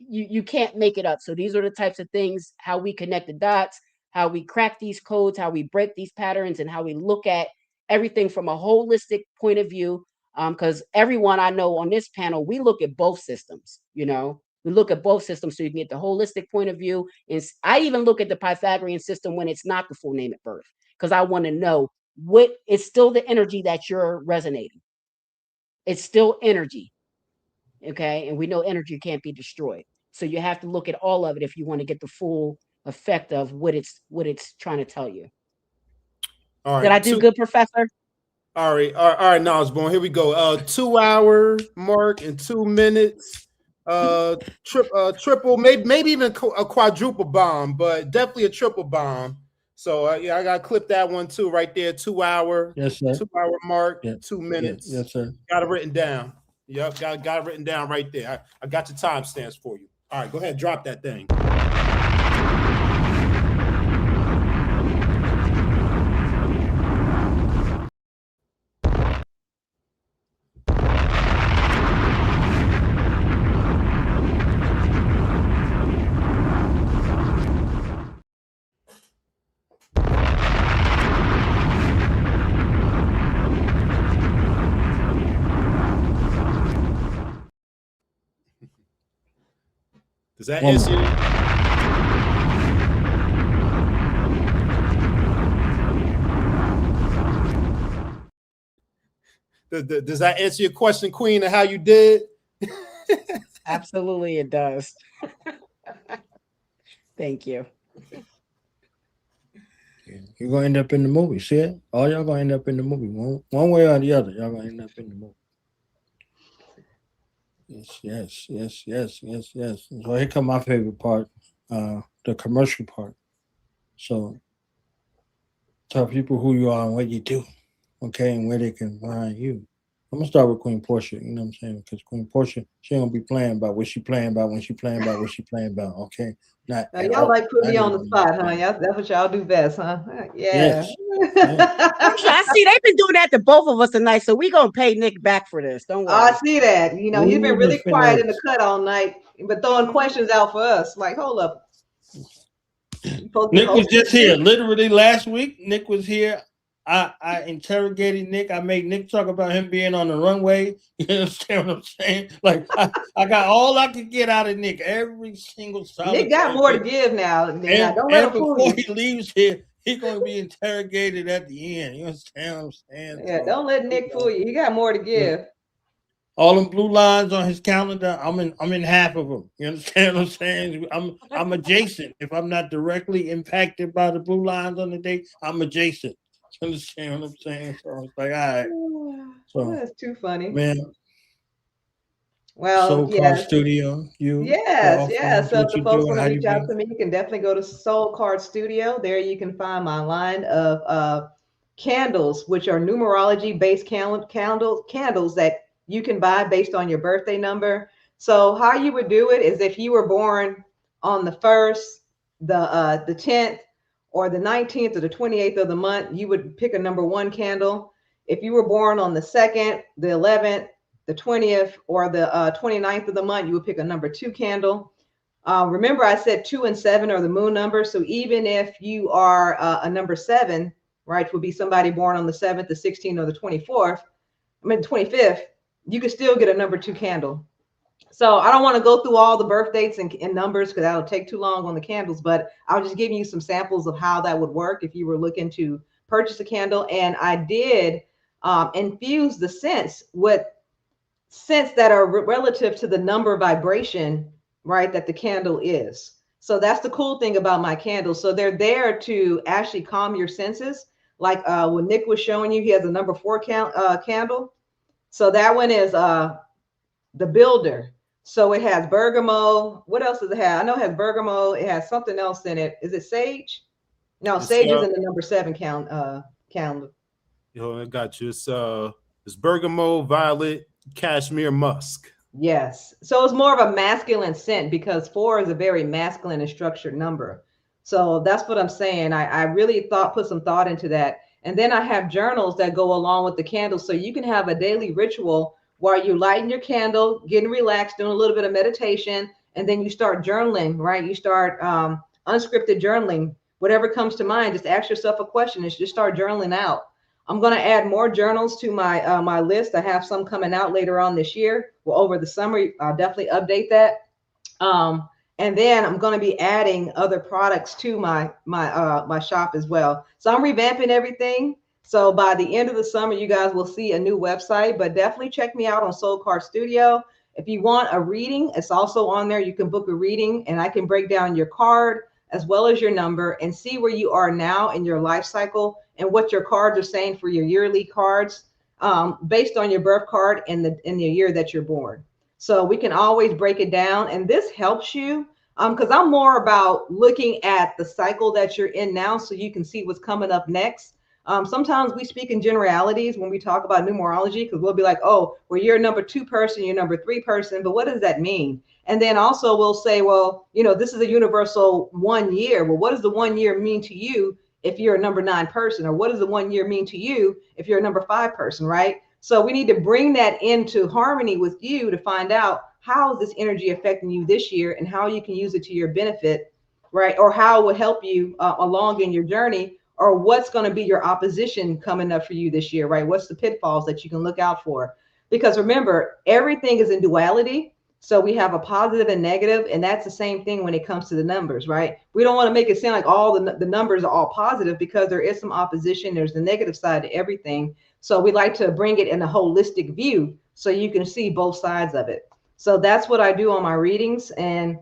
you can't make it up. So these are the types of things, how we connect the dots, how we crack these codes, how we break these patterns, and how we look at everything from a holistic point of view. Because everyone I know on this panel, we look at both systems, we look at both systems so you can get the holistic point of view. And I even look at the Pythagorean system when it's not the full name at birth, because I want to know what is still the energy that you're resonating. It's still energy. Okay. And we know energy can't be destroyed. So you have to look at all of it if you want to get the full effect of what it's trying to tell you. All right. Did I do good, Professor? All right, Knowledgeborn. Here we go. 2 hour mark in 2 minutes. Triple, maybe even a quadruple bomb, but definitely a triple bomb. So I gotta clip that one too, right there. 2 hour, yes, sir. 2 hour mark, 2 minutes. Yes, sir. Got it written down. Yep, got it written down right there. I got your timestamps for you. All right, go ahead, drop that thing. Does that answer you? Does that answer your question, Queen, and how you did? Absolutely, it does. Thank you. You're gonna end up in the movie. See it? All y'all gonna end up in the movie. One way or the other, y'all gonna end up in the movie. Yes. So here come my favorite part, the commercial part. So tell people who you are and what you do, okay, and where they can find you. I'm gonna start with Queen Portia. You know what I'm saying? Because Queen Portia, she don't be playing about what she playing about when she playing about what she playing about. Okay, not y'all like put me on the spot, huh? That's what y'all do best, huh? Yeah. Yes. I see they've been doing that to both of us tonight, so we gonna pay Nick back for this. Don't worry. I see that. You know, he's been really quiet in the cut all night, but throwing questions out for us. Like, hold up. Nick was just here. Literally last week, Nick was here. I interrogated Nick. I made Nick talk about him being on the runway. You understand what I'm saying? Like I got all I could get out of Nick every single time. Nick got more to give now. Don't let him fool before you. he leaves here, he's gonna be interrogated at the end. You understand what I'm saying? Yeah, don't let Nick fool you. He got more to give. All them blue lines on his calendar, I'm in half of them. You understand what I'm saying? I'm adjacent. If I'm not directly impacted by the blue lines on the day, I'm adjacent. You understand what I'm saying? So it's like, all right. So that's too funny, man. Well, Soul Card Studio. Yes. So if the folks want to reach out to me, you can definitely go to Soul Card Studio. There you can find my line of candles, which are numerology based candles that you can buy based on your birthday number. So how you would do it is if you were born on the 1st, the 10th, or the 19th or the 28th of the month, you would pick a number 1 candle. If you were born on the 2nd, the 11th, the 20th, or the 29th of the month, you would pick a number 2 candle. Remember, I said 2 and 7 are the moon numbers. So even if you are a number 7, right, would be somebody born on the 7th, the 16th, or the 25th, you could still get a number 2 candle. So I don't want to go through all the birth dates and numbers because that'll take too long on the candles, but I'll just give you some samples of how that would work if you were looking to purchase a candle. And I did infuse the scents with scents that are relative to the number vibration, right, that the candle is. So that's the cool thing about my candles. So they're there to actually calm your senses. Like when Nick was showing you, he has a number 4 candle. So that one is the builder. So it has bergamot. What else does it have? I know it has bergamot. It has something else in it. Is it sage? No, sage is in the number 7 calendar. Yo, I got you. It's bergamot, violet, cashmere musk. Yes. So it's more of a masculine scent because 4 is a very masculine and structured number. So that's what I'm saying. I really put some thought into that. And then I have journals that go along with the candles. So you can have a daily ritual while you're lighting your candle, getting relaxed, doing a little bit of meditation, and then you start journaling, right? You start unscripted journaling. Whatever comes to mind, just ask yourself a question and just start journaling out. I'm going to add more journals to my my list. I have some coming out later on this year. Well, over the summer, I'll definitely update that. And then I'm going to be adding other products to my shop as well. So I'm revamping everything. So by the end of the summer, you guys will see a new website, but definitely check me out on Soul Card Studio. If you want a reading, it's also on there. You can book a reading and I can break down your card as well as your number and see where you are now in your life cycle and what your cards are saying for your yearly cards based on your birth card and the year that you're born. So we can always break it down. And this helps you because I'm more about looking at the cycle that you're in now so you can see what's coming up next. Sometimes we speak in generalities when we talk about numerology because we'll be like, oh, well, you're a number 2 person, you're a number 3 person, but what does that mean? And then also we'll say, well, you know, this is a universal 1 year. Well, what does the 1 year mean to you if you're a number 9 person? Or what does the 1 year mean to you if you're a number 5 person, right? So we need to bring that into harmony with you to find out how is this energy affecting you this year and how you can use it to your benefit, right? Or how it will help you along in your journey. Or what's going to be your opposition coming up for you this year, right? What's the pitfalls that you can look out for? Because remember, everything is in duality. So we have a positive and negative, and that's the same thing when it comes to the numbers, right? We don't want to make it sound like all the numbers are all positive because there is some opposition. There's the negative side to everything. So we like to bring it in a holistic view so you can see both sides of it. So that's what I do on my readings. And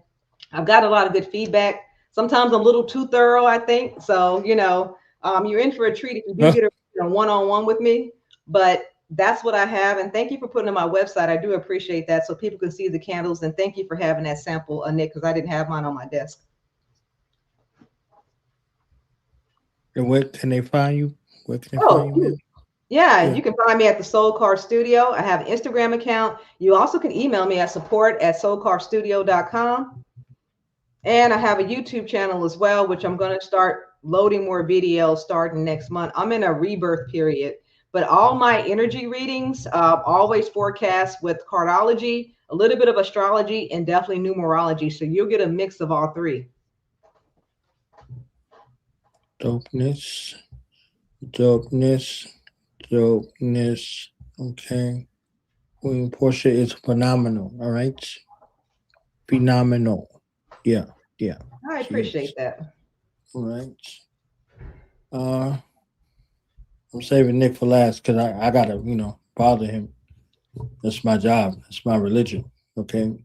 I've got a lot of good feedback. Sometimes I'm a little too thorough, I think. So, you know, you're in for a treat if you do get a one-on-one with me, but that's what I have. And thank you for putting on my website. I do appreciate that so people can see the candles. And thank you for having that sample, Nick, because I didn't have mine on my desk. And where can they find you? Where can they find you? Yeah, you can find me at the Soul Car Studio. I have an Instagram account. You also can email me at support@soulcarstudio.com. And I have a YouTube channel as well, which I'm going to start loading more videos starting next month. I'm in a rebirth period, but all my energy readings always forecast with cardology, a little bit of astrology, and definitely numerology. So you'll get a mix of all three. Dopeness. Okay. Queen Portia is phenomenal. All right. Phenomenal. Yeah. I appreciate that. All right. I'm saving Nick for last because I gotta, bother him. That's my job. That's my religion. Okay.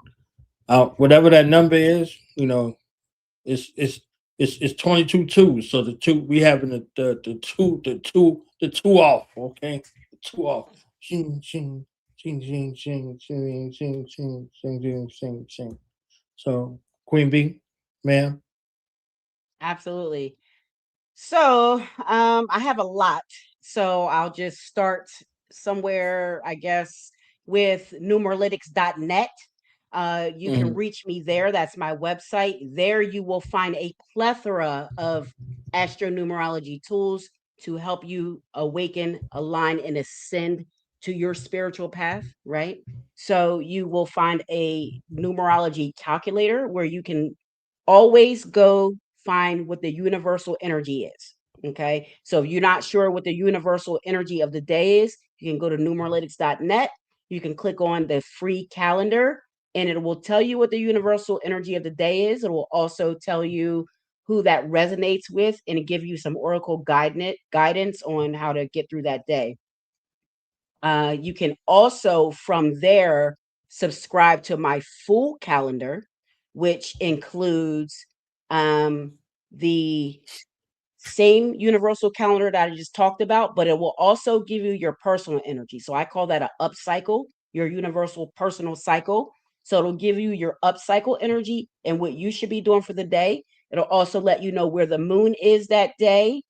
Whatever that number is, it's 22-2. So the two we having the two off. Okay, the two off. Ching ching ching ching ching ching ching ching ching ching ching. So Queen B, ma'am. Absolutely. So I have a lot. So I'll just start somewhere, I guess, with numeralytics.net. You can reach me there. That's my website. There you will find a plethora of astronumerology tools to help you awaken, align, and ascend to your spiritual path, right? So you will find a numerology calculator where you can always go find what the universal energy is. Okay. So if you're not sure what the universal energy of the day is, you can go to numeralytics.net. You can click on the free calendar and it will tell you what the universal energy of the day is. It will also tell you who that resonates with and give you some oracle guidance on how to get through that day. You can also from there subscribe to my full calendar, which includes the same universal calendar that I just talked about, but it will also give you your personal energy. So I call that an up cycle, your universal personal cycle. So it'll give you your up cycle energy and what you should be doing for the day. It'll also let you know where the moon is that day.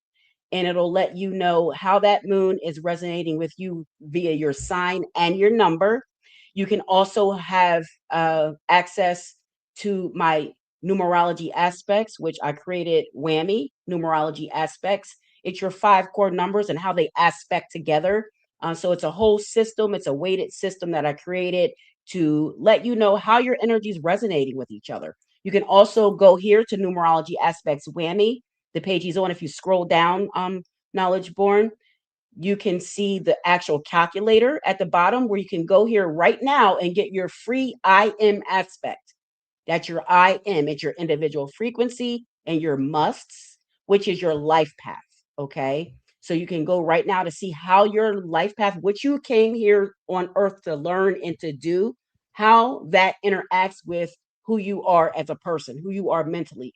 And it'll let you know how that moon is resonating with you via your sign and your number. You can also have access to my numerology aspects, which I created Whammy numerology aspects. It's your 5 core numbers and how they aspect together. So it's a whole system. It's a weighted system that I created to let you know how your energy is resonating with each other. You can also go here to numerology aspects Whammy. The page he's on. If you scroll down, Knowledge Born, you can see the actual calculator at the bottom where you can go here right now and get your free IM aspect. That's your IM. It's your individual frequency and your musts, which is your life path. Okay. So you can go right now to see how your life path, which you came here on earth to learn and to do, how that interacts with who you are as a person, who you are mentally.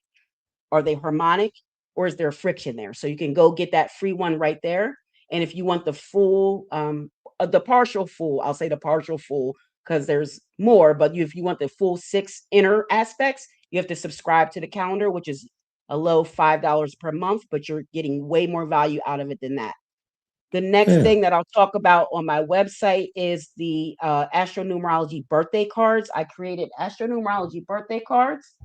Are they harmonic or is there friction there? So you can go get that free one right there. And if you want the full, the partial full, I'll say the partial full because there's more, but if you want the full 6 inner aspects, you have to subscribe to the calendar, which is a low $5 per month, but you're getting way more value out of it than that. The next thing that I'll talk about on my website is the astronumerology birthday cards. I created astronumerology birthday cards.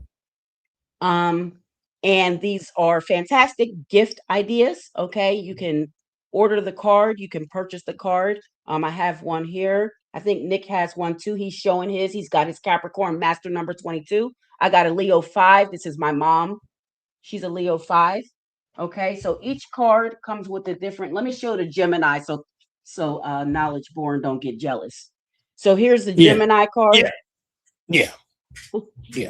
And these are fantastic gift ideas. Okay. You can order the card. You can purchase the card. I have one here. I think Nick has one too. He's showing his. He's got his Capricorn master number 22. I got a Leo 5. This is my mom. She's a Leo 5. Okay. So each card comes with a different. Let me show the Gemini so Knowledge Born don't get jealous. So here's the Gemini card. Yeah.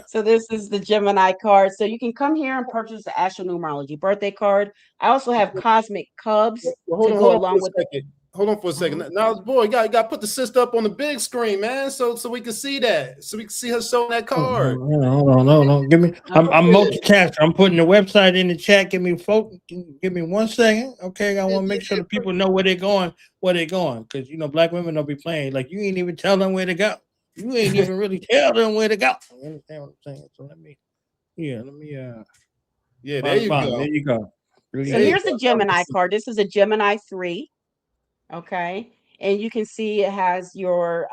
So this is the Gemini card. So you can come here and purchase the astronumerology birthday card. I also have cosmic cubs to go along with it. Hold on for a second. Now, boy, you got to put the sister up on the big screen, man, so we can see that, so we can see her showing that card. Hold on. Give me. I'm multitasking. I'm putting the website in the chat. Give me 1 second, okay? I want to make sure the people know where they're going. Because black women don't be playing like you ain't even tell them where to go. You ain't even really tell them where to go. You understand what I'm saying? So let me. Yeah, there you go. There you go. So here's the Gemini card. This is a Gemini 3. Okay. And you can see it has your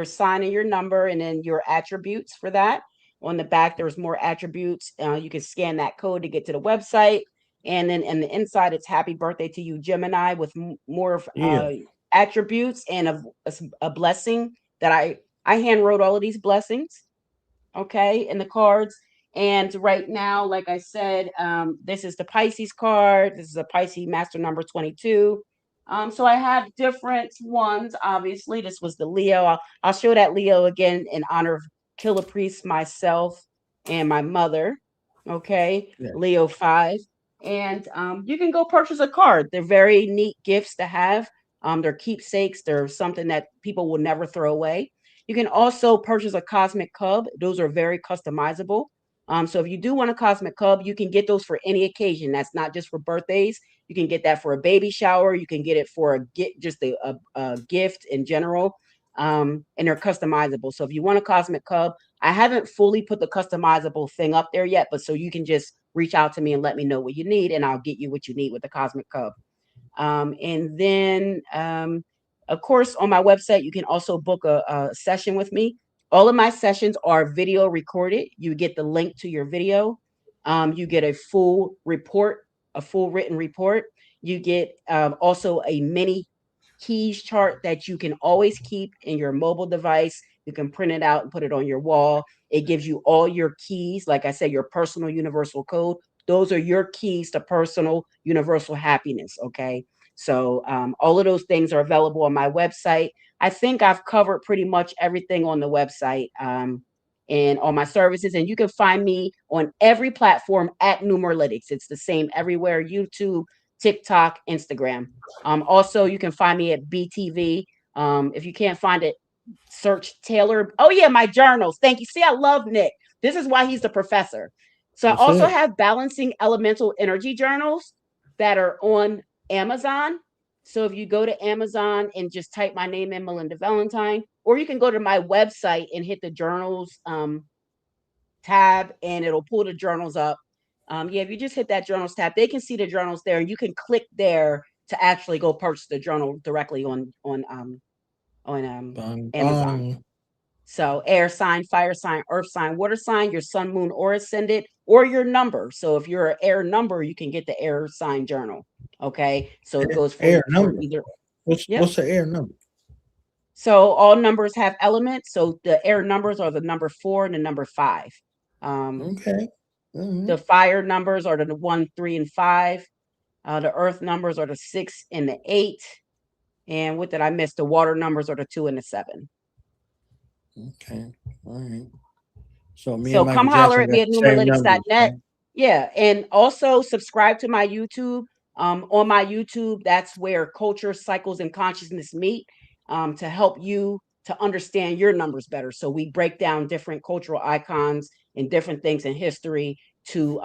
sign and your number, and then your attributes for that. On the back, there's more attributes. You can scan that code to get to the website. And then in the inside, it's happy birthday to you, Gemini, with more attributes and a blessing that I hand wrote all of these blessings. Okay. In the cards. And right now, like I said, this is the Pisces card. This is a Pisces master number 22. So I have different ones. Obviously, this was the Leo. I'll show that Leo again in honor of Killah Priest, myself, and my mother. Okay, yeah. Leo 5. And you can go purchase a card. They're very neat gifts to have. They're keepsakes. They're something that people will never throw away. You can also purchase a cosmic cub. Those are very customizable. So if you do want a cosmic cub, you can get those for any occasion. That's not just for birthdays. You can get that for a baby shower. You can get it for a gift in general. And they're customizable. So if you want a cosmic cub, I haven't fully put the customizable thing up there yet, but so you can just reach out to me and let me know what you need, and I'll get you what you need with the cosmic cub. And then, of course, on my website, you can also book a session with me. All of my sessions are video recorded. You get the link to your video. You get a full report, a full written report. You get also a mini keys chart that you can always keep in your mobile device. You can print it out and put it on your wall. It gives you all your keys. Like I said, your personal universal code. Those are your keys to personal universal happiness. Okay. So all of those things are available on my website. I think I've covered pretty much everything on the website and all my services. And you can find me on every platform at Numeralytics. It's the same everywhere: YouTube, TikTok, Instagram. Also, you can find me at BTV. If you can't find it, search Taylor. Oh, yeah, my journals. Thank you. See, I love Nick. This is why he's the professor. So I also have Balancing Elemental Energy journals that are on Amazon. So if you go to Amazon and just type my name in, Melinda Valentine, or you can go to my website and hit the journals tab, and it'll pull the journals up. If you just hit that journals tab, they can see the journals there, and you can click there to actually go purchase the journal directly on Amazon. So air sign, fire sign, earth sign, water sign, your sun, moon, or ascendant, or your number. So if you're an air number, you can get the air sign journal. Okay, so it goes for air number. Either. What's the air number? So all numbers have elements. So the air numbers are the number 4 and the number 5. Okay. Mm-hmm. The fire numbers are the 1, 3, and 5. The earth numbers are the 6 and the 8. And what did I miss? The water numbers are the 2 and the 7. Okay. All right. So come holler at me at numeralytics.net. Yeah. And also subscribe to my YouTube. On my YouTube, that's where culture, cycles, and consciousness meet to help you to understand your numbers better. So we break down different cultural icons and different things in history to,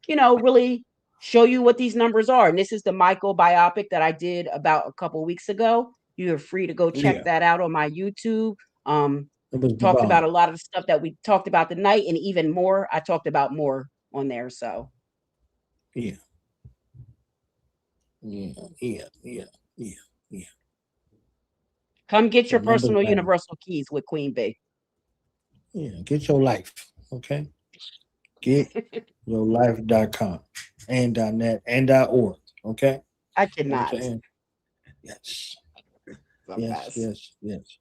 really show you what these numbers are. And this is the Michael biopic that I did about a couple weeks ago. You're free to go check that out on my YouTube. Talked about a lot of the stuff that we talked about tonight, and even more. I talked about more on there. So yeah. Come get your personal universal keys with Queen Bee. Yeah, get your life. Okay. Get your life.com and .net and .org. Okay. I cannot. Yes. Yes.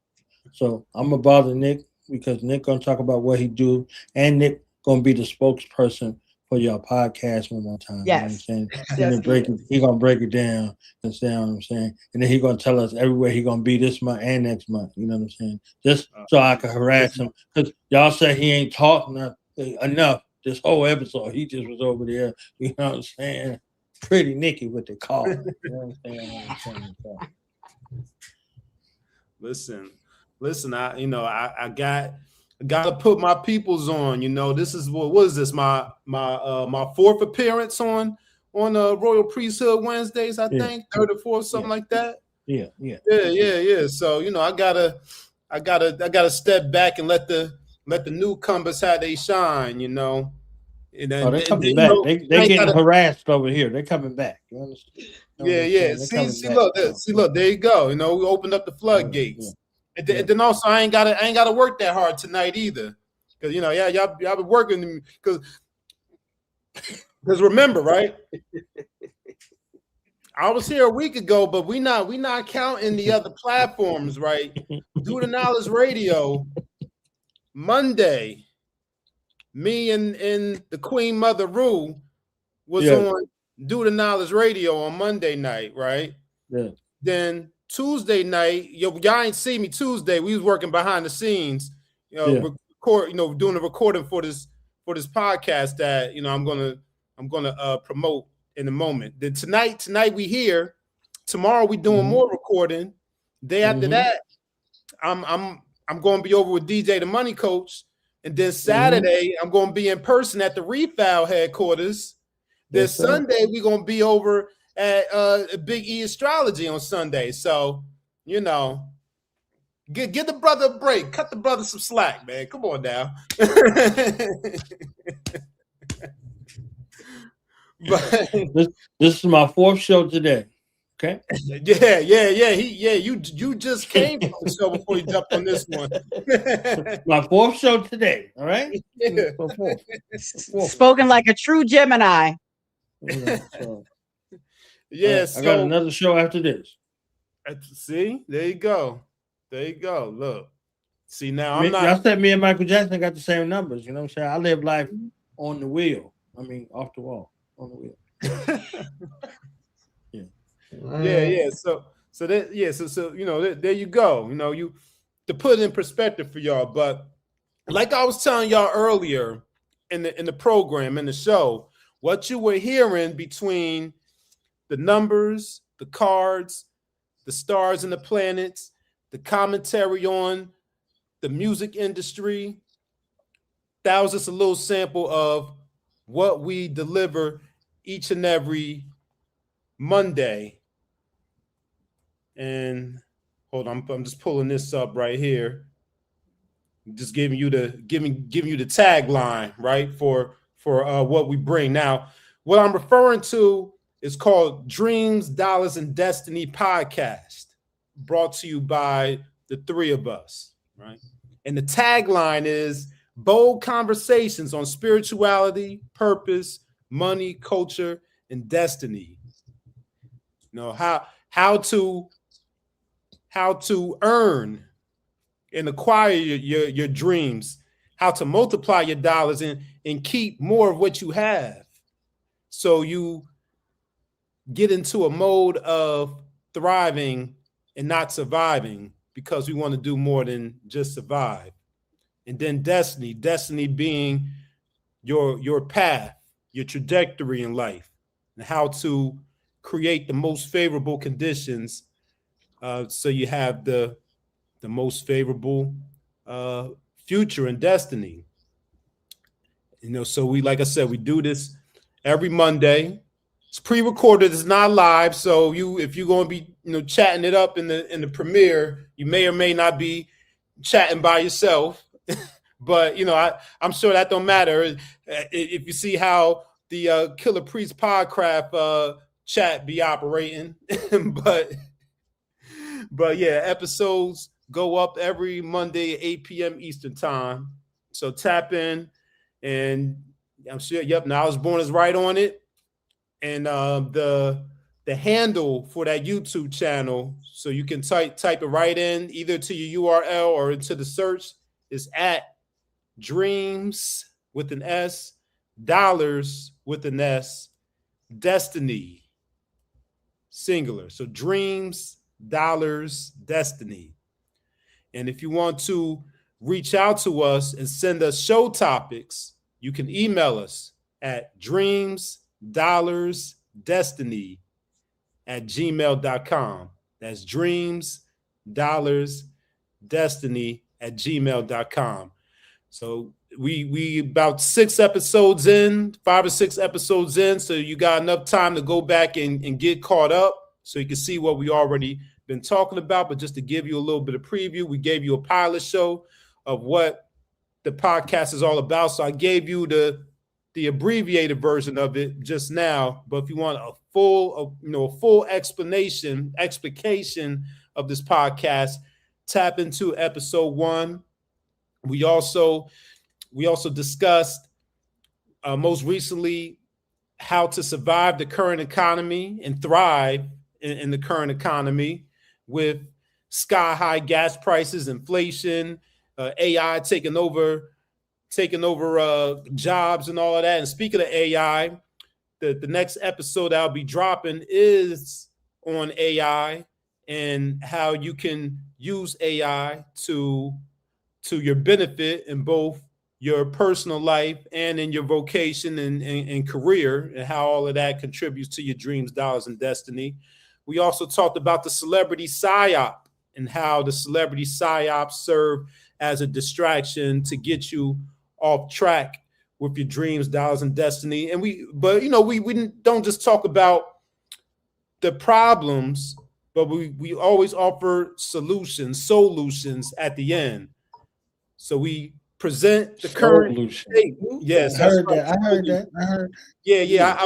So I'm gonna bother Nick because Nick gonna talk about what he do, and Nick gonna be the spokesperson for your podcast one more time. Yes. You know what I'm saying? He gonna break it down and say what I'm saying. And then he gonna tell us everywhere he gonna be this month and next month. You know what I'm saying? Just so I can harass him. Because y'all say he ain't talking enough this whole episode. He just was over there, you know what I'm saying? Pretty Nicky with the call. You know what I'm saying? Listen, I gotta put my peoples on. This is what is this? My 4th appearance on Royal Priesthood Wednesdays, I think, 3rd or 4th, something like that. Yeah. So I gotta step back and let the newcomers have they shine. They're coming back. They getting harassed over here. They're coming back. You understand? Yeah. See, look, there you go. You know, we opened up the floodgates. And then also I ain't gotta work that hard tonight either. Because y'all been working because remember, right? I was here a week ago, but we not counting the other platforms, right? Do the Knowledge Radio Monday. Me and the Queen Mother Rue was on Do the Knowledge Radio on Monday night, right? Yeah. Then Tuesday night, y'all ain't see me Tuesday. We was working behind the scenes, doing the recording for this podcast that I'm gonna promote in a moment. Then tonight we here. Tomorrow we doing more recording. Day after that, I'm going to be over with DJ the Money Coach, and then Saturday I'm going to be in person at the Refoul headquarters. Then Sunday we're going to be over at Big E Astrology on Sunday. So give the brother a break. Cut the brother some slack, man. Come on now. But this is my 4th show today. Okay. Yeah. You just came from the show before you jumped on this one. My 4th show today. All right. Yeah. Fourth. Spoken like a true Gemini. Yes. I got another show after this. See, there you go. Look. See now, I said me and Michael Jackson got the same numbers. You know what I'm saying? I live life on the wheel. I mean, off the wall, on the wheel. Yeah. So there you go. You to put it in perspective for y'all. But like I was telling y'all earlier in the program, in the show, what you were hearing between the numbers, the cards, the stars and the planets, the commentary on the music industry, that was just a little sample of what we deliver each and every Monday. And hold on, I'm just pulling this up right here. Just giving you the tagline, right, for what we bring. Now, what I'm referring to is called Dreams, Dollars, and Destiny podcast, brought to you by the three of us, right? And the tagline is bold conversations on spirituality, purpose, money, culture, and destiny. How to earn and acquire your dreams, how to multiply your dollars and keep more of what you have. So you get into a mode of thriving and not surviving, because we want to do more than just survive. And then destiny being your path, your trajectory in life, and how to create the most favorable conditions so you have the most favorable future and destiny. So we, like I said, we do this every Monday. It's pre-recorded, it's not live. So if you're going to be chatting it up in the premiere, you may or may not be chatting by yourself. But I'm sure that don't matter if you see how the Killah Priest Podcraft chat be operating. but yeah, episodes go up every Monday at 8 p.m. Eastern time. So tap in, and I'm sure. Yep, Knowledge Born is right on it. And the handle for that YouTube channel, so you can type it right in either to your URL or into the search, is at Dreams with an S, Dollars with an S, Destiny, singular. So Dreams, Dollars, Destiny. And if you want to reach out to us and send us show topics, you can email us at dreamsdollarsdestiny@gmail.com. That's dreamsdollarsdestiny@gmail.com. So we about 5 or 6 episodes in. So you got enough time to go back and get caught up, so you can see what we already been talking about. But just to give you a little bit of preview, we gave you a pilot show of what the podcast is all about. So I gave you the the abbreviated version of it just now. But if you want a full explication of this podcast, tap into episode 1. We also discussed most recently how to survive the current economy and thrive in the current economy with sky high gas prices, inflation, AI taking over jobs and all of that. And speaking of AI, the next episode I'll be dropping is on AI and how you can use AI to your benefit in both your personal life and in your vocation and career, and how all of that contributes to your dreams, dollars, and destiny. We also talked about the celebrity psyop and how the celebrity psyops serve as a distraction to get you off track with your dreams, dollars, and destiny. And we don't just talk about the problems, but we always offer solutions at the end. So we present the current state. Yes, I heard that. Yeah.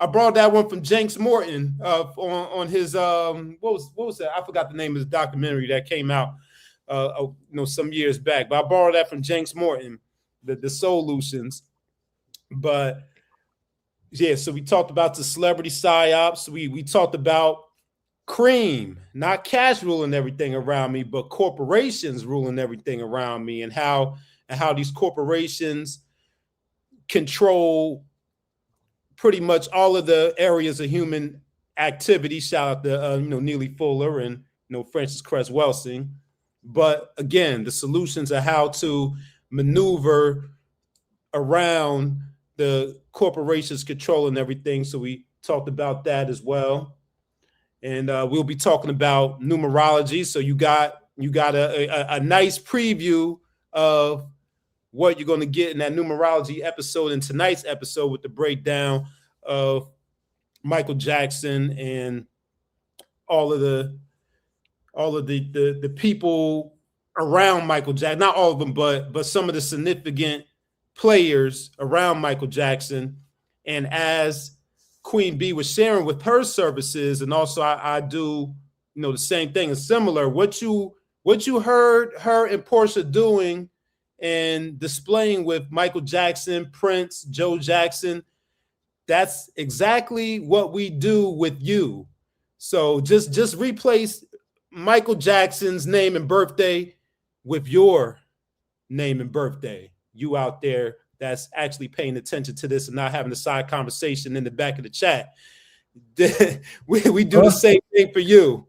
I borrowed that one from Jenks Morton on his what was that? I forgot the name of his documentary that came out some years back. But I borrowed that from Jenks Morton, the solutions. But yeah, so we talked about the celebrity psyops. We talked about cream, not cash ruling everything around me, but corporations ruling everything around me, and how these corporations control pretty much all of the areas of human activity. Shout out to Neely Fuller and Francis Cress Welsing. But again, the solutions are how to maneuver around the corporations controlling everything. So we talked about that as well. And we'll be talking about numerology. So you got a nice preview of what you're going to get in that numerology episode in tonight's episode, with the breakdown of Michael Jackson and all of the people around Michael Jackson. Not all of them, but some of the significant players around Michael Jackson. And as Queen Bee was sharing with her services, and also I do the same thing and similar, what you heard her and Porcha doing and displaying with Michael Jackson, Prince, Joe Jackson, that's exactly what we do with you. So just replace Michael Jackson's name and birthday with your name and birthday. You out there that's actually paying attention to this and not having a side conversation in the back of the chat. We do the same thing for you.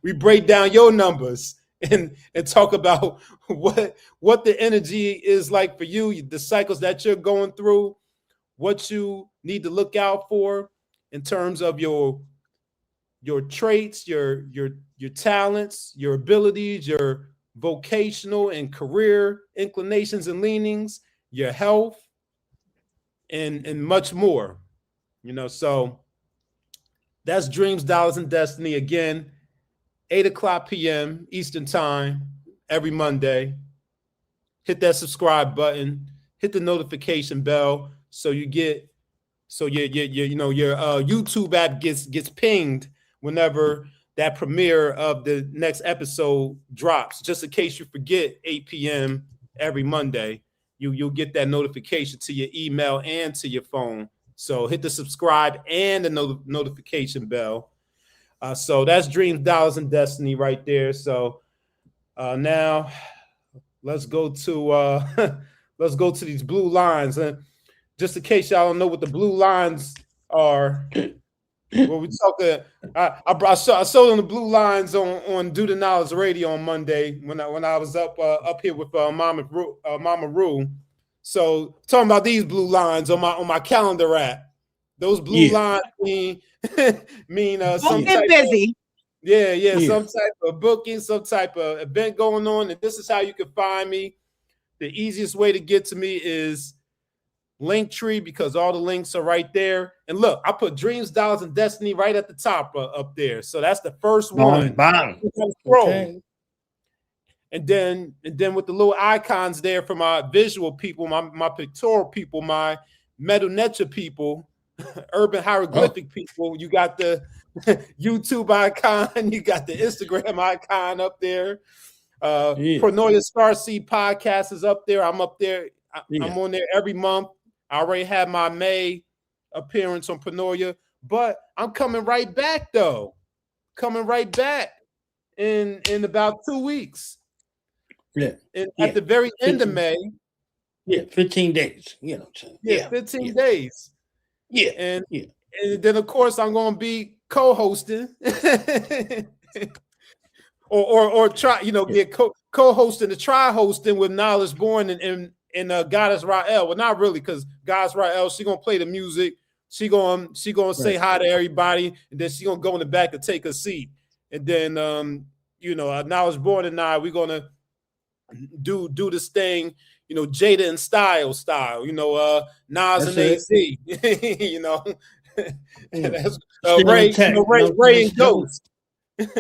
We break down your numbers and talk about what the energy is like for you, the cycles that you're going through, what you need to look out for in terms of your traits, your talents, your abilities, your vocational and career inclinations and leanings, your health, and much more. So that's Dreams, Dollars, and Destiny. Again, 8:00 p.m. Eastern Time every Monday. Hit that subscribe button, hit the notification bell so your YouTube app gets pinged whenever that premiere of the next episode drops. Just in case you forget, 8 p.m. every Monday, you'll get that notification to your email and to your phone. So hit the subscribe and the notification bell. So that's Dreams, Dollars, and Destiny right there. So now let's go to these blue lines. And just in case y'all don't know what the blue lines are, well, we talking. I saw on the blue lines on Do the Knowledge Radio on Monday when I was up here with Mama Rue. So talking about these blue lines on my calendar app. Those blue lines mean some type busy. Some type of booking, some type of event going on, and this is how you can find me. The easiest way to get to me is Linktree, because all the links are right there. And look, I put Dreams, Dollars, and Destiny right at the top up there. So that's the first one. Bang. Okay. And then with the little icons there for my visual people, my pictorial people, my metal nature people, urban hieroglyphic people, you got the YouTube icon, you got the Instagram icon up there. Pronoia Starseed podcast is up there. I'm up there. I'm on there every month. I already had my May appearance on Pronoia, but I'm coming right back though. Coming right back in about 2 weeks. Yeah. At the very end of May. Yeah, 15 days. You know what I'm saying? Yeah, 15 days. Yeah. And then of course I'm gonna be co-hosting. or try, get co-hosting to try hosting with Knowledge Born and Goddess Rael. Well, not really, because Goddess Rael, she gonna play the music. She gonna say hi to everybody, and then she gonna go in the back and take a seat. And then Knowledge Born and I, we're gonna do this thing, Jada and style, Nas and AZ, that's Ray and Ghost.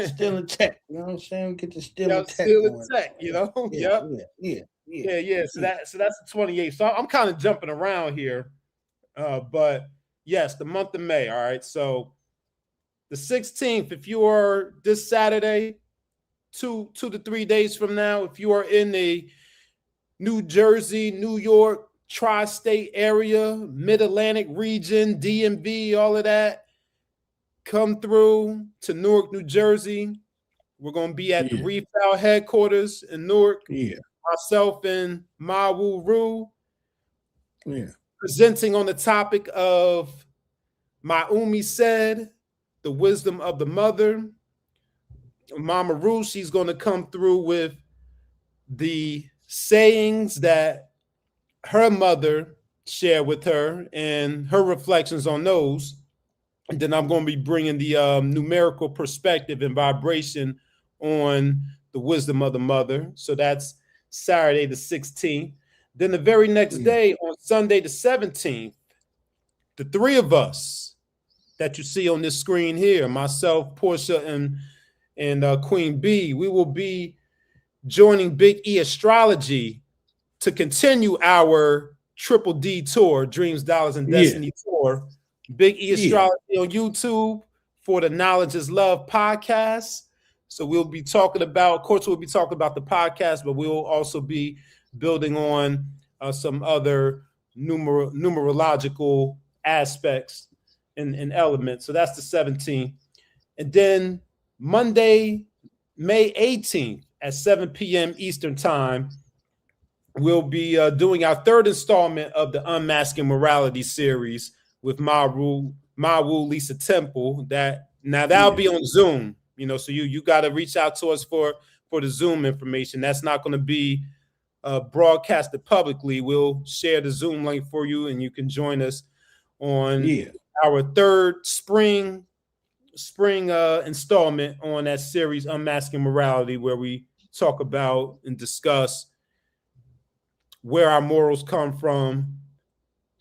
Still in tech, you know what I'm saying? Get the still in tech. Yeah. So that's the 28th. So I'm kind of jumping around here, but yes, the month of May. All right, so the 16th, if you are this Saturday, 2 to 3 days from now, if you are in the New Jersey, New York, tri-state area, Mid-Atlantic region, DMV, all of that, come through to Newark, New Jersey. We're going to be at the Refile headquarters in Newark. Yeah. Myself and Ma Wu Ru. Yeah. Presenting on the topic of Maumi said, the wisdom of the mother. Mama Ru, she's going to come through with the sayings that her mother shared with her and her reflections on those. And then I'm going to be bringing the numerical perspective and vibration on the wisdom of the mother. So that's Saturday the 16th. Then the very next day, on Sunday the 17th, the three of us that you see on this screen here, myself, Porcha, and Queen Bee, we will be joining Big E Astrology to continue our Triple D tour, Dreams, Dollars, and Destiny tour. Big E Astrology on YouTube for the Knowledge is Love podcast. So we'll be talking about, of course, we'll be talking about the podcast, but we'll also be building on some other numerological aspects and elements. So that's the 17th. And then Monday, May 18th at 7 p.m. Eastern time, we'll be doing our third installment of the Unmasking Morality series with Ma Wu Lisa Temple. That'll be on Zoom, so you got to reach out to us for the Zoom information. That's not going to be broadcasted publicly. We'll share the Zoom link for you, and you can join us on our third spring installment on that series, Unmasking Morality, where we talk about and discuss where our morals come from,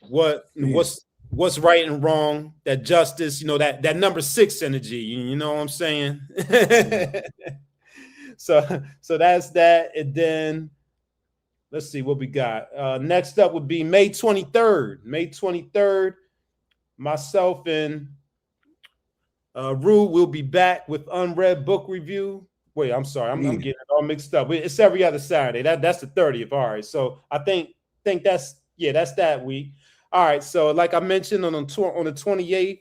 what's right and wrong, that justice, that number 6 energy, you know what I'm saying? So that's that. And then let's see what we got. Next up would be May 23rd. May 23rd, myself and Ru will be back with Unread Book Review. Wait, I'm sorry. I'm getting it all mixed up. It's every other Saturday. That's the 30th. All right. So I think that's that week. All right. So like I mentioned on the 28th,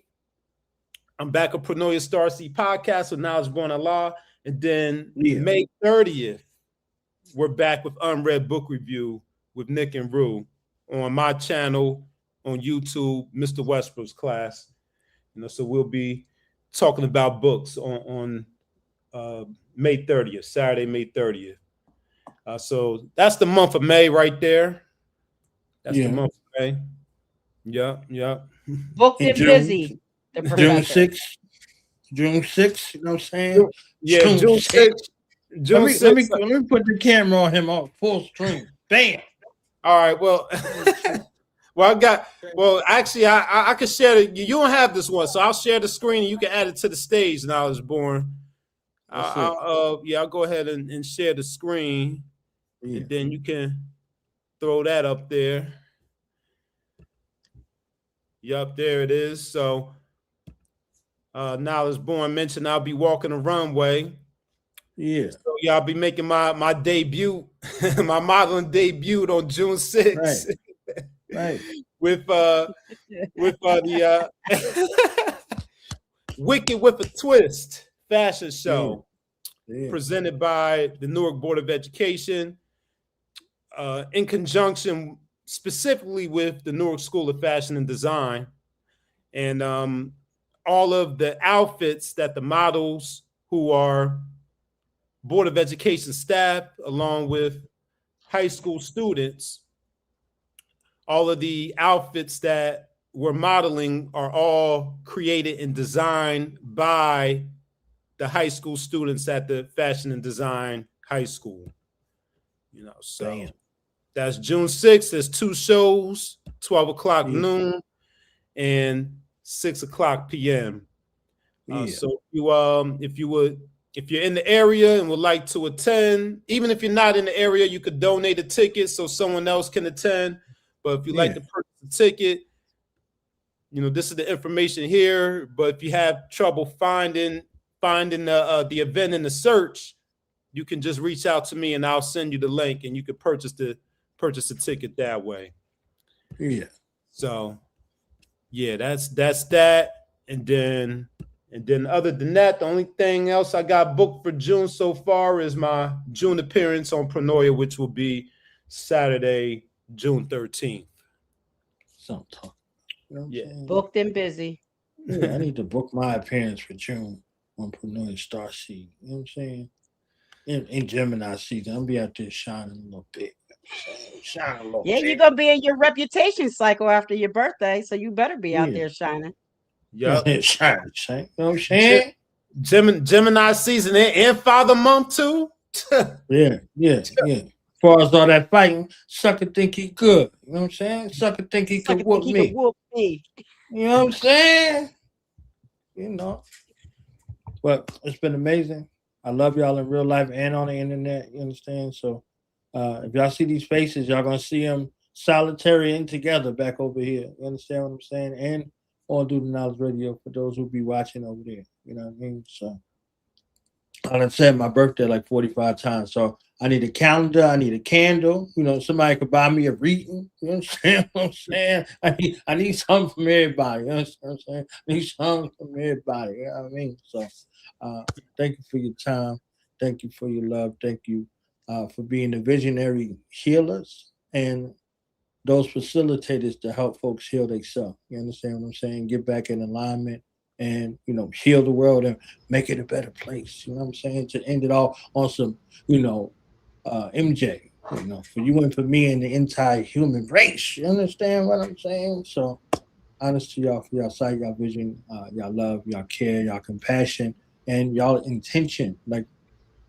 I'm back at Pronoia Starseed podcast with Knowledge Born Allah. And then May 30th, we're back with Unread Book Review with Nick and Ru on my channel on YouTube, Mr. Westbrook's class. So we'll be talking about books on May 30th, Saturday, May 30th. So that's the month of May right there. That's the month of May. Yeah. Booked and busy. June 6th, you know what I'm saying? Yeah, June 6th. Let me put the camera on him on full stream. Bam. All right, well, actually, I can share it. You don't have this one, so I'll share the screen and you can add it to the stage. Knowledge Born. I'll go ahead and share the screen, and then you can throw that up there. Yup, there it is. So Knowledge Born mentioned I'll be walking the runway. Yeah. So I'll be making my debut, my modeling debut on June 6th. Right. with the Wicked with a Twist fashion show presented by the Newark Board of Education in conjunction specifically with the Newark School of Fashion and Design. And all of the outfits that the models who are Board of Education staff, along with high school students, all of the outfits that we're modeling are all created and designed by the high school students at the Fashion and Design High School. So that's June 6th. There's 2 shows, 12 o'clock noon and 6 o'clock p.m. So if you're in the area and would like to attend, even if you're not in the area, you could donate a ticket so someone else can attend. But if you like to purchase a ticket, this is the information here. But if you have trouble finding the event in the search, you can just reach out to me and I'll send you the link and you can purchase the ticket that way. Yeah. So that's that. And then other than that, the only thing else I got booked for June so far is my June appearance on Pronoia, which will be Saturday, June 13th. Booked and busy. Yeah, I need to book my appearance for June on Pronoia Starseed. You know what I'm saying? In Gemini season, I'll be out there shining a little bit. You're gonna be in your reputation cycle after your birthday, so you better be out there shining. Yep. You know what I'm saying? Gemini season and Father Month too. Yeah. As far as all that fighting, sucker think he good. You know what I'm saying? Sucker think he could whoop me. You know what I'm saying? But it's been amazing. I love y'all in real life and on the internet. You understand? So if y'all see these faces, y'all gonna see them solitary and together back over here. You understand what I'm saying? And on Do the Knowledge Radio for those who be watching over there. You know what I mean? So I done said my birthday like 45 times. So I need a calendar, I need a candle. Somebody could buy me a reading. You understand what I'm saying? I need something from everybody. You understand what I'm saying? I need something from everybody. You know what I mean? So thank you for your time. Thank you for your love. Thank you for being the visionary healers and those facilitators to help folks heal themselves. You understand what I'm saying? Get back in alignment and, heal the world and make it a better place. You know what I'm saying? To end it all on some, MJ, for you and for me and the entire human race. You understand what I'm saying? So honest to y'all for y'all sight, y'all vision, y'all love, y'all care, y'all compassion, and y'all intention. Like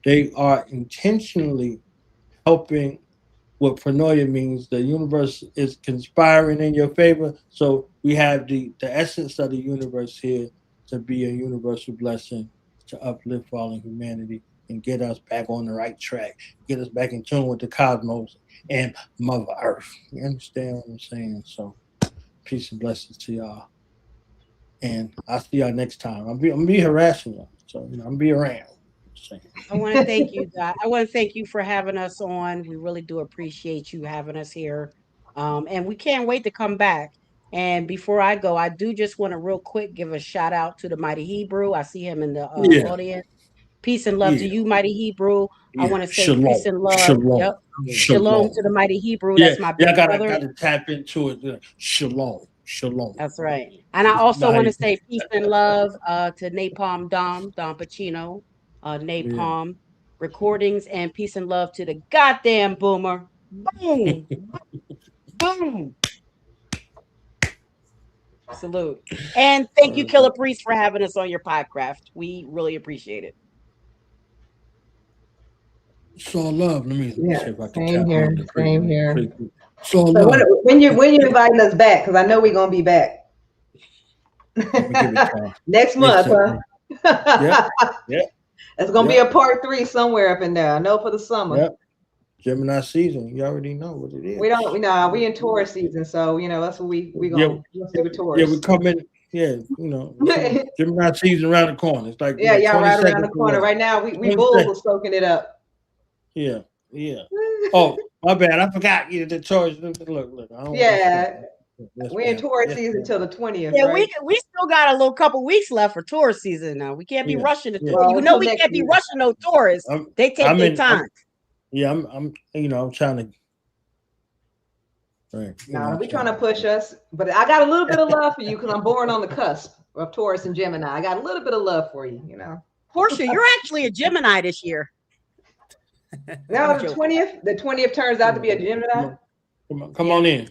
they are intentionally helping. What Pronoia means, the universe is conspiring in your favor. So we have the essence of the universe here to be a universal blessing to uplift fallen humanity and get us back on the right track, get us back in tune with the cosmos and Mother Earth. You understand what I'm saying? So peace and blessings to y'all. And I'll see y'all next time. I'm be harassing y'all. So I'm be around. I want to thank you, God. I want to thank you for having us on. We really do appreciate you having us here. And we can't wait to come back. And before I go, I do just want to real quick give a shout out to the Mighty Hebrew. I see him in the audience. Peace and love to you, Mighty Hebrew. I want to say Shalom. Peace and love. Shalom. Yep. Shalom to the Mighty Hebrew. That's my big brother. Gotta tap into it. Shalom. That's right. And I also want to say peace and love to Napalm Don Pacino. Napalm Recordings, and peace and love to the goddamn boomer. Boom. Boom. Salute. And thank you, Killah Priest, for having us on your podcast. We really appreciate it. It's all love. Let me see if I can Same here. It's all so love. when you inviting us back, because I know we're gonna be back next month, huh? Yeah. It's gonna be a part 3 somewhere up in there. I know for the summer. Yep. Gemini season. You already know what it is. We don't. We in Taurus season, so that's what we gonna see with Taurus. Yeah, we come in. Yeah, Gemini season around the corner. It's like y'all right around the corner. Right now, we bulls are soaking it up. Yeah. Oh, my bad. I forgot you the Taurus. Look. We're in Taurus season till the 20th. Yeah, right? we still got a little couple weeks left for Taurus season now. We can't be rushing the Taurus. Well, we can't be rushing no Taurus. They take their time. I'm trying to. Right. No, we trying to push us, but I got a little bit of love for you because I'm born on the cusp of Taurus and Gemini. I got a little bit of love for you, Portia, you're actually a Gemini this year. Now the 20th. The 20th turns out to be a Gemini. Come on in.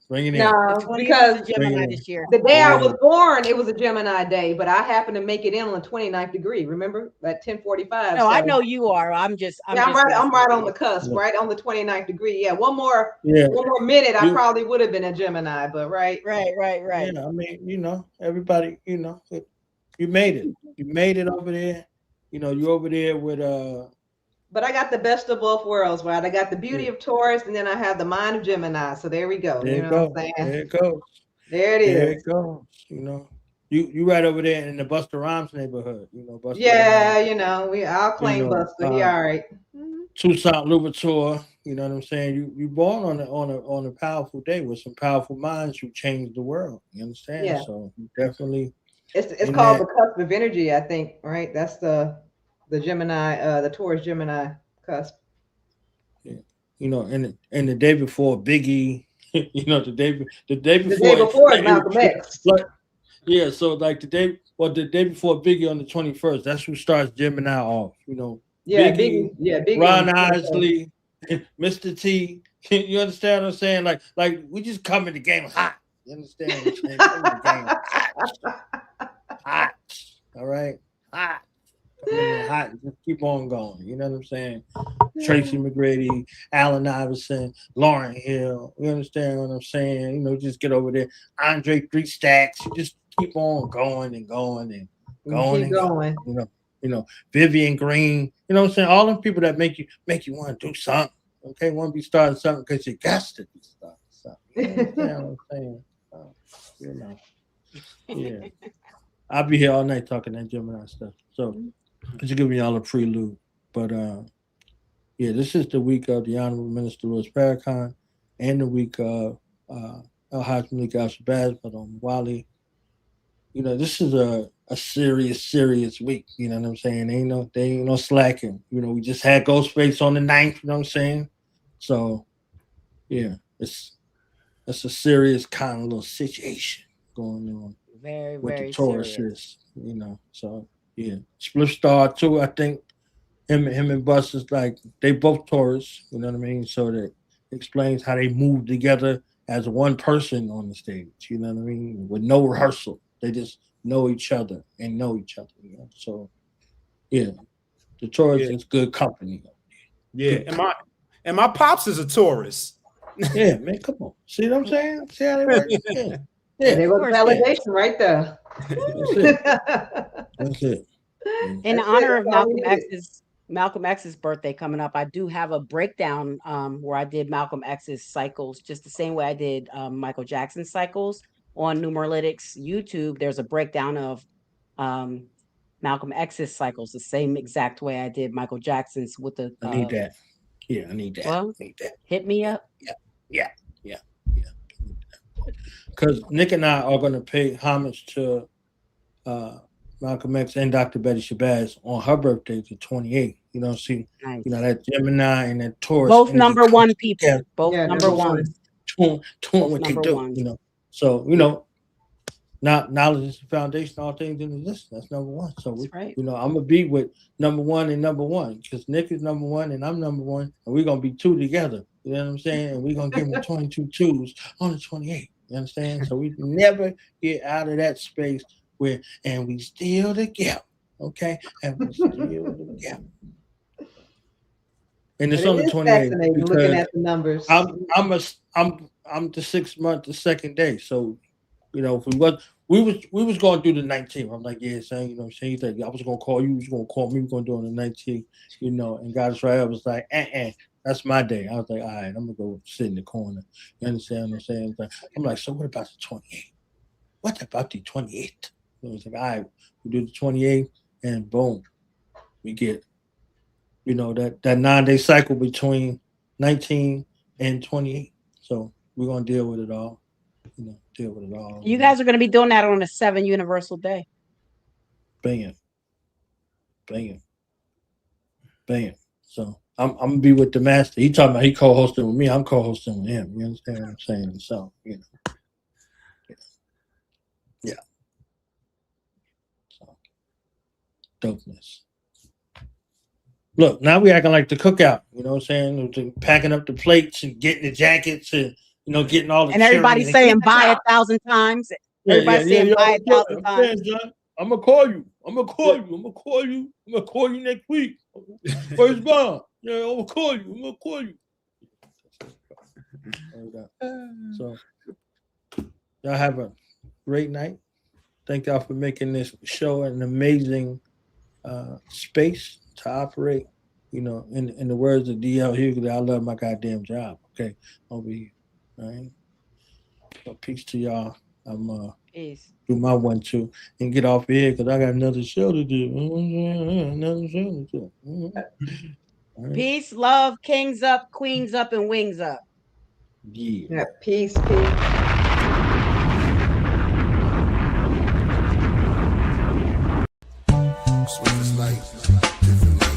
Bring it in. No, because Gemini this year. The day I was born, it was a Gemini day, but I happened to make it in on the 29th degree. Remember at 10:45. No, I know you are. I'm right on the cusp, right on the 29th degree. Yeah, one more minute, I probably would have been a Gemini, but right. Yeah, I mean, everybody, you made it. You made it over there. You're over there with But I got the best of both worlds, right? I got the beauty of Taurus, and then I have the mind of Gemini. So there we go. There what I'm saying? There it goes. There it is. There it goes. You right over there in the Busta Rhymes neighborhood. Busta Rhymes. I'll claim Busta. He all right. Toussaint Louverture. You know what I'm saying? You born on a powerful day with some powerful minds who changed the world. You understand? Yeah. So definitely. It's called the cusp of energy, I think. Right? That's the Gemini, the Taurus Gemini cusp. Yeah. And the day before Biggie, the day before is Malcolm X. Yeah, so like the day before Biggie on the 21st, that's who starts Gemini off. Biggie, Ron Isley, Mr. T. You understand what I'm saying? Like we just come in the game hot. You understand what I'm saying? Come in the game hot. All right, hot. Hot, just keep on going. You know what I'm saying? Tracy McGrady, Allen Iverson, Lauryn Hill. You understand what I'm saying? Just get over there. Andre 3 Stacks. You just keep on going and going and going and going. Vivian Green. You know what I'm saying? All them people that make you want to do something. Okay, want to be starting something because you got to be starting something. You understand what I'm saying? Yeah. I'll be here all night talking that Gemini stuff. So. Just giving y'all a prelude, but this is the week of the Honorable Minister Louis Farrakhan, and the week of Al-Hajj Malik Al-Shabazz, but on Wali. This is a serious week. You know what I'm saying? They ain't no slacking. We just had Ghostface on the 9th. You know what I'm saying? So, yeah, it's a serious kind of little situation going on. Very, with very the Taurus serious. So. Yeah, Split Star too. I think him and Bus is like they both Taurus. You know what I mean? So that explains how they move together as one person on the stage. You know what I mean? With no rehearsal, they just know each other. So yeah, the Taurus is good company. Yeah, and my pops is a Taurus. Yeah, man, come on. See what I'm saying? See how they work? Yeah. There was validation right there. That's it. In honor of Malcolm X's birthday coming up, I do have a breakdown where I did Malcolm X's cycles just the same way I did Michael Jackson's cycles on Numeralytics YouTube. There's a breakdown of Malcolm X's cycles the same exact way I did Michael Jackson's with the. I need that. Yeah, I need that. Well, I need that. Hit me up. Yeah. Because Nick and I are going to pay homage to Malcolm X and Dr. Betty Shabazz on her birthday, the 28th. Nice. That Gemini and that Taurus. Both number one people. Yeah. Both number one. Doing what they do. So, knowledge is the foundation of all things in existence. That's number one. So, I'm going to be with number one and number one because Nick is number one and I'm number one, and we're going to be two together. You know what I'm saying? And we're going to give them 22 twos on the 28th. You understand? So we never get out of that space and we still together. Okay? And we still together. And it's on the 28th. Looking at the numbers. I'm the 6th month, the second day. So, if we was going to do the 19th. I'm like, yeah, son, you know what I'm saying? He's like, I was going to call you. You was going to call me. We're going to do it on the 19th, you know. And God is right. I was like, that's my day. I was like, all right, I'm going to go sit in the corner. You understand what I'm saying? I'm like, so what about the 28th? What about the 28th? So I was like, all right, we do the 28th, and boom, we get, you know, that 9-day cycle between 19 and 28. So we're going to deal with it all. You know, deal with it all. You guys are going to be doing that on the 7 universal day. Bam. So I'm gonna be with the master. He talking about he co-hosting with me. I'm co-hosting with him. You understand what I'm saying? So, you know. Yeah. So dopeness. Look, now we acting like the cookout. You know what I'm saying? Packing up the plates and getting the jackets and, you know, getting all the and everybody saying buy 1,000 times. Everybody saying buy 1,000 times. I'm gonna call you. I'm gonna call you next week. First bomb. Yeah, I'm gonna call you. So y'all have a great night. Thank y'all for making this show an amazing space to operate. You know, in the words of DL Hughley, I love my goddamn job. Okay, over here. All right. So peace to y'all. I'm peace. Do my 1-2 and get off here because I got another show to do. Right. Peace, love, kings up, queens up, and wings up. Yeah, peace. Sweetest light, different light.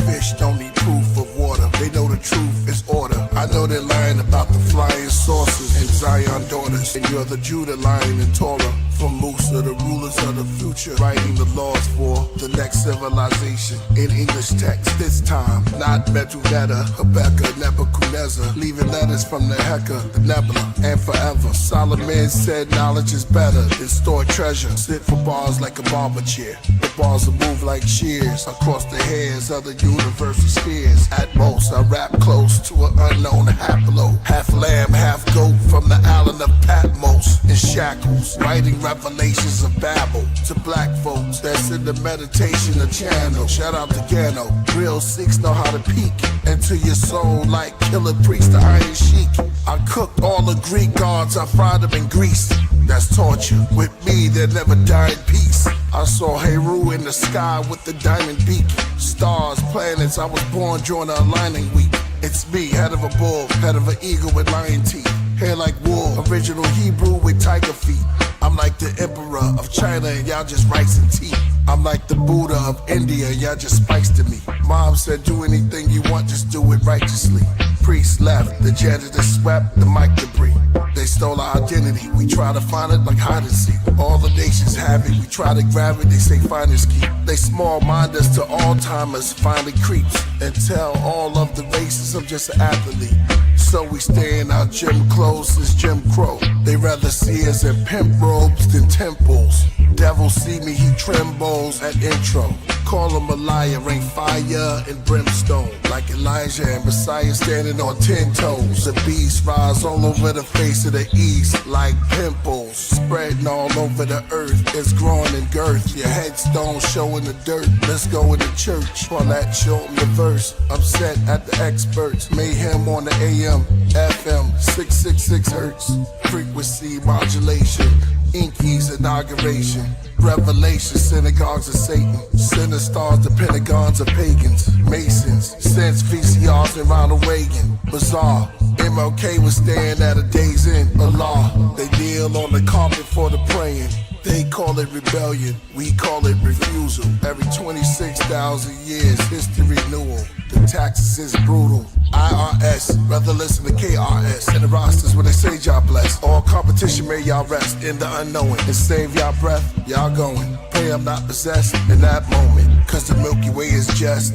Fish don't need proof of water. They know the truth is order. I know they're lying about the flying saucers and Zion daughters. And you're the Judah lion and Torah. From Musa, the rulers of the future, writing the laws for the next civilization. In English text, this time, not Metuveta, Habakkuk, Nebuchadnezzar. Leaving letters from the Heka, the Nebula, and forever. Solomon said knowledge is better than stored treasure. Sit for bars like a barber chair. The bars will move like shears across the hairs of the universal spheres. At most, I rap close to an unknown haplo. Half lamb, half goat from the island of Patmos. In shackles, writing revelations of Babel to black folks that's in the meditation of channel. Shout out to Gano. Real Sikhs know how to peek into your soul like Killah Priest, the Iron Sheik. I cooked all the Greek gods, I fried them in grease. That's torture. With me, they never die in peace. I saw Heru in the sky with the diamond beak. Stars, planets, I was born during the aligning week. It's me, head of a bull, head of an eagle with lion teeth. Hair like wool, original Hebrew with tiger feet. I'm like the emperor of China and y'all just rice and tea. I'm like the Buddha of India, y'all just spice to me. Mom said do anything you want, just do it righteously. Priest left, the janitor swept the mic debris. They stole our identity, we try to find it like hide and seek. All the nations have it, we try to grab it, they say finders keep. They small mind us to all timers, finally creeps. And tell all of the races I'm just an athlete. So we stay in our gym clothes as Jim Crow. They rather see us in pimp robes than temples. Devil see me, he trembles at intro. Call him a liar, ain't fire and brimstone. Like Elijah and Messiah standing on 10 toes. The beast rise all over the face of the east like pimples. Spreading all over the earth, it's growing in girth. Your headstone showing the dirt, let's go in the church. While that show him the verse, upset at the experts. Mayhem on the AM, FM, 666 hertz. Frequency modulation, Inky's inauguration. Revelation, synagogues of Satan. Center stars, the pentagons of pagans. Masons, since VCRs and Ronald Reagan. Bizarre, MLK was staying at a day's end. Allah, they kneel on the carpet for the praying. They call it rebellion, we call it refusal. Every 26,000 years, history renewal. The taxes is brutal. IRS, rather listen to KRS. And the rosters when they say y'all blessed. All competition may y'all rest in the unknowing. And save y'all breath, y'all going. Pray I'm not possessed in that moment. Cause the Milky Way is just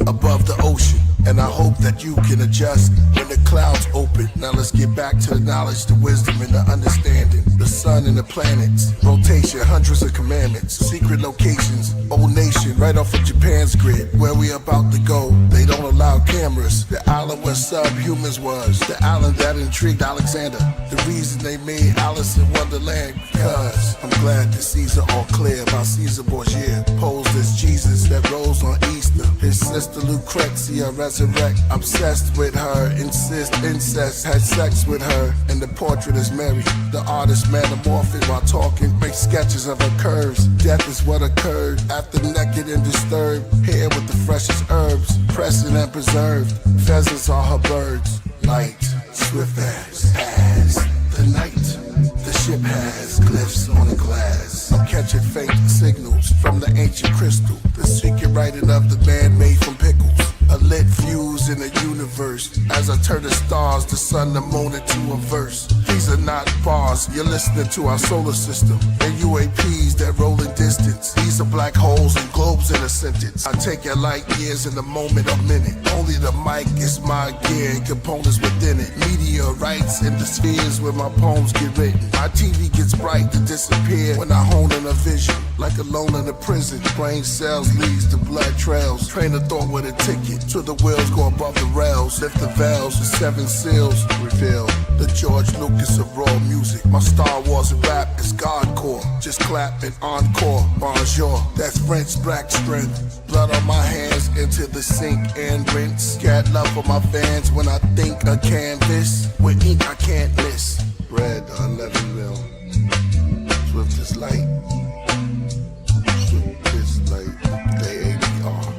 above the ocean. and I hope that you can adjust when the clouds open. Now let's get back to the knowledge, the wisdom, and the understanding. The sun and the planets, rotation, hundreds of commandments, secret locations, old nation, right off of Japan's grid. Where we about to go, they don't allow cameras. The island where subhumans was, the island that intrigued Alexander. The reason they made Alice in Wonderland, because I'm glad the seas are all clear about Caesar Borgia, posed as Jesus that rose on Easter. His sister Lucrezia resurrect, obsessed with her, insist incest, had sex with her, and the portrait is Mary. The artist metamorphic while talking, make sketches of her curves. Death is what occurred after naked and disturbed, hair with the freshest herbs, pressed and preserved. Pheasants are her birds, light, swift as the night. The ship has glyphs on the glass. I'm catching faint signals from the ancient crystal. The secret writing of the man made from pickles. A lit fuse in the universe. As I turn the stars, the sun, the moon into a verse. These are not bars, you're listening to our solar system. And UAPs that roll in distance. These are black holes and globes in a sentence. I take your light years in the moment or minute. Only the mic is my gear and components within it. Meteorites in the spheres where my poems get written. My TV gets bright to disappear when I hone in a vision. Like alone in a prison, brain cells leads to blood trails. Train of thought with a ticket till the wheels go above the rails. Lift the veils, the 7 seals reveal the George Lucas of raw music. My Star Wars rap is Godcore. Just clap and encore. Bonjour, that's French black strength. Blood on my hands into the sink and rinse. Cat love for my fans when I think a canvas. With ink I can't miss. Bread 11 mil. Swift as light. Swift as light. AAPR.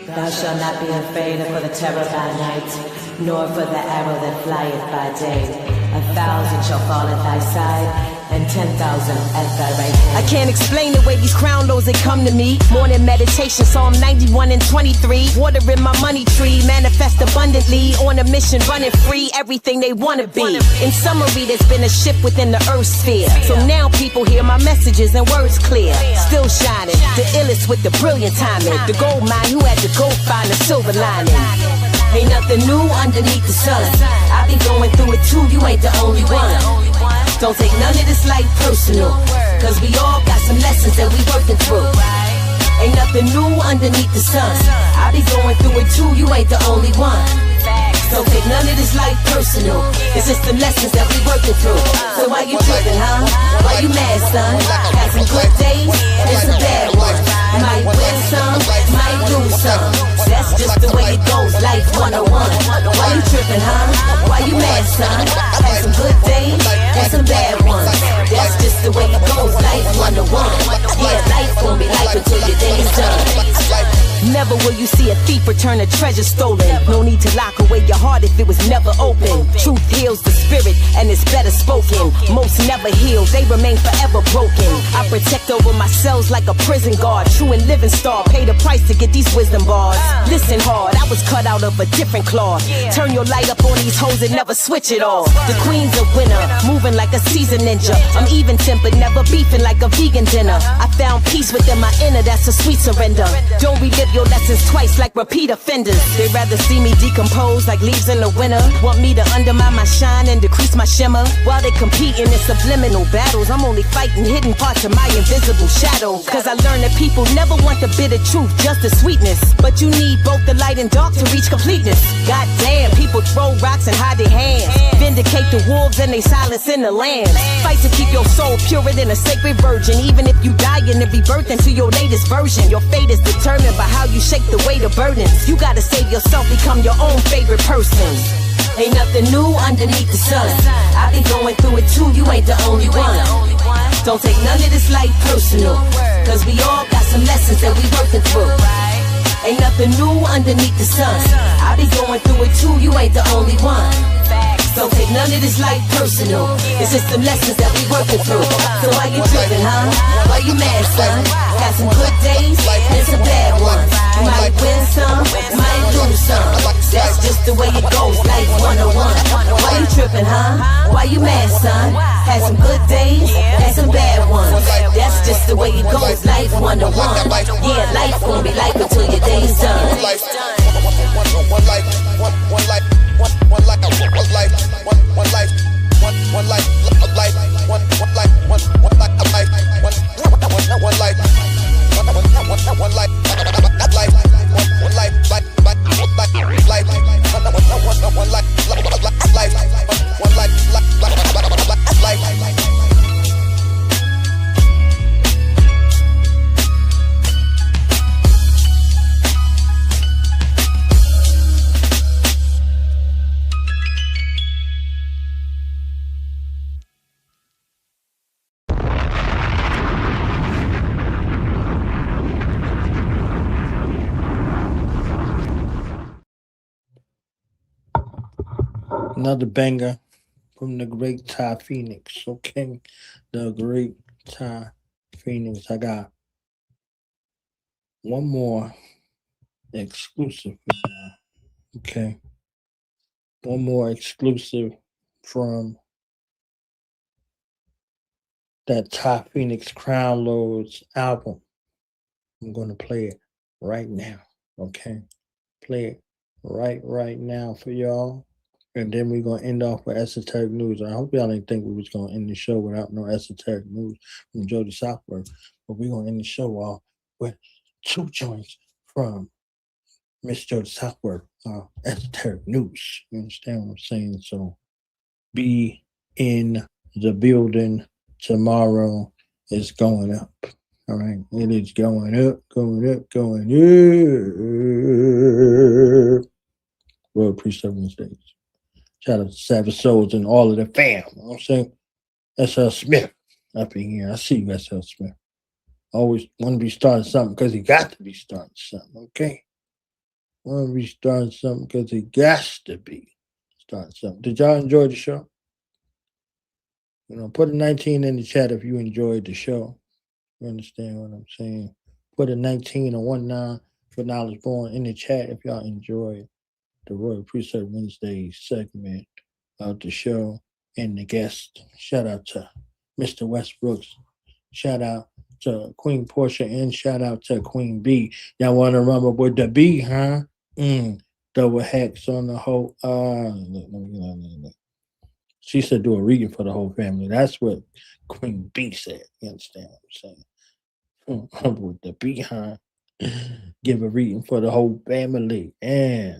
Thou shalt not be afraid for the terror by night, nor for the arrow that flieth by day. 1,000 shall fall at thy side, and 10,000 at thy right hand. I can't explain the way these crown laws they come to me. Morning meditation, Psalm 91 and 23. Water in my money tree, manifest abundantly. On a mission, running free, everything they wanna be. In summary, there's been a shift within the earth sphere. So now people hear my messages and words clear. Still shining, the illest with the brilliant timing. The gold mine who had to go find a silver lining. Ain't nothing new underneath the sun. I be going through it too, you ain't the only one. Don't take none of this life personal, cause we all got some lessons that we working through. Ain't nothing new underneath the sun. I be going through it too, you ain't the only one. Don't take none of this life personal, it's just the lessons that we working through. So why you tripping, huh? Why you mad, son? Had some good days and some bad ones. Might win some, might lose some. That's just the way it goes, life 101. Why you tripping, huh? Why you mad, son? Had some good days and some bad ones. That's just the way it goes, life 101. Yeah, life gon' be life until your day is done. Never will you see a thief return a treasure stolen. No need to lock away your heart if it was never open. Truth heals the spirit and it's better spoken. Most never heal, they remain forever broken. I protect over my cells like a prison guard. True and living star, pay the price to get these wisdom bars. Listen hard, I was cut out of a different cloth. Turn your light up on these hoes and never switch it off. The queen's a winner, moving like a seasoned ninja. I'm even tempered, never beefing like a vegan dinner. I found peace within my inner, that's a sweet surrender. Don't relive your lessons twice like repeat offenders. They'd rather see me decompose like leaves in the winter. Want me to undermine my shine and decrease increase my shimmer. While they competing in subliminal battles, I'm only fighting hidden parts of my invisible shadow. Cause I learned that people never want the bitter truth, just the sweetness. But you need both the light and dark to reach completeness. Goddamn, people throw rocks and hide their hands. Vindicate the wolves and they silence in the lambs. Fight to keep your soul purer than a sacred virgin. Even if you die and rebirth into your latest version, your fate is determined by how you shake the weight of burdens. You gotta save yourself, become your own favorite person. Ain't nothing new underneath the sun. I be going through it too, you ain't the only one. Don't take none of this life personal, cause we all got some lessons that we working through. Ain't nothing new underneath the sun. I be going through it too, you ain't the only one. Don't take none of this life personal. It's just some lessons that we working through. So why you tripping, huh? Why you mad, son? Got some good days and some bad ones. You might win some, you might lose some. That's just the way it goes, life 101. Why you tripping, huh? Why you mad, son? Had some good days and some bad ones. That's just the way it goes, life 101. Yeah, life gonna be life until your day's done. One life, one life, one life, one life, one life, one life, one life, a life, one life, one life, a life, one life, one life, life, one life, life, Another banger from the great Ty Phoenix. Okay, the great Ty Phoenix. I got one more exclusive. Okay, one more exclusive from that Ty Phoenix Crown Lords album. I'm going to play it right now. Okay, play it right now for y'all. And then we're going to end off with esoteric news. I hope y'all didn't think we was going to end the show without no esoteric news from Jody Southworth. But we're going to end the show off with two joints from Miss Jody Southworth, esoteric news. You understand what I'm saying? So be in the building tomorrow. It's going up. All right. It is going up, going up, going up. Royal Priesthood Wednesdays. Shout out to Savage Souls and all of the fam. You know what I'm saying? S.L. Smith up in here. I see you, S.L. Smith. Always want to be starting something because he got to be starting something, okay? Want to be starting something because he got to be starting something. Did y'all enjoy the show? You know, put a 19 in the chat if you enjoyed the show. You understand what I'm saying? Put a 19 or 19 for Knowledge Born in the chat if y'all enjoyed the Royal Priesthood Wednesdays segment of the show and the guest. Shout out to Mr. Westbrooks. Shout out to Queen Porcha and shout out to Queen Bee. Y'all want to remember with the Bee, huh? Double hex on the whole. She said do a reading for the whole family. That's what Queen Bee said. You understand what I'm saying? With the Bee, huh? Give a reading for the whole family. Yeah.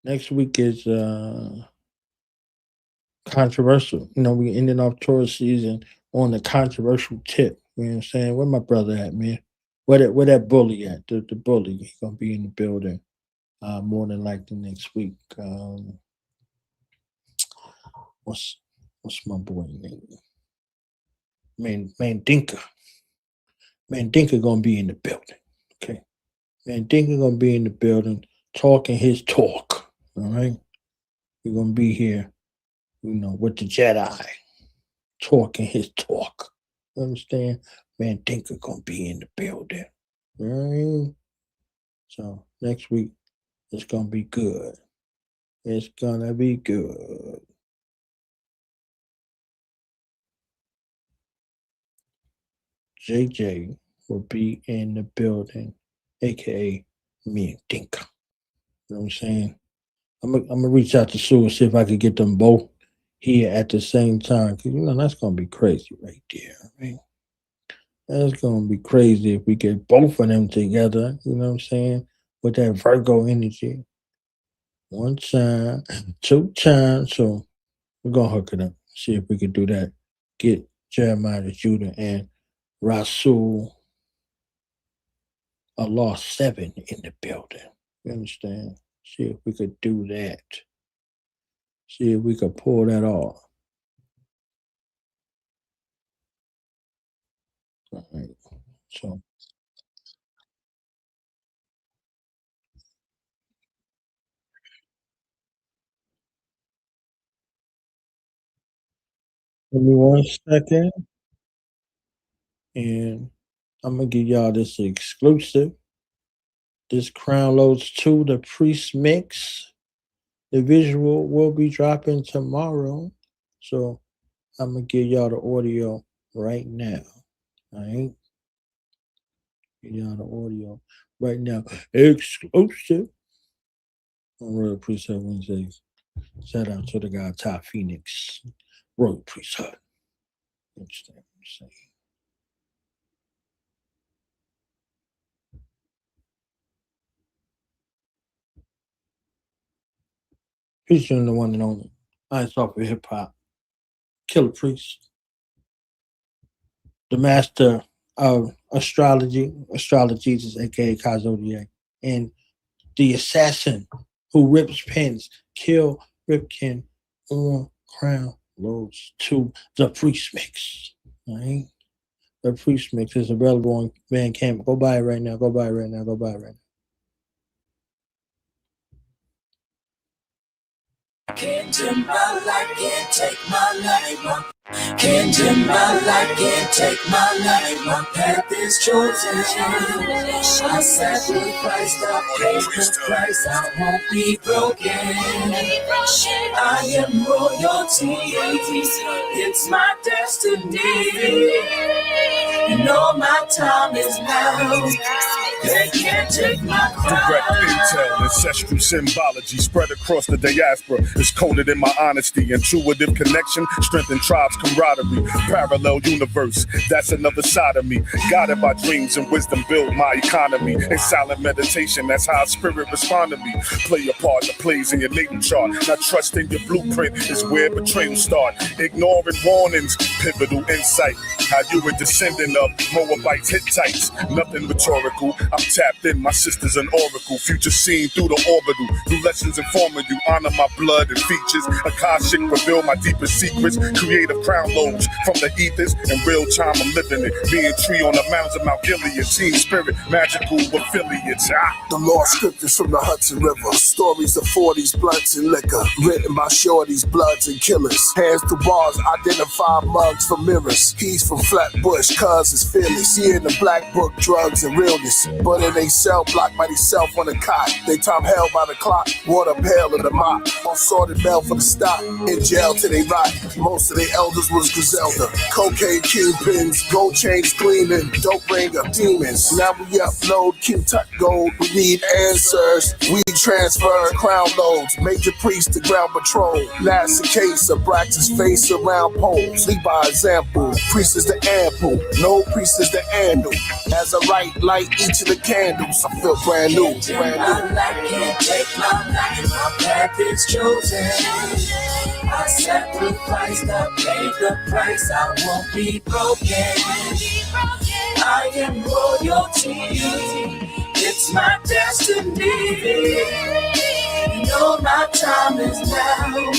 Next week is controversial. You know, we ended off Taurus season on the controversial tip. You know what I'm saying? Where my brother at, man? Where that bully at? The bully. He's gonna be in the building more than likely next week. What's my boy name? Mandinka. Mandinka gonna be in the building. Okay. Mandinka gonna be in the building talking his talk. All right. We're gonna be here, you know, with the Jedi. Talking his talk. You understand? Mandinka gonna be in the building. All right. So next week it's gonna be good. It's gonna be good. JJ will be in the building, aka Me and Dinka. You know what I'm saying? I'm gonna reach out to Sue and see if I could get them both here at the same time. Because, you know, that's going to be crazy right there. Right? That's going to be crazy if we get both of them together. You know what I'm saying? With that Virgo energy. One time, two times. So we're going to hook it up. See if we can do that. Get Jeremiah, Judah, and Rasul Allah 7 in the building. You understand? See if we could do that. See if we could pull that off. All right. So give me 1 second. And I'm gonna give y'all this exclusive. This Crown Loads 2, the Priest Mix. The visual will be dropping tomorrow. So I'm gonna give y'all the audio right now. All right. Give y'all the audio right now. Exclusive on Royal Priesthood Wednesdays. Shout out to the guy Top Phoenix. Royal Priesthood. Understand what I'm saying? Featuring the one and only Ice Off of Hip Hop, Killah Priest, the master of astrology, Astrologies, aka Zodiac, and the assassin who rips pens, Kill Ripkin on Crown Loads to the Priest Mix. All right? The Priest Mix is available on Bandcamp. Go buy it right now. Go buy it right now. Go buy it right now. Can't take my life, can't take my life. Can't take my life, can't take my life. My path is chosen. I sacrificed, I paid the price. I won't be broken. I am royalty. It's my destiny. And all my time is now. They can't take my crown. Direct intel, ancestral symbology spread across the diaspora. It's coded in my honesty, intuitive connection, strengthen tribes camaraderie. Parallel universe, that's another side of me. Guided by dreams and wisdom, build my economy. In silent meditation, that's how spirit respond to me. Play a part that plays in your natal chart. Not trusting your blueprint is where betrayal start. Ignoring warnings, pivotal insight. How you a descendant of Moabites, Hittites. Nothing rhetorical. I'm tapped in, my sister's an oracle. Future seen through the orbital. Through lessons informing you, honor my blood and features. Akashic reveal my deepest secrets. Creative crown loads from the ethers. In real time I'm living it. Being tree on the mountains of Mount Gilead. Team spirit, magical affiliates. The lost scriptures from the Hudson River. Stories of 40s, blunts and liquor. Written by shorties, bloods and killers. Hands to bars, identify mugs from mirrors. He's from Flatbush, cuz is fearless. He in the black book, drugs and realness. But in they cell block by themself on the cot. They time held by the clock. Water pail in the mop. On sorted mail for the stock. In jail till they rot. Most of their elders was Griselda. Cocaine kingpins, gold chains gleaming. Dope bringer, demons. Now we upload, keep tuck gold. We need answers. We transfer crown loads. Major priest to ground patrol. Last a case of Brax's face around poles. Lead by example. Priest is the ample. No priest is the handle. As I write, light each of the candles. I feel brand new. Can't take my life, my path is chosen. I sacrificed, I paid the price. I won't be broken. I am royalty. It's my destiny. And all my time is now.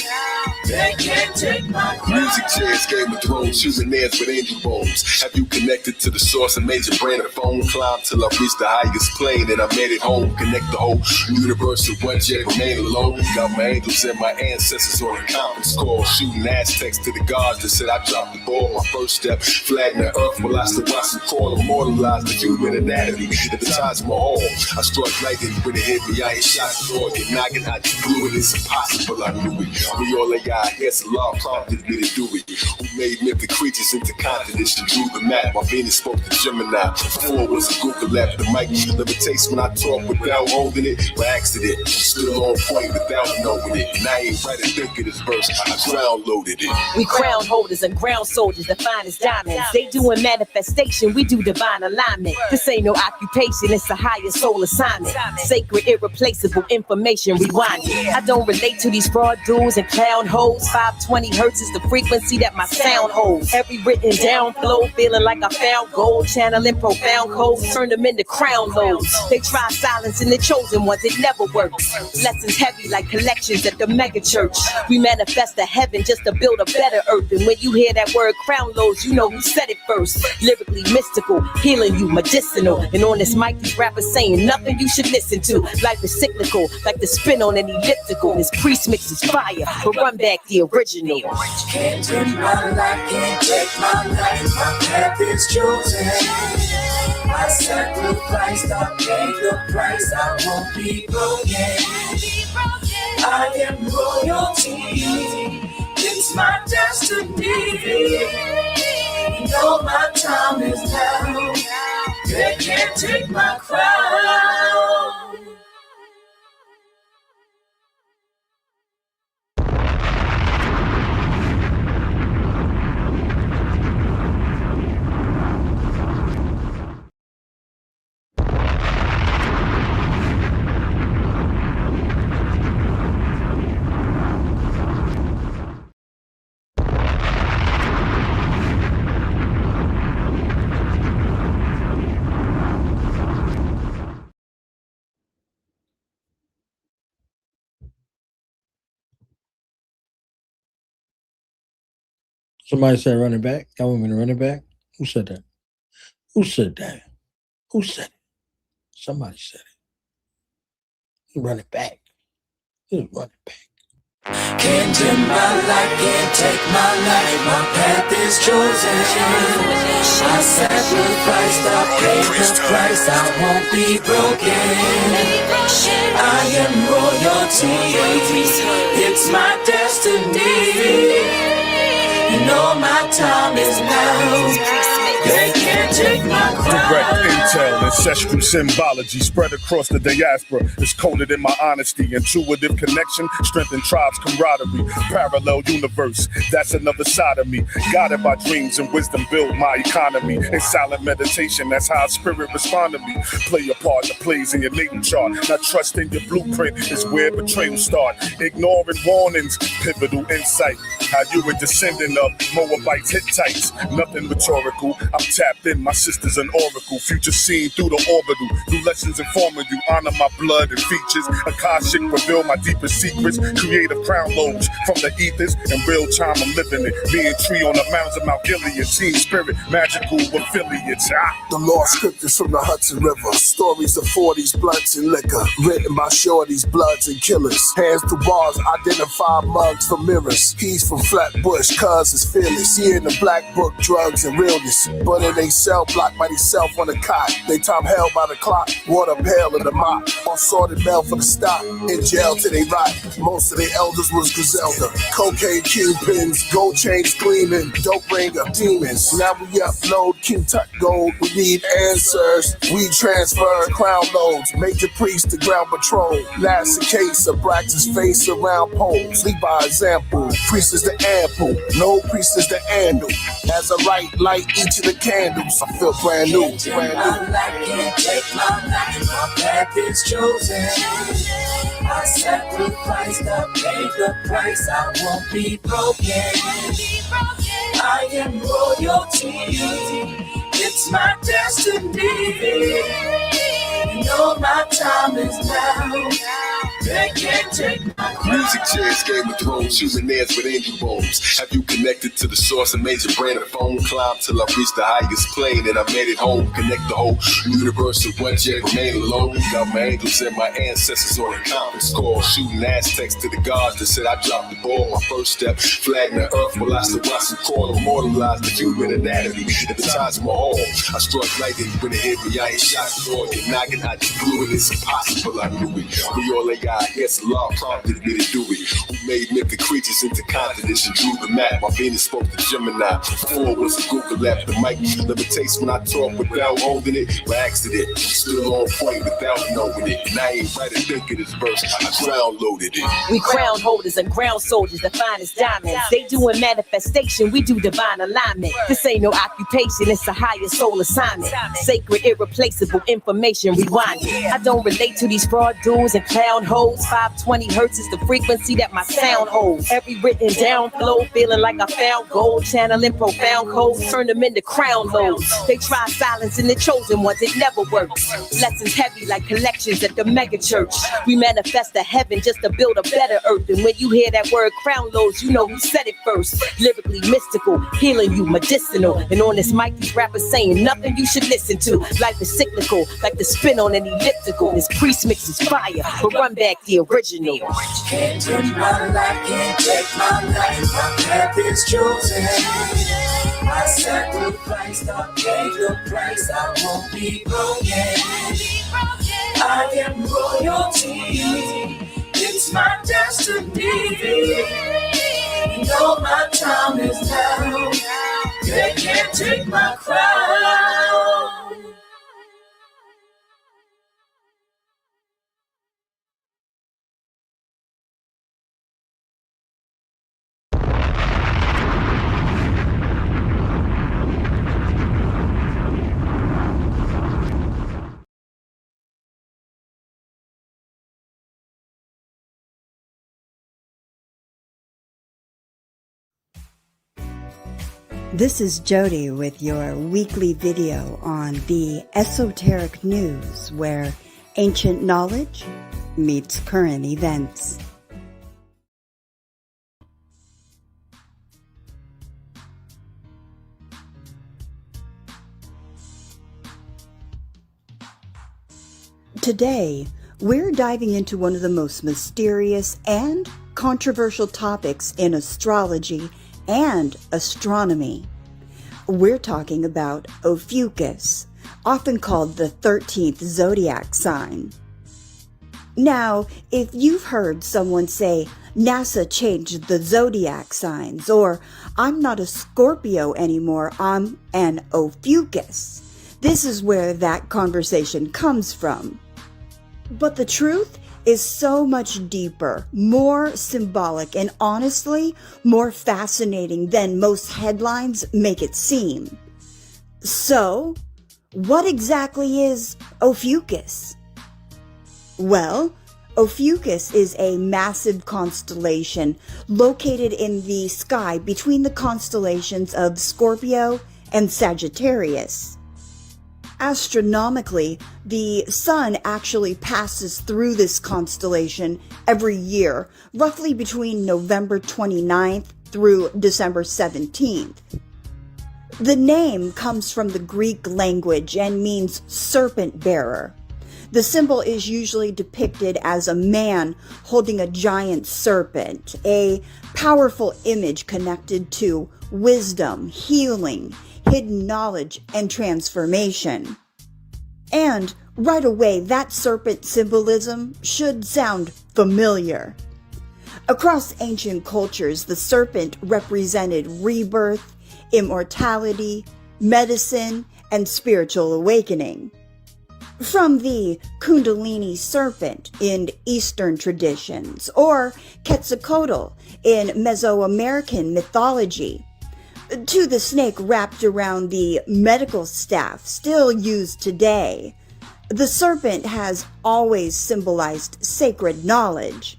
They can't take my crown. Music chairs, Game of Thrones, choosing nails with angel bones. Have you connected to the source and made your brain a phone? Climb till I reach the highest plane and I made it home. Connect the whole universe with one jet, remain alone. Got my angels and my ancestors on a conference call. Shooting Aztecs to the gods that said I dropped the ball. My first step, flagging the earth while I still watch the call. Immortalize the human anatomy at the Taj Mahal. I struck lightning when it hit me, I ain't shot the door. Get knocking out the blue and it's impossible, I knew it. We all they got I guess Allah prompted me to do it. Who made mythic creatures into continents and drew the map? My Venus spoke to Gemini. Before it was a Google app. The mic levitates when I talk without holding it. By accident, I'm still on point without knowing it. And I ain't right to think of this verse. I ground loaded it. We crown holders and ground soldiers, the finest diamonds. They doing manifestation, we do divine alignment. This ain't no occupation, it's a higher soul assignment. Sacred, irreplaceable information, rewind it. I don't relate to these fraud dudes and clown hoes. 520 hertz is the frequency that my sound holds. Every written down flow, feeling like I found gold. Channeling profound codes, turn them into crown loads. They try silencing the chosen ones, it never works. Lessons heavy like collections at the mega church. We manifest a heaven just to build a better earth. And when you hear that word crown loads, you know who said it first. Lyrically mystical, healing you, medicinal. And on this mic, these rappers saying nothing you should listen to. Life is cyclical, like the spin on an elliptical. This priest mix is fire, but run back the original. Can't take my life, can't take my life. My path is chosen. I sacrificed, I paid the price. I won't be broken. I am royalty. It's my destiny. You know my time is now. They can't take my crown. Somebody said running back. Y'all want me to run it back? Who said that? Who said that? Who said it? Somebody said it. You run it back. You run it back. Can't take my life, can't take my life. My path is chosen. I sacrificed, I paid the price. I won't be broken. I am royalty. It's my destiny. You know my time is now. They can't take my crown. Direct intel, ancestral symbology spread across the diaspora. It's coded in my honesty. Intuitive connection, strengthen tribes, camaraderie. Parallel universe, that's another side of me. Guided by dreams and wisdom, build my economy. In silent meditation, that's how spirit respond to me. Play your part, the plays in your natal chart. Not trusting your blueprint is where betrayal start. Ignoring warnings, pivotal insight. How you were descendant of Moabites, Hittites. Nothing rhetorical. I'm tapped in, my sister's an oracle. Future seen through the orbital. Through lessons informing you, honor my blood and features. Akashic reveal my deepest secrets. Creative crown lobes from the ethers. In real time, I'm living it. Being tree on the mountains of Mount Gilead. Team spirit, magical affiliates. The lost scriptures from the Hudson River. Stories of 40s, blunts and liquor. Written by shorties, bloods and killers. Hands to bars, identify mugs from mirrors. He's from Flatbush, cuz is fearless. He in the black book, drugs and realness. But in they cell block by themself on the cot. They time held by the clock. Water pail in the mop. Unsorted mail for the stock. In jail till they rot. Most of their elders was Griselda. Cocaine kingpins, gold chains gleaming. Dope bringer, demons. Now we upload, Kentucky gold. We need answers. We transfer crown loads. Major priest to ground patrol. Last a case of Brax's face around poles. Lead by example. Priest is the ample. No priest is the handle. As I write, light each of the candles. I feel brand new. Can't take my life, my path is chosen. I sacrificed, I paid the price. I won't be broken. I am royalty. It's my destiny. You know my time is now. They can't take my crown. Music chairs, Game of Thrones, human heirs with angel bones. Have you connected to the source and made your brain a phone? Climb till I reach the highest plane and I made it home. Connect the whole universe in one jet, remain alone. Got my angels and my ancestors on a conference call. Shooting Aztecs to the gods that said I dropped the ball. My first step, flagging the earth while I still watch the call. Immortalize the human anatomy at the Taj Mahal. I struck lightning when it hit me, I ain't shot for it. Knocking out the blue and it's impossible, I knew it. We all ain't got I guess Allah prompted me to do it. Who made mythic creatures into continents and drew the map. My Venus spoke to Gemini. Before it was a Google app. The mic levitates when I talk without holding it. By accident, I'm still on point without knowing it. And I ain't right to think of this verse. I ground loaded it. We crown holders and ground soldiers, the finest diamonds. They doing manifestation, we do divine alignment. This ain't no occupation, it's a higher soul assignment. Sacred, irreplaceable information, rewind it. I don't relate to these fraud dudes and clown hoes. 520 hertz is the frequency that my sound holds. Every written down flow, feeling like I found gold. Channeling profound codes, turn them into crown loads. They try silencing the chosen ones, it never works. Lessons heavy like collections at the mega church. We manifest a heaven just to build a better earth. And when you hear that word crown loads, you know who said it first. Lyrically mystical, healing you, medicinal. And on this mic, these rappers saying nothing you should listen to. Life is cyclical, like the spin on an elliptical. This priest mix is fire, but run back the original. Can't take my life, can't take my life. My path is chosen. I sacrificed, I paid the price. I won't be broken. I am royalty. It's my destiny. No, my time is now. They can't take my crown. This is Jody with your weekly video on the Esoteric News, where ancient knowledge meets current events. Today, we're diving into one of the most mysterious and controversial topics in astrology and astronomy. We're talking about Ophiuchus, often called the 13th zodiac sign. Now, if you've heard someone say, NASA changed the zodiac signs, or I'm not a Scorpio anymore, I'm an Ophiuchus, this is where that conversation comes from. But the truth is so much deeper, more symbolic, and honestly, more fascinating than most headlines make it seem. So, what exactly is Ophiuchus? Well, Ophiuchus is a massive constellation located in the sky between the constellations of Scorpio and Sagittarius. Astronomically, the sun actually passes through this constellation every year, roughly between November 29th through December 17th. The name comes from the Greek language and means serpent bearer. The symbol is usually depicted as a man holding a giant serpent, a powerful image connected to wisdom, healing, hidden knowledge, and transformation. And right away, that serpent symbolism should sound familiar. Across ancient cultures, the serpent represented rebirth, immortality, medicine, and spiritual awakening. From the Kundalini serpent in Eastern traditions, or Quetzalcoatl in Mesoamerican mythology, to the snake wrapped around the medical staff still used today, the serpent has always symbolized sacred knowledge.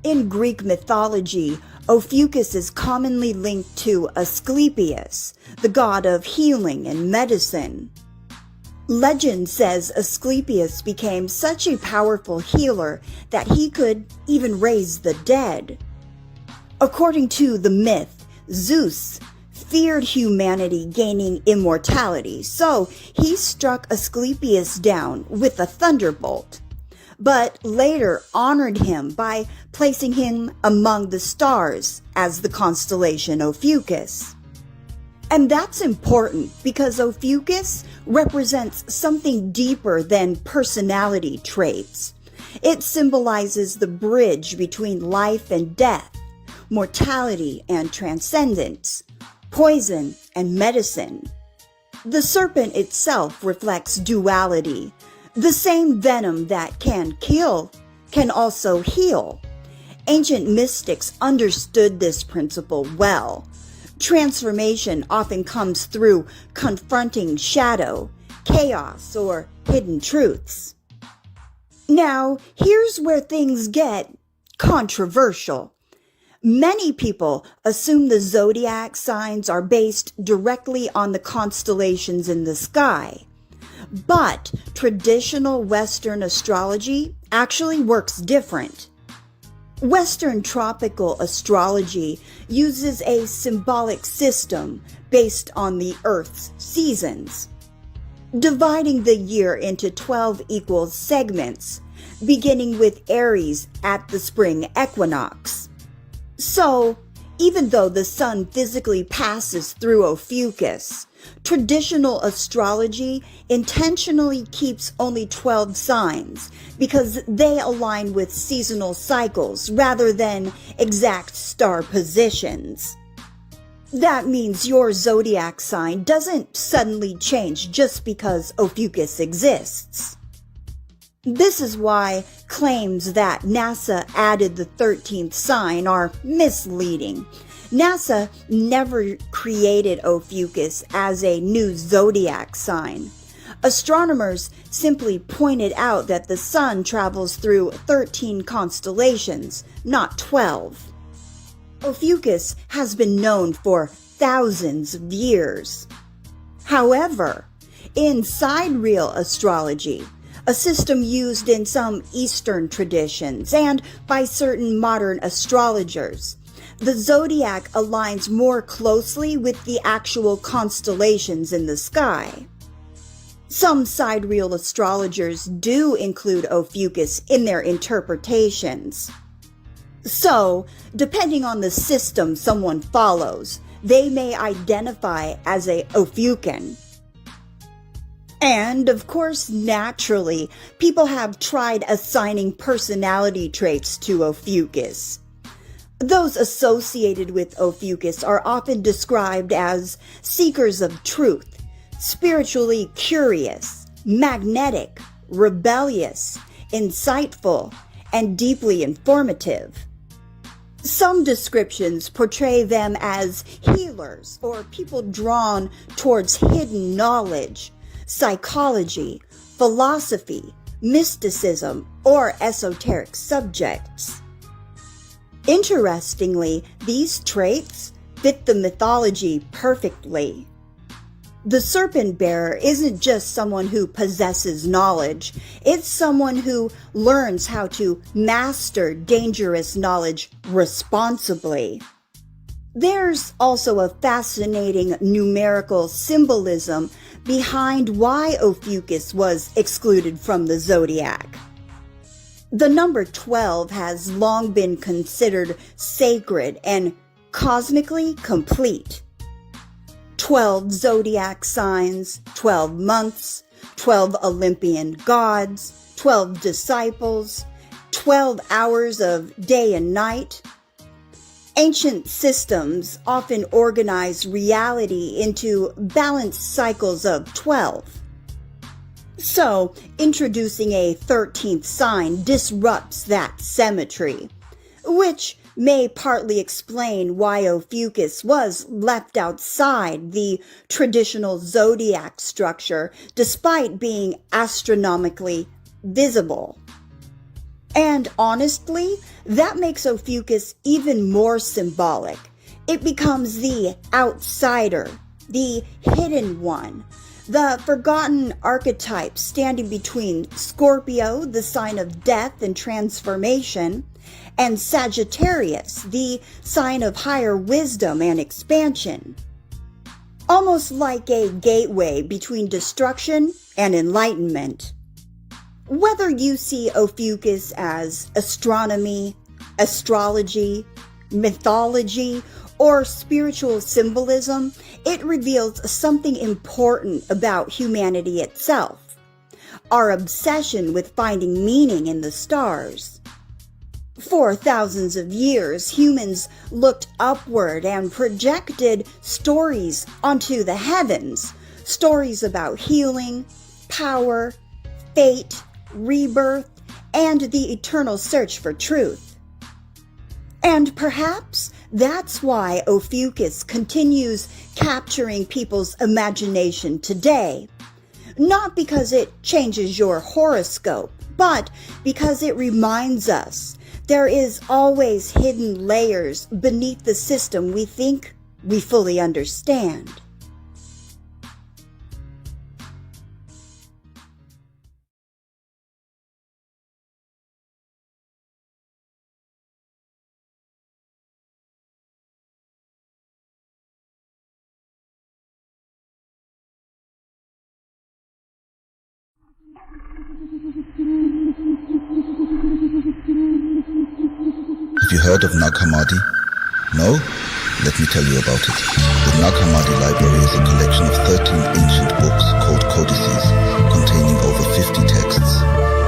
In Greek mythology, Ophiuchus is commonly linked to Asclepius, the god of healing and medicine. Legend says Asclepius became such a powerful healer that he could even raise the dead. According to the myth, Zeus feared humanity gaining immortality, so he struck Asclepius down with a thunderbolt, but later honored him by placing him among the stars as the constellation Ophiuchus. And that's important because Ophiuchus represents something deeper than personality traits. It symbolizes the bridge between life and death, mortality and transcendence, poison and medicine. The serpent itself reflects duality. The same venom that can kill can also heal. Ancient mystics understood this principle well. Transformation often comes through confronting shadow, chaos, or hidden truths. Now, here's where things get controversial. Many people assume the zodiac signs are based directly on the constellations in the sky. But traditional Western astrology actually works different. Western tropical astrology uses a symbolic system based on the Earth's seasons, dividing the year into 12 equal segments, beginning with Aries at the spring equinox. So, even though the sun physically passes through Ophiuchus, traditional astrology intentionally keeps only 12 signs because they align with seasonal cycles rather than exact star positions. That means your zodiac sign doesn't suddenly change just because Ophiuchus exists. This is why claims that NASA added the 13th sign are misleading. NASA never created Ophiuchus as a new zodiac sign. Astronomers simply pointed out that the sun travels through 13 constellations, not 12. Ophiuchus has been known for thousands of years. However, in sidereal astrology, a system used in some Eastern traditions and by certain modern astrologers, the zodiac aligns more closely with the actual constellations in the sky. Some sidereal astrologers do include Ophiuchus in their interpretations. So, depending on the system someone follows, they may identify as a Ophiuchian. And, of course, naturally, people have tried assigning personality traits to Ophiuchus. Those associated with Ophiuchus are often described as seekers of truth, spiritually curious, magnetic, rebellious, insightful, and deeply informative. Some descriptions portray them as healers or people drawn towards hidden knowledge, psychology, philosophy, mysticism, or esoteric subjects. Interestingly, these traits fit the mythology perfectly. The serpent bearer isn't just someone who possesses knowledge, it's someone who learns how to master dangerous knowledge responsibly. There's also a fascinating numerical symbolism behind why Ophiuchus was excluded from the zodiac. The number 12 has long been considered sacred and cosmically complete. 12 zodiac signs, 12 months, 12 Olympian gods, 12 disciples, 12 hours of day and night. Ancient systems often organize reality into balanced cycles of 12. So, introducing a 13th sign disrupts that symmetry, which may partly explain why Ophiuchus was left outside the traditional zodiac structure despite being astronomically visible. And honestly, that makes Ophiuchus even more symbolic. It becomes the outsider, the hidden one, the forgotten archetype standing between Scorpio, the sign of death and transformation, and Sagittarius, the sign of higher wisdom and expansion. Almost like a gateway between destruction and enlightenment. Whether you see Ophiuchus as astronomy, astrology, mythology, or spiritual symbolism, it reveals something important about humanity itself. our obsession with finding meaning in the stars. For thousands of years, humans looked upward and projected stories onto the heavens, stories about healing, power, fate, rebirth, and the eternal search for truth. And perhaps that's why Ophiuchus continues capturing people's imagination today. Not because it changes your horoscope, but because it reminds us there is always hidden layers beneath the system we think we fully understand. Have you heard of Nag Hammadi? No? Let me tell you about it. The Nag Hammadi Library is a collection of 13 ancient books called codices, containing over 50 texts.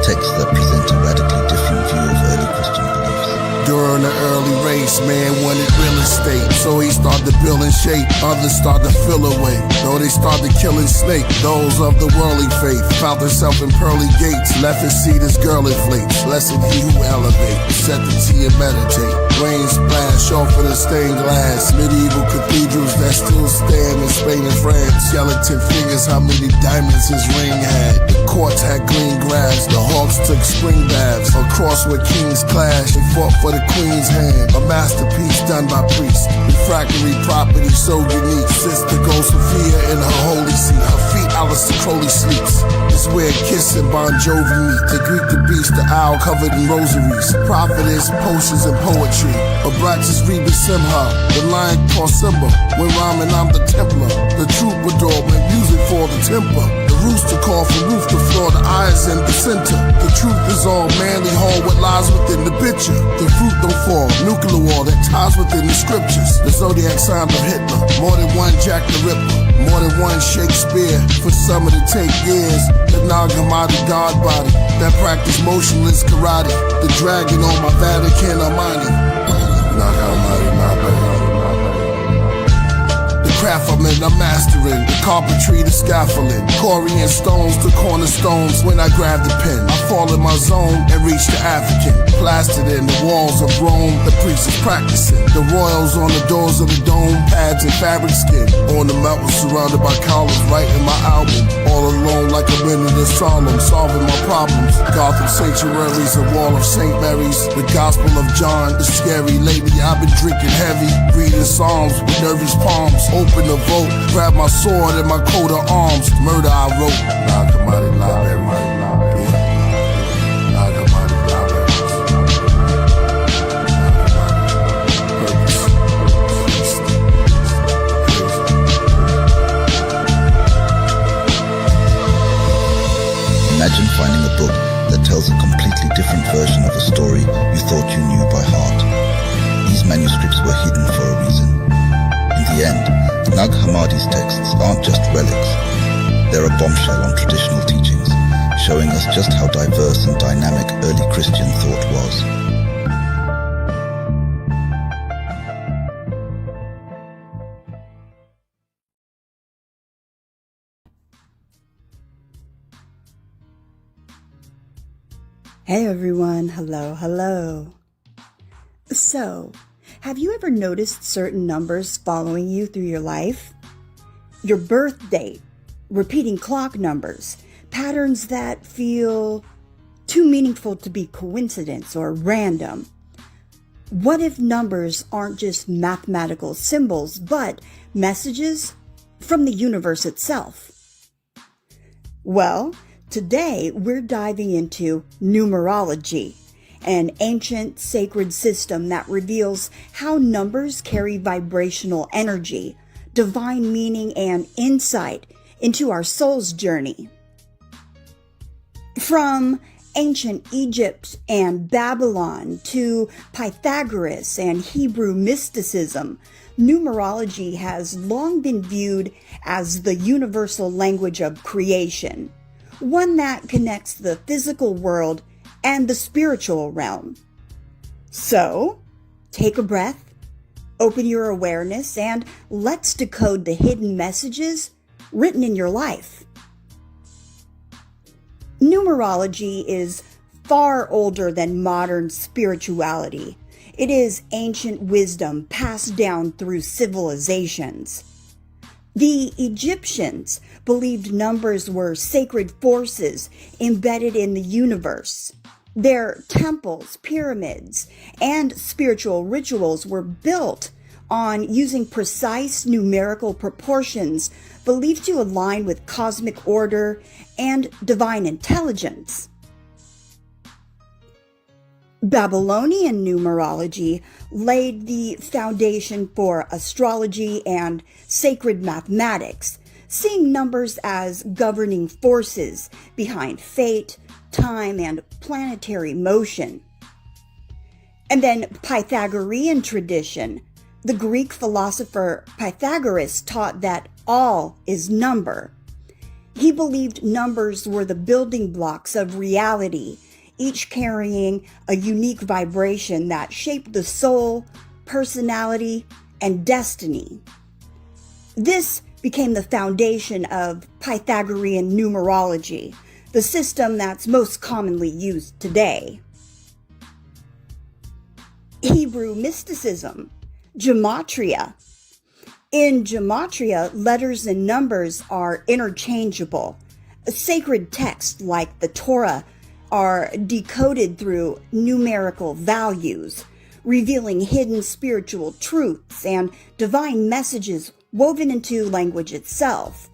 Texts that present a radically different view of early Christian beliefs. During the early race, man wanted real estate, so he started building shape. Others started to fill away, though they started killing snake. Those of the worldly faith found themselves in pearly gates, left his seat as girl inflates. Blessed he who elevate, set the tea and meditate. Rain splash off of the stained glass. Medieval cathedrals that still stand in Spain and France. Skeleton fingers, how many diamonds his ring had. The courts had green grass, the hawks took spring baths. Across where kings clashed, they fought for the queen's hand. A masterpiece done by priests. Refractory property so unique. Sister goes Sophia in her holy seat. Her feet Alistair Crowley sleeps. It's where Kiss and Bon Jovi meet. To greet the beast, the owl covered in rosaries. Prophetess, potions, and poetry. Abraxas Rebus Simha, the lion called Simba. When rhyming, I'm the Templar. The troubadour, when music for the temper. The rooster call from roof to floor, the eyes in the center. The truth is all manly hall, what lies within the picture. The fruit don't fall, nuclear war that ties within the scriptures. The Zodiac sign of Hitler, more than one Jack the Ripper, more than one Shakespeare. For some of it take years. The Nag Hammadi god body that practice motionless karate. The dragon on my Vatican Armani. Nag Hammadi, Nag Hammadi. Craft I'm in, I'm mastering. The carpentry, the scaffolding. Corian stones to cornerstones. When I grab the pen, I fall in my zone and reach the African. Plastered in the walls of Rome, the priest is practicing. The royals on the doors of the dome, pads and fabric skin. On the mountain surrounded by columns, writing my album. All alone like I'm in the solemn, solving my problems. Gothic sanctuaries, the wall of St. Mary's. The Gospel of John, the scary lady. I've been drinking heavy, reading Psalms with nervous palms. Open the vote, grab my sword and my coat of arms. Murder I wrote. Nag Hammadi Library. Nag Hammadi Library. Imagine finding a book that tells a completely different version of a story you thought you knew by heart. These manuscripts were hidden for a reason. In the end, Nag Hammadi's texts aren't just relics. They're a bombshell on traditional teachings, showing us just how diverse and dynamic early Christian thought was. Hey everyone, hello. So, have you ever noticed certain numbers following you through your life? Your birth date, repeating clock numbers, patterns that feel too meaningful to be coincidence or random. What if numbers aren't just mathematical symbols, but messages from the universe itself? Well, today we're diving into numerology, an ancient sacred system that reveals how numbers carry vibrational energy, divine meaning, and insight into our soul's journey. From ancient Egypt and Babylon to Pythagoras and Hebrew mysticism, numerology has long been viewed as the universal language of creation. one that connects the physical world and the spiritual realm. So, take a breath, open your awareness, and let's decode the hidden messages written in your life. Numerology is far older than modern spirituality. It is ancient wisdom passed down through civilizations. The Egyptians believed numbers were sacred forces embedded in the universe. Their temples, pyramids, and spiritual rituals were built on using precise numerical proportions believed to align with cosmic order and divine intelligence. Babylonian numerology laid the foundation for astrology and sacred mathematics, seeing numbers as governing forces behind fate, time, and planetary motion. And then Pythagorean tradition. The Greek philosopher Pythagoras taught that all is number. He believed numbers were the building blocks of reality, each carrying a unique vibration that shaped the soul, personality, and destiny. This became the foundation of Pythagorean numerology, the system that's most commonly used today. Hebrew mysticism, gematria. In gematria, letters and numbers are interchangeable. Sacred texts like the Torah are decoded through numerical values, revealing hidden spiritual truths and divine messages woven into language itself.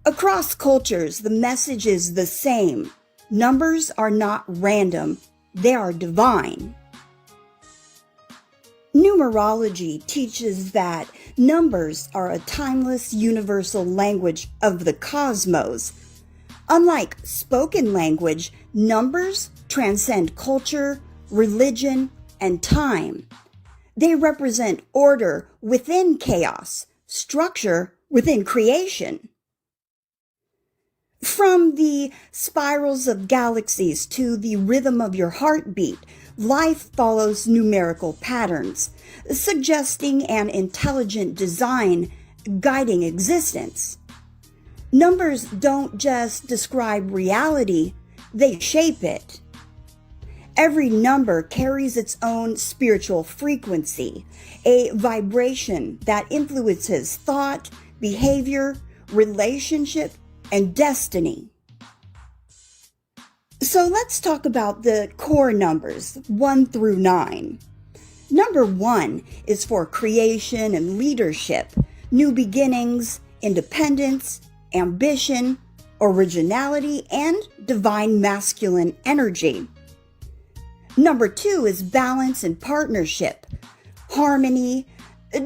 Across cultures, the message is the same. Numbers are not random, they are divine. Numerology teaches that numbers are a timeless universal language of the cosmos. Unlike spoken language, numbers transcend culture, religion, and time. They represent order within chaos, structure within creation. From the spirals of galaxies to the rhythm of your heartbeat, life follows numerical patterns, suggesting an intelligent design guiding existence. Numbers don't just describe reality, they shape it. Every number carries its own spiritual frequency, a vibration that influences thought, behavior, relationship, and destiny. So let's talk about the core numbers, 1 through 9. Number 1 is for creation and leadership, new beginnings, independence, ambition, originality, and divine masculine energy. Number 2 is balance and partnership, harmony,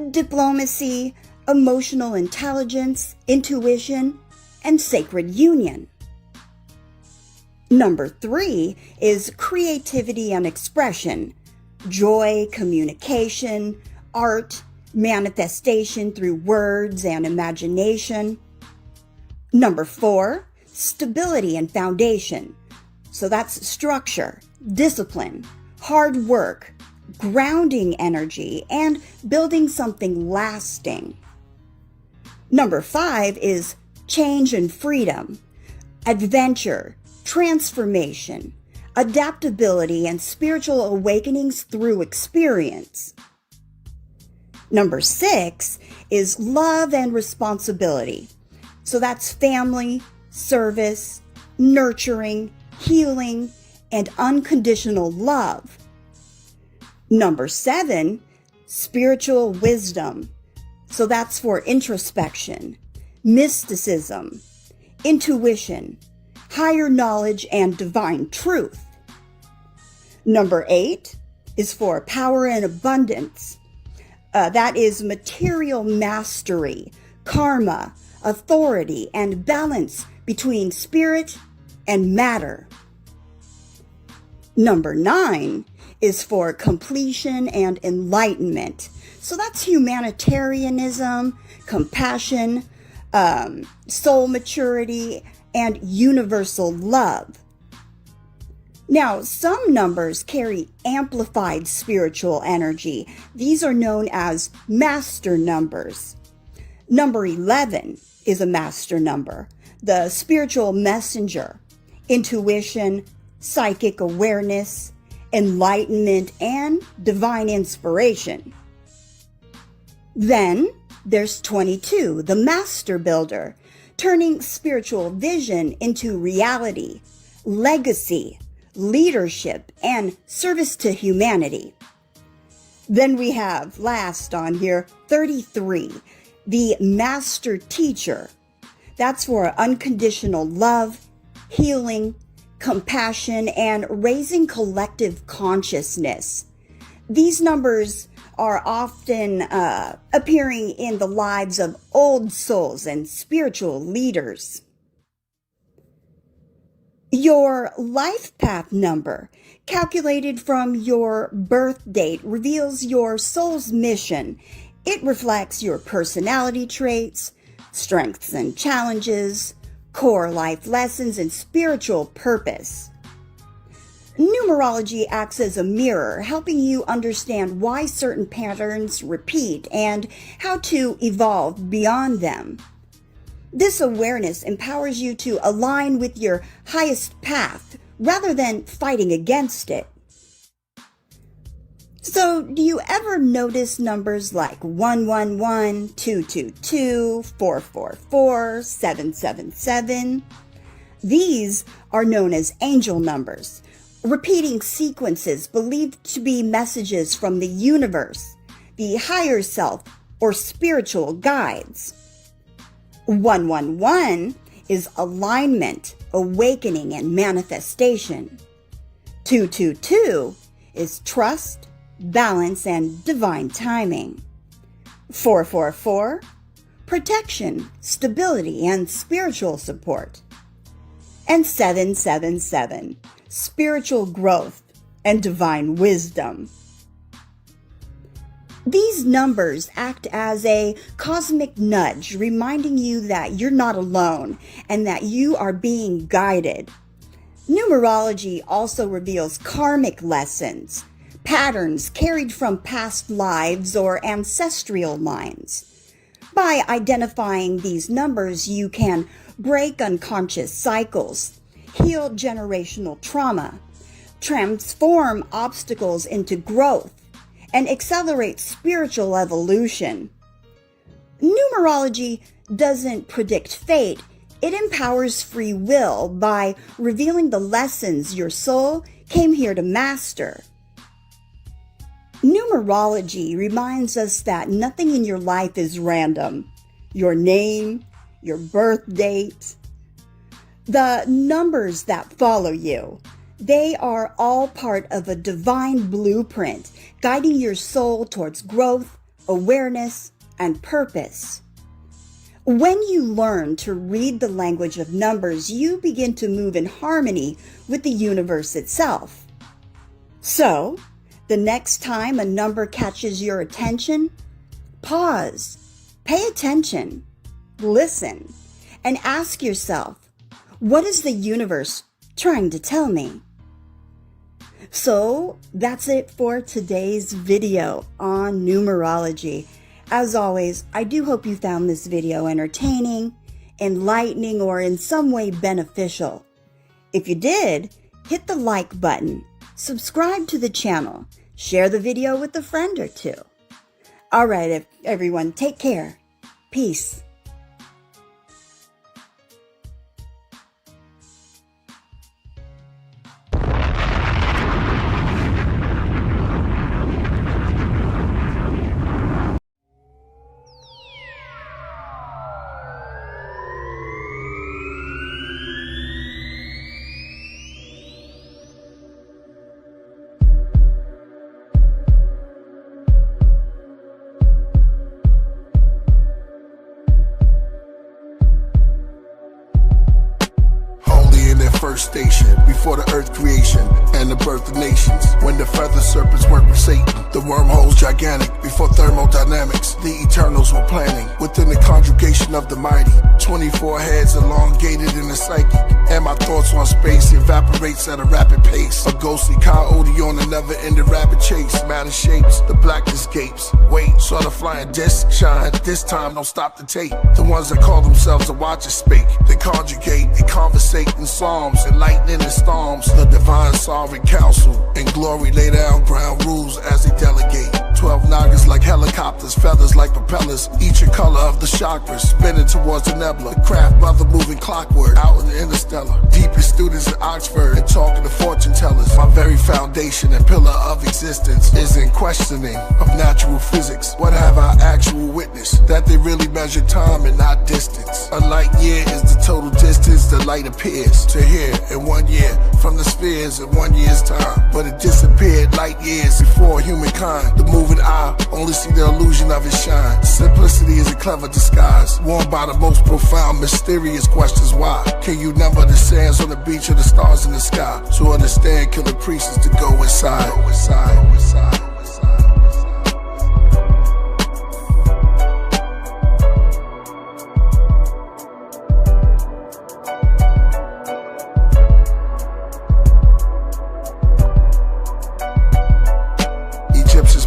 diplomacy, emotional intelligence, intuition, and sacred union. Number 3 is creativity and expression, joy, communication, art, manifestation through words and imagination. Number 4, stability and foundation. So that's structure, discipline, hard work, grounding energy, and building something lasting. Number 5 is change and freedom, adventure, transformation, adaptability, and spiritual awakenings through experience. Number 6 is love and responsibility. So that's family, service, nurturing, healing, and unconditional love. Number 7, spiritual wisdom. So that's for introspection, mysticism, intuition, higher knowledge, and divine truth. Number 8 is for power and abundance. That is material mastery, karma, authority, and balance between spirit and matter. Number 9 is for completion and enlightenment. So that's humanitarianism, compassion, soul maturity, and universal love. Now, some numbers carry amplified spiritual energy. These are known as master numbers. Number 11 is a master number, the spiritual messenger, intuition, psychic awareness, enlightenment, and divine inspiration. Then there's 22, the master builder, turning spiritual vision into reality, legacy, leadership, and service to humanity. Then we have, last on here, 33, the master teacher. That's for unconditional love, healing, compassion, and raising collective consciousness. These numbers are often appearing in the lives of old souls and spiritual leaders. Your life path number, calculated from your birth date, reveals your soul's mission. It reflects your personality traits, strengths and challenges, core life lessons, and spiritual purpose. Numerology acts as a mirror, helping you understand why certain patterns repeat and how to evolve beyond them. This awareness empowers you to align with your highest path rather than fighting against it. So, do you ever notice numbers like 111, 222, 444, 777? These are known as angel numbers, repeating sequences believed to be messages from the universe, the higher self, or spiritual guides. 111 is alignment, awakening, and manifestation. 222 is trust, balance, and divine timing. 444, protection, stability, and spiritual support. And 777, spiritual growth and divine wisdom. These numbers act as a cosmic nudge, reminding you that you're not alone and that you are being guided. Numerology also reveals karmic lessons, patterns carried from past lives or ancestral lines. By identifying these numbers, you can break unconscious cycles, heal generational trauma, transform obstacles into growth, and accelerate spiritual evolution. Numerology doesn't predict fate, it empowers free will by revealing the lessons your soul came here to master. Numerology reminds us that nothing in your life is random. Your name, your birth date, the numbers that follow you, they are all part of a divine blueprint guiding your soul towards growth, awareness, and purpose. When you learn to read the language of numbers, you begin to move in harmony with the universe itself. So, the next time a number catches your attention, pause, pay attention, listen, and ask yourself, what is the universe trying to tell me? So that's it for today's video on numerology. As always, I do hope you found this video entertaining, enlightening, or in some way beneficial. If you did, hit the like button, subscribe to the channel, share the video with a friend or two. All right, everyone, take care. Peace. first station, before the earth creation and the birth of nations. When the feather serpents work with Satan, the wormhole's gigantic. Before thermodynamics, the Eternals were planning. Within the conjugation of the mighty, 24 heads elongated in the psyche. And my thoughts on space evaporates at a rapid pace. A ghostly coyote on a never-ending rabbit chase. Matter shapes, the blackness gapes. Wait, saw the flying disc shine. This time, don't stop the tape. The ones that call themselves the watchers speak. They conjugate, they conversate in psalms and lightning and storms. The divine sovereign council in glory lay down ground rules as they delegate. 12 nagas like helicopters, feathers like propellers, each a color of the chakras, spinning towards the nebula. The craft mother moving clockwork out in the interstellar. Deepest students at Oxford and talking to fortune tellers. My very foundation and pillar of existence is in questioning of natural physics. What have I actual witnessed? That they really measure time and not distance. A light year is the total distance the light appears to here in 1 year, from the spheres in 1 year's time. But it disappeared light years before humankind. The moving eye only see the illusion of its shine. Simplicity is a clever disguise, worn by the most profound, mysterious questions. Why can you number the sands on the beach or the stars in the sky? To understand, Killah Priest is to go inside. Go inside. Go inside.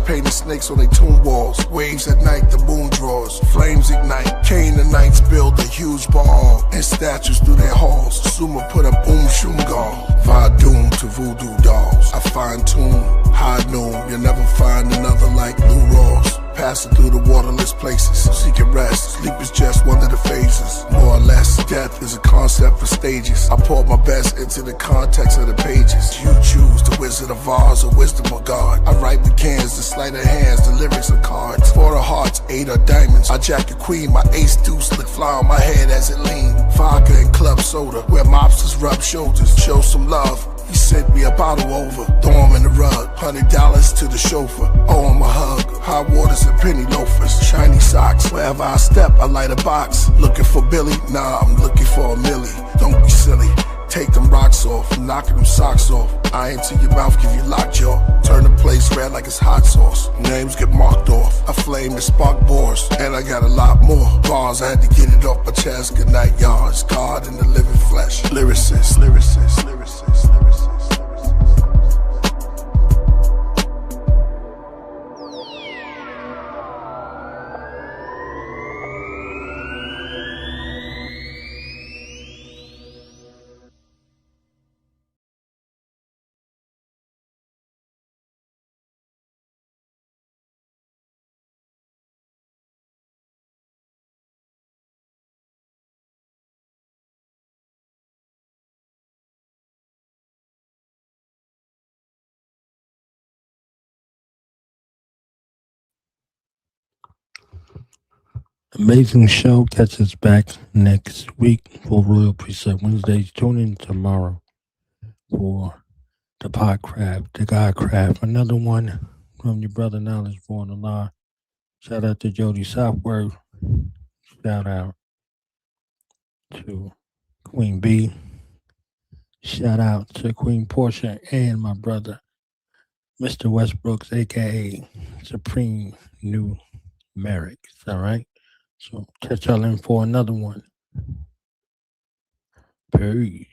Painted snakes on their tomb walls. Waves at night, the moon draws. Flames ignite. Canaanites build a huge ball and statues through their halls. Sumer put up Shumgal. Vadum to voodoo dolls. I fine tune, high noon. You'll never find another like Blue Ross. Passing through the waterless places, seeking rest. Sleep is just one of the phases. More or less, death is a concept for stages. I pour my best into the context of the pages. You choose the Wizard of Oz or Wisdom of God. I write with cans, the sleight of hands, the lyrics of cards. 4 of hearts, 8 are diamonds. I jack a queen, my ace deuce slick fly on my head as it lean. Vodka and club soda, where mobsters rub shoulders. Show some love. He sent me a bottle over, throw him in the rug. $100 to the chauffeur, owe him a hug. High waters and penny loafers, shiny socks. Wherever I step, I light a box. Looking for Billy? Nah, I'm looking for a millie. Don't be silly. Take them rocks off, I'm knocking them socks off. Eye into your mouth, give you lockjaw. Turn the place red like it's hot sauce. Names get marked off. I flame and spark bores, and I got a lot more bars. I had to get it off my chest. Good night, yards. God in the living flesh. Lyricist, lyricist, lyricist, lyricist. Amazing show. Catch us back next week for Royal Priesthood Wednesdays. Tune in tomorrow for the Podcraft, the Godcraft. Another one from your brother Knowledge Born Allah. Shout out to Jody Southworth. Shout out to Queen Bee. Shout out to Queen Porcha and my brother, Mr. Westbrooks, aka Supreme Numerics. All right. So catch y'all in for another one. Peace.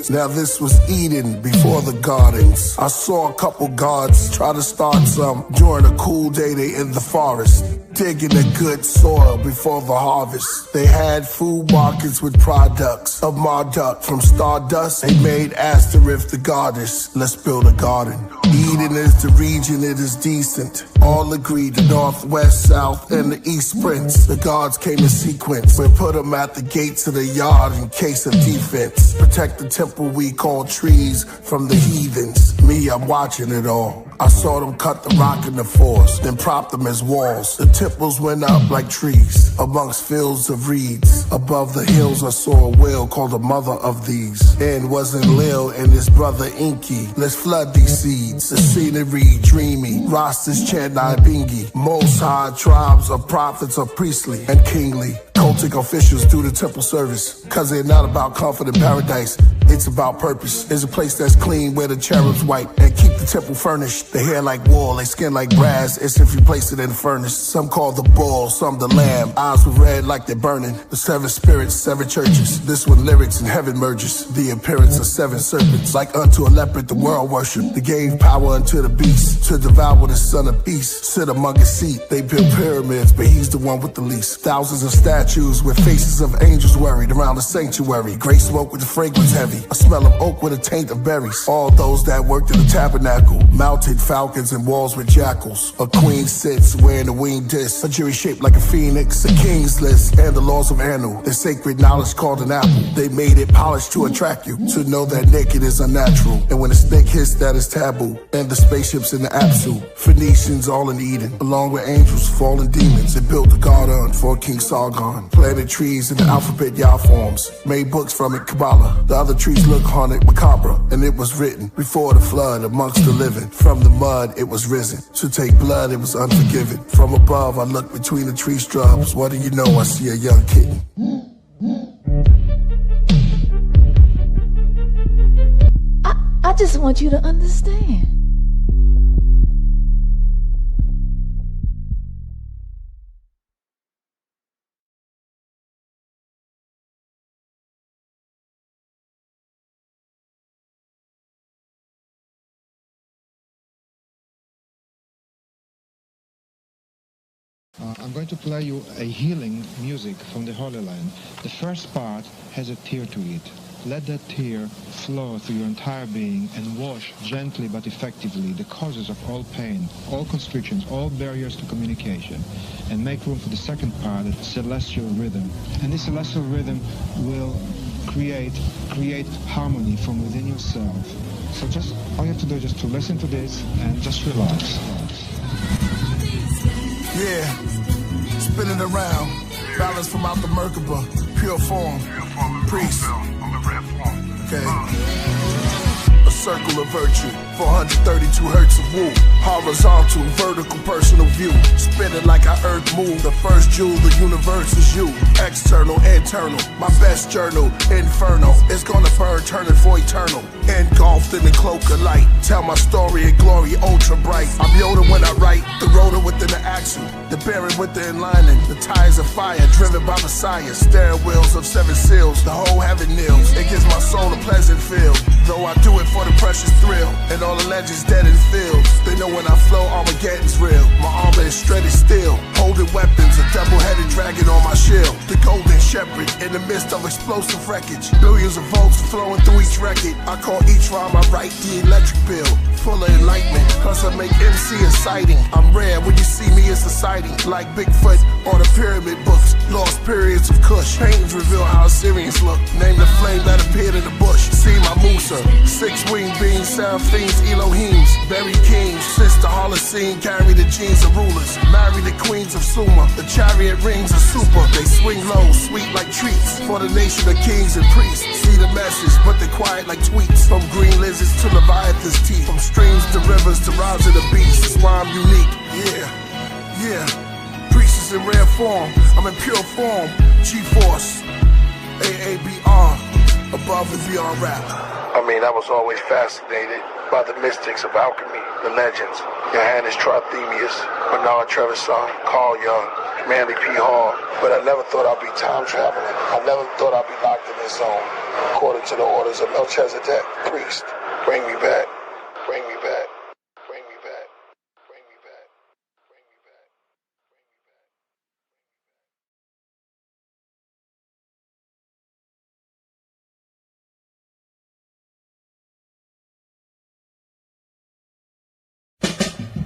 Now this was Eden before the gardens. I saw a couple gods try to start some during a cool day. They in the forest, digging the good soil before the harvest. They had food markets with products of Marduk. From stardust, they made Astaroth the goddess. Let's build a garden. Eden is the region, it is decent. All agreed, the north, west, south, and the east prince. The gods came in sequence. We put them at the gates of the yard in case of defense. Protect the temple we call trees from the heathens. me, I'm watching it all. I saw them cut the rock in the forest, then prop them as walls. The temples went up like trees, amongst fields of reeds. Above the hills I saw a whale called the mother of these. And wasn't Lil and his brother Inky. Let's flood these seeds. The scenery dreamy, rosters chant Bingi. Most high tribes of prophets are priestly and kingly. Cultic officials do the temple service, cause they're not about comfort and paradise. It's about purpose. There's a place that's clean where the cherubs wipe and keep the temple furnished. They hair like wool, they skin like brass, as if you placed it in the furnace. Some call the bull, some the lamb. Eyes were red like they're burning. The 7 spirits, 7 churches. This one lyrics and heaven merges. The appearance of 7 serpents. Like unto a leopard the world worship. They gave power unto the beast to devour the son of beast. Sit among his seat. They built pyramids, but he's the one with the least. Thousands of statues with faces of angels worried around the sanctuary. Great smoke with the fragrance heavy. A smell of oak with a taint of berries. All those that worked in the tabernacle. Mounted falcons and walls with jackals. A queen sits wearing a winged disc. A jury shaped like a phoenix. A king's list and the laws of Anu. The sacred knowledge called an apple. They made it polished to attract you. To know that naked is unnatural. And when a snake hits, that is taboo. And the spaceships in the Apsu. Phoenicians all in Eden. Along with angels, fallen demons. They built a garden for King Sargon. Planted trees in the alphabet Yah forms. Made books from it, Kabbalah. The other trees look haunted, macabre. And it was written before the flood amongst the living. From the mud it was risen. To take blood it was unforgiven. From above I look between the tree shrubs. What do you know? I see a young kitten. I just want you to understand. I'm going to play you a healing music from the Holy Land. The first part has a tear to it. Let that tear flow through your entire being and wash gently but effectively the causes of all pain, all constrictions, all barriers to communication, and make room for the second part, the celestial rhythm. And this celestial rhythm will create harmony from within yourself. So just all you have to do is just to listen to this and just relax. Yeah, spinning around, balance from out the Merkaba, pure form, priest. Okay. A circle of virtue, 432 hertz of woo. Horizontal, vertical, personal view. Spinning like our earth move. The first jewel, the universe is you. External, internal, my best journal. Inferno, it's gonna burn, turning for eternal. Engulfed in the cloak of light. Tell my story in glory, ultra bright. I'm Yoda when I write. The rotor within the axle. The bearing with the inlining. The tires of fire, driven by Messiah. Steering wheels of 7 seals. The whole heaven kneels. It gives my soul a pleasant feel. Though I do it for the precious thrill. And all the legends dead in fields. They know when I flow, Armageddon's real. My armor is shredded steel. Holding weapons, a double-headed dragon on my shield. The golden shepherd in the midst of explosive wreckage. Billions of volts flowing through each record. I call each rhyme I write the electric bill. Full of enlightenment, plus I make MC exciting. I'm rare, when you see me it's a sighting. Like Bigfoot or the pyramid books. Lost periods of Kush. Paintings reveal how Assyrians look. Name the flame that appeared in the bush. See my Musa. 6-winged beings, seraphims, Elohims. Berry kings, sister Holocene. Carry the genes of rulers. Marry the queens of Sumer. The chariot rings are super. They swing low, sweet like treats. For the nation of kings and priests. See the message, but they're quiet like tweets. From green lizards to Leviathan's teeth. From streams to rivers to rise of the beast. That's why I'm unique. Yeah. Priest is in rare form. I'm in pure form. G-Force. AABR. Above and beyond rap. I mean, I was always fascinated by the mystics of alchemy, the legends. Johannes Trithemius, Bernard Trevisan, Carl Jung, Manly P. Hall. But I never thought I'd be time traveling. I never thought I'd be locked in this zone. According to the orders of Melchizedek, priest, bring me back. Bring me back. Bring me back. Bring me back. Bring me back.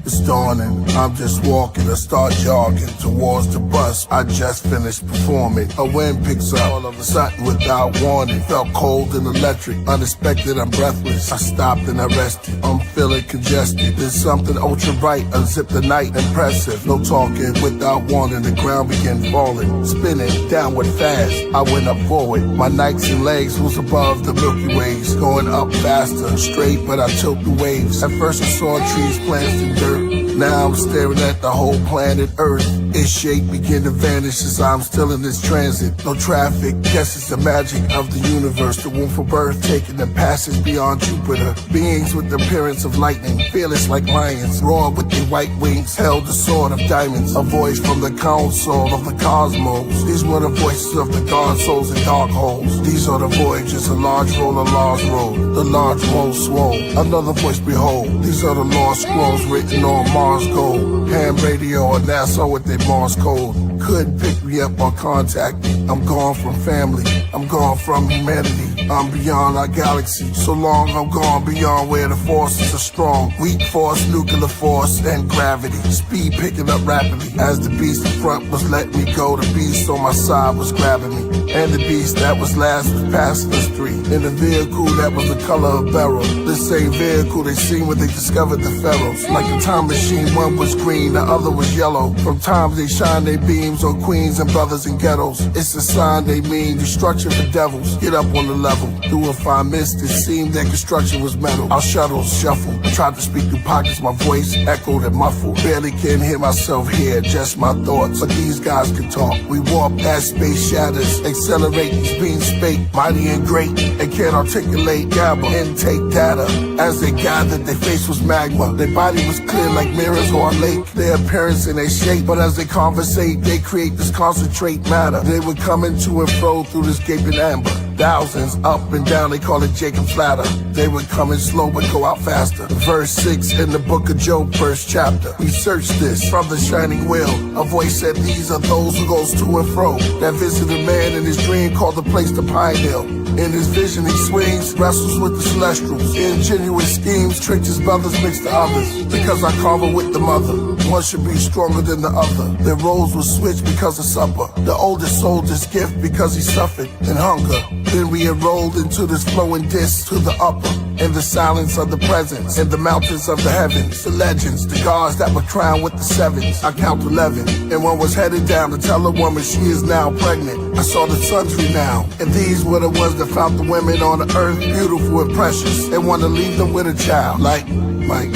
It's dawning, I'm just walking, I start jogging towards the bus. I just finished performing. A wind picks up all of a sudden without warning. Felt cold and electric, unexpected, I'm breathless. I stopped and I rested, I'm feeling congested. There's something ultra bright, unzip the night, impressive. No talking without warning, the ground began falling. Spinning, downward fast, I went up forward. My nights and legs was above the Milky Ways. Going up faster, straight, but I choked the waves. At first I saw trees, plants, and dirt. Now I'm staring at the whole planet Earth. Its shape begin to vanish as I'm still in this transit. No traffic, guess it's the magic of the universe. The womb for birth, taking the passage beyond Jupiter. Beings with the appearance of lightning, fearless like lions, roar with their white wings, held the sword of diamonds. A voice from the council of the cosmos. These were the voices of the god souls and dark holes. These are the voyages, a large roll, a large road. The large roll swole, another voice behold. These are the lost scrolls written on Mars gold. Ham radio or NASA with their Mars code. Couldn't pick me up or contact me. I'm gone from family, I'm gone from humanity. I'm beyond our galaxy, so long I'm gone beyond where the forces are strong. Weak force, nuclear force, and gravity. Speed picking up rapidly. As the beast in front was letting me go, the beast on my side was grabbing me. And the beast that was last was passing us three. In a vehicle that was the color of beryl. This same vehicle they seen when they discovered the pharaohs. Like a time machine, one was green, the other was yellow. From times they shine their beams on queens and brothers in ghettos. It's a sign they mean destruction for devils. Get up on the level. Through a fine mist, it seemed that construction was metal. Our shuttles shuffled. I tried to speak through pockets, my voice echoed and muffled. Barely can hear myself here, just my thoughts. But these guys can talk. We warp as space shatters. Accelerate these beings spake, mighty and great, and can't articulate, gather, intake data. As they gathered, their face was magma. Their body was clear like mirrors or a lake. Their appearance and their shape, but as they conversate, they create this concentrate matter. They would come into and fro through this gaping amber. Thousands up and down, they call it Jacob's ladder. They would come in slow but go out faster. Verse 6 in the book of Job, first chapter. We searched this from the shining wheel. A voice said these are those who goes to and fro. That visited man in his dream called the place the Pine Hill. In his vision he swings, wrestles with the celestials. Ingenuous schemes, tricked his brothers, mixed the others. Because I carve it with the mother. One should be stronger than the other. Their roles were switched because of supper. The oldest sold his gift because he suffered in hunger. Then we enrolled into this flowing disc to the upper. In the silence of the presence, in the mountains of the heavens. The legends, the gods that were crowned with the sevens. I count 11, and one was headed down to tell a woman she is now pregnant. I saw the sun's renown, and these were the ones that found the women on the earth beautiful and precious. They want to leave them with a child, like Mike.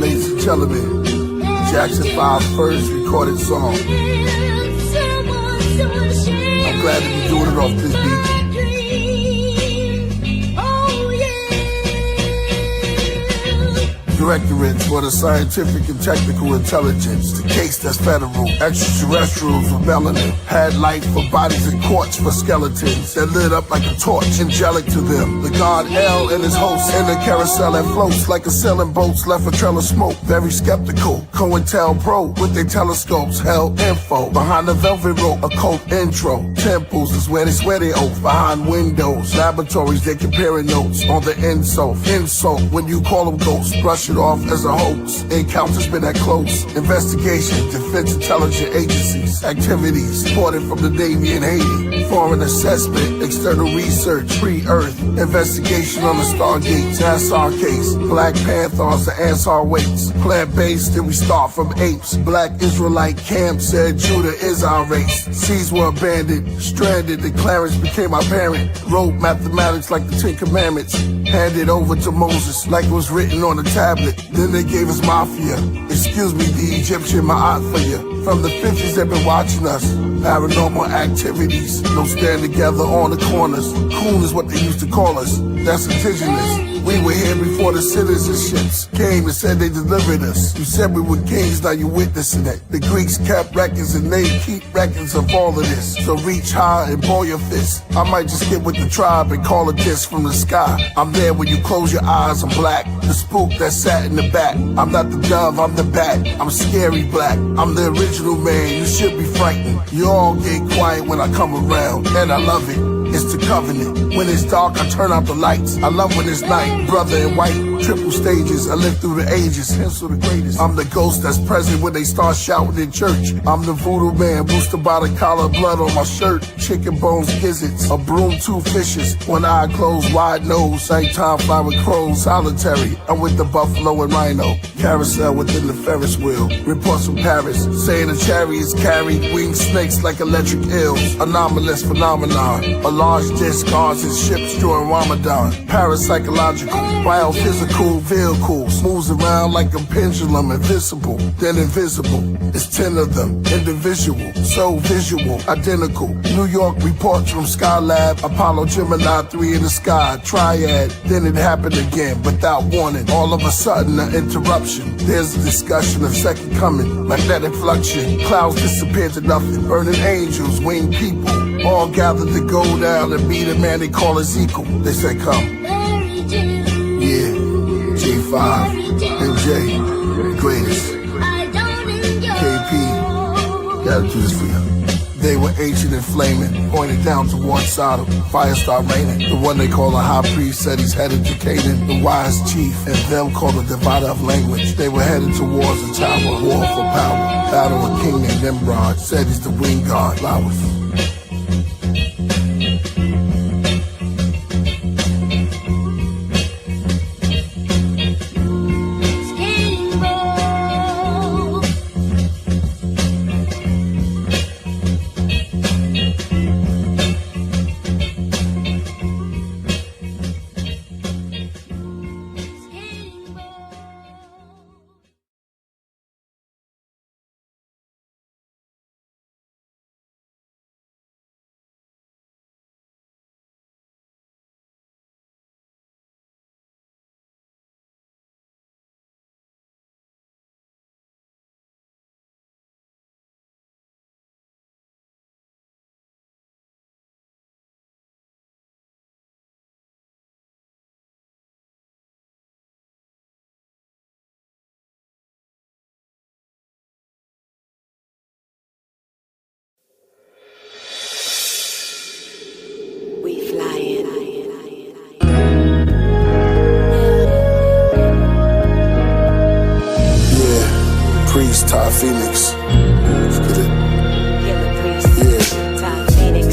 Ladies and gentlemen, Jackson 5's first recorded song. I'm glad to be doing it off this beat. Directorates for the scientific and technical intelligence. The case that's federal. Extraterrestrials with melanin. Had life for bodies and quartz for skeletons that lit up like a torch, angelic to them. The god El and his hosts in a carousel that floats like a sailing boats left a trail of smoke. Very skeptical. COINTELPRO with their telescopes held info. Behind the velvet rope, a cult intro. Temples is where they swear they oath. Behind windows, laboratories, they comparing notes on the insult. Insult when you call them ghosts. Brush it off as a hoax. Encounters been that close. Investigation, defense intelligence agencies, activities supported from the Navy and Haiti. Foreign assessment, external research, pre-Earth, investigation on the Stargates, Nassau case, Black Panthers, the Ansar weights, plant-based, then we start from apes. Black Israelite camp said Judah is our race. Seas were abandoned, stranded, the Clarence became our parent. Wrote mathematics like the 10 Commandments, handed over to Moses like it was written on the tablet. Then they gave us mafia. Excuse me, the Egyptian ma'at for you. From the 50s they've been watching us. Paranormal activities, no stand together on the corners. Coon is what they used to call us. That's indigenous. We were here before the citizenships came and said they delivered us. You said we were kings, now you're witnessing it. The Greeks kept records and they keep records of all of this. So reach high and ball your fist. I might just get with the tribe and call a disc from the sky. I'm there when you close your eyes, I'm black. The spook that sat in the back. I'm not the dove, I'm the bat. I'm scary black. I'm the original man, you should be frightened. You all get quiet when I come around, and I love it. it's the covenant. When it's dark, I turn out the lights. I love when it's night, brother in white. Triple stages, I live through the ages, hence the greatest. I'm the ghost that's present when they start shouting in church. I'm the voodoo man, boosted by the collar, blood on my shirt. Chicken bones, gizzards, a broom, two fishes. One eye closed, wide nose. Nighttime fly with crows, solitary. I'm with the buffalo and rhino. Carousel within the Ferris wheel. Reports from Paris, saying the chariots carry winged snakes like electric eels. Anomalous phenomenon. A large disc guards his ships during Ramadan. Parapsychological, biophysical vehicles. Moves around like a pendulum, invisible, then invisible. It's 10 of them, individual, so visual, identical. New York reports from Skylab. Apollo Gemini 3 in the sky, triad. Then it happened again, without warning. All of a sudden, an interruption. There's a discussion of second coming, magnetic fluxion. Clouds disappear to nothing. Burning angels, winged people, all gathered to go down and meet a man they call Ezekiel. They say, come. Yeah, J5, MJ, the greatest. KP, gotta do this for you. They were ancient and flaming, pointed down towards Sodom. Fire started raining. The one they call a high priest said he's headed to Canaan. The wise chief and them called a divider of language. They were headed towards a tower, war for power. Battle a king named Nimrod, said he's the winged god. Flowers. Phoenix. Get it? Killah Priest. Phoenix.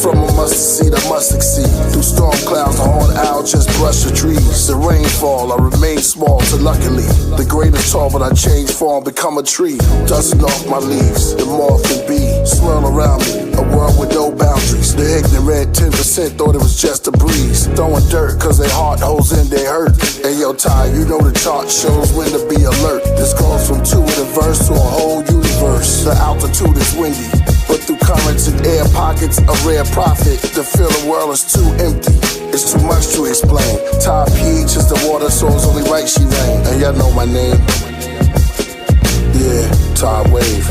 From a mustard seed, I must succeed. Through storm clouds, the horned owl just brush the trees. The rainfall, I remain small till luckily the greatest tall, but I change form, become a tree. Dusting off my leaves, the moth and bee swirl around me. A world with no boundaries. The ignorant 10% thought it was just a breeze. Throwing dirt cause their heart holds in their hurt. Hey yo, Ty, you know the chart shows when to be alert. This goes from 2 in a verse to a whole universe. The altitude is windy, but through currents and air pockets, a rare prophet. To feel the world is too empty, it's too much to explain. Ty pH is the water, so it's only right she rain. And y'all know my name. Yeah, Ty Wave.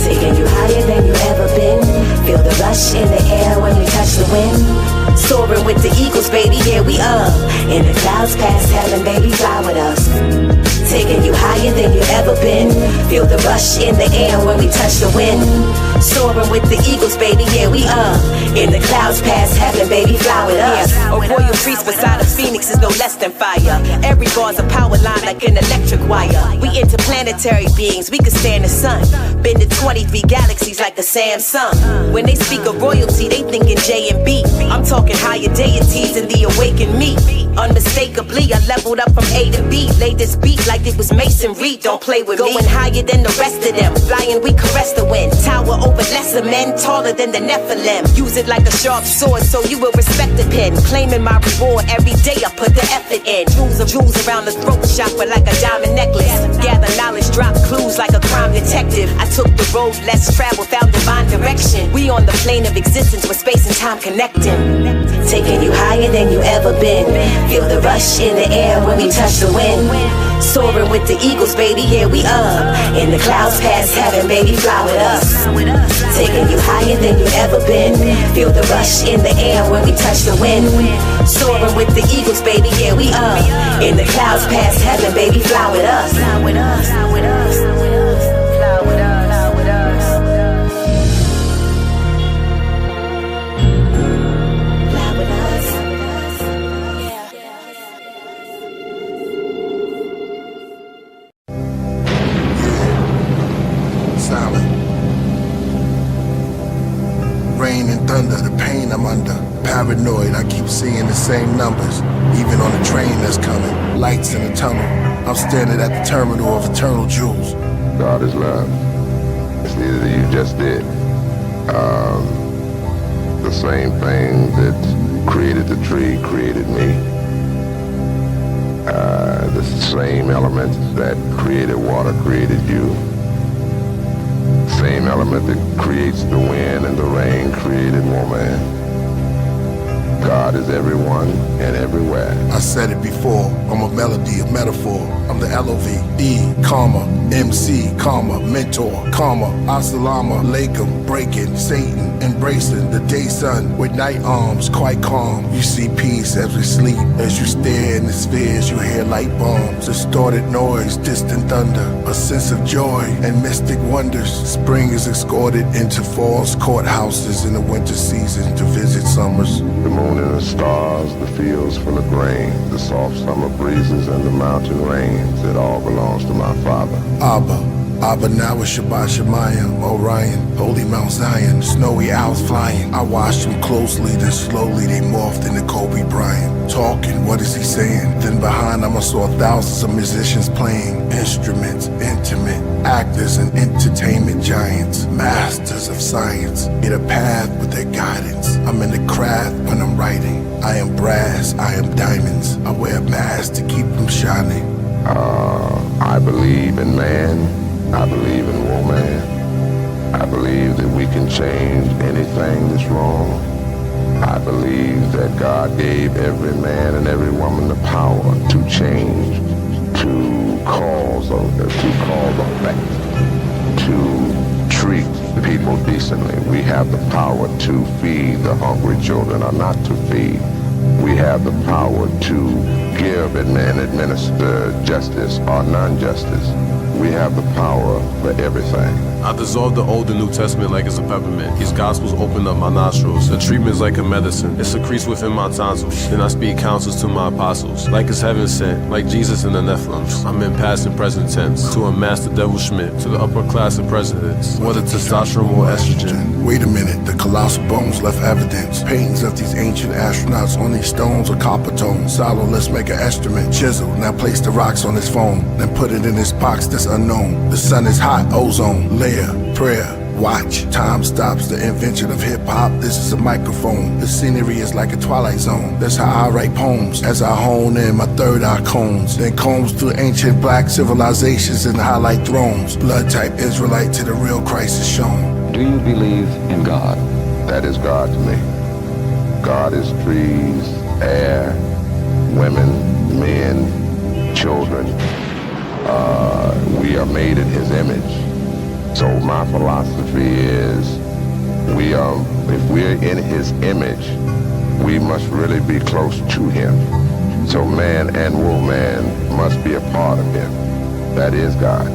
Taking you higher than you ever been. Feel the rush in the air when we touch the wind. Soaring with the eagles, baby, here we are. In the clouds past heaven, baby, fly with us. Taking you higher than you ever been. Feel the rush in the air when we touch the wind. Soaring with the eagles, baby, here we are. In the clouds past heaven, baby, fly with us. A royal priest beside a phoenix is no less than fire. Every bar's a power line like an electric wire. We interplanetary beings, we could stand the sun. Been to 23 galaxies like a Samsung. When they speak of royalty, they thinking J and B. I'm talking higher deities and the awakened me. Unmistakably, I leveled up from A to B. Laid this beat like it was masonry. Don't play with me. Going higher than the rest of them. Flying, we caress the wind. Tower over lesser men, taller than the Nephilim. Use it like a sharp sword, so you will respect the pen. Claiming my reward every day, I put the effort in. Jewels around the throat chakra like a diamond necklace. Gather knowledge, drop clues like a crime detective. I took the road less traveled, found divine direction. We on the plane of existence with space and time connecting. Taking you higher than you ever been. Feel the rush in the air when we touch the wind. Soaring with the eagles, baby, here we are. In the clouds past heaven, baby, fly with us. Taking you higher than you ever been. Feel the rush in the air when we touch the wind. Soaring with the eagles, baby, here we are. In the clouds past heaven, baby, fly with us. Fly with us. Fly with us. Fly with us. Fly with us. I'm under. Paranoid, I keep seeing the same numbers. Even on the train that's coming, lights in the tunnel. I'm standing at the terminal of eternal jewels. God is love. It's neither that you just did. The same thing that created the tree created me. The same elements that created water created you. Same element that creates the wind and the rain created woman. God is everyone and everywhere. I said it before, I'm a melody, a metaphor. I'm the L-O-V-E, comma, MC, comma, mentor, comma, Assalamu alaikum, breaking, Satan, embracing the day sun with night arms, quite calm. You see peace as we sleep, as you stare in the spheres, you hear light bombs, distorted noise, distant thunder, a sense of joy and mystic wonders. Spring is escorted into fall's courthouses in the winter season to visit summers. The moon and the stars, the fields full of grain, the soft summer breezes and the mountain rains, it all belongs to my Father. Abba now is Shabbat Shemayim, Orion, Holy Mount Zion, snowy owls flying. I watched them closely, then slowly they morphed into Kobe Bryant. Talking, what is he saying? Then behind him I saw thousands of musicians playing instruments, intimate, actors and entertainment giants, masters of science. Get a path with their guidance. I'm in the craft when I'm writing. I am brass, I am diamonds. I wear a mask to keep them shining. I believe in man. I believe in woman. I believe that we can change anything that's wrong. I believe that God gave every man and every woman the power to change, to cause effect, to treat people decently. We have the power to feed the hungry children or not to feed. We have the power to give and administer justice or non-justice. We have the power for everything. I dissolve the Old and New Testament like it's a peppermint. These gospels open up my nostrils. The treatment's like a medicine. It secretes within my tonsils. Then I speak counsels to my apostles. Like it's heaven sent, like Jesus in the Nephilims. I'm in past and present tense. To a master devil Schmidt, to the upper class of presidents. Whether testosterone or estrogen. Wait a minute, the colossal bones left evidence. Paintings of these ancient astronauts on these stones are copper tones. Solo, let's make an instrument. Chisel, now place the rocks on his phone. Then put it in his box that's unknown. The sun is hot, ozone, layer, prayer, watch. Time stops the invention of hip-hop. This is a microphone. The scenery is like a twilight zone. That's how I write poems. As I hone in my third eye combs. Then combs through ancient black civilizations and highlight thrones. Blood type Israelite to the real Christ is shown. Do you believe in God? That is God to me. God is trees, air, women, men, children. We are made in his image. So my philosophy is if we're in his image, we must really be close to him. So man and woman must be a part of him. That is God.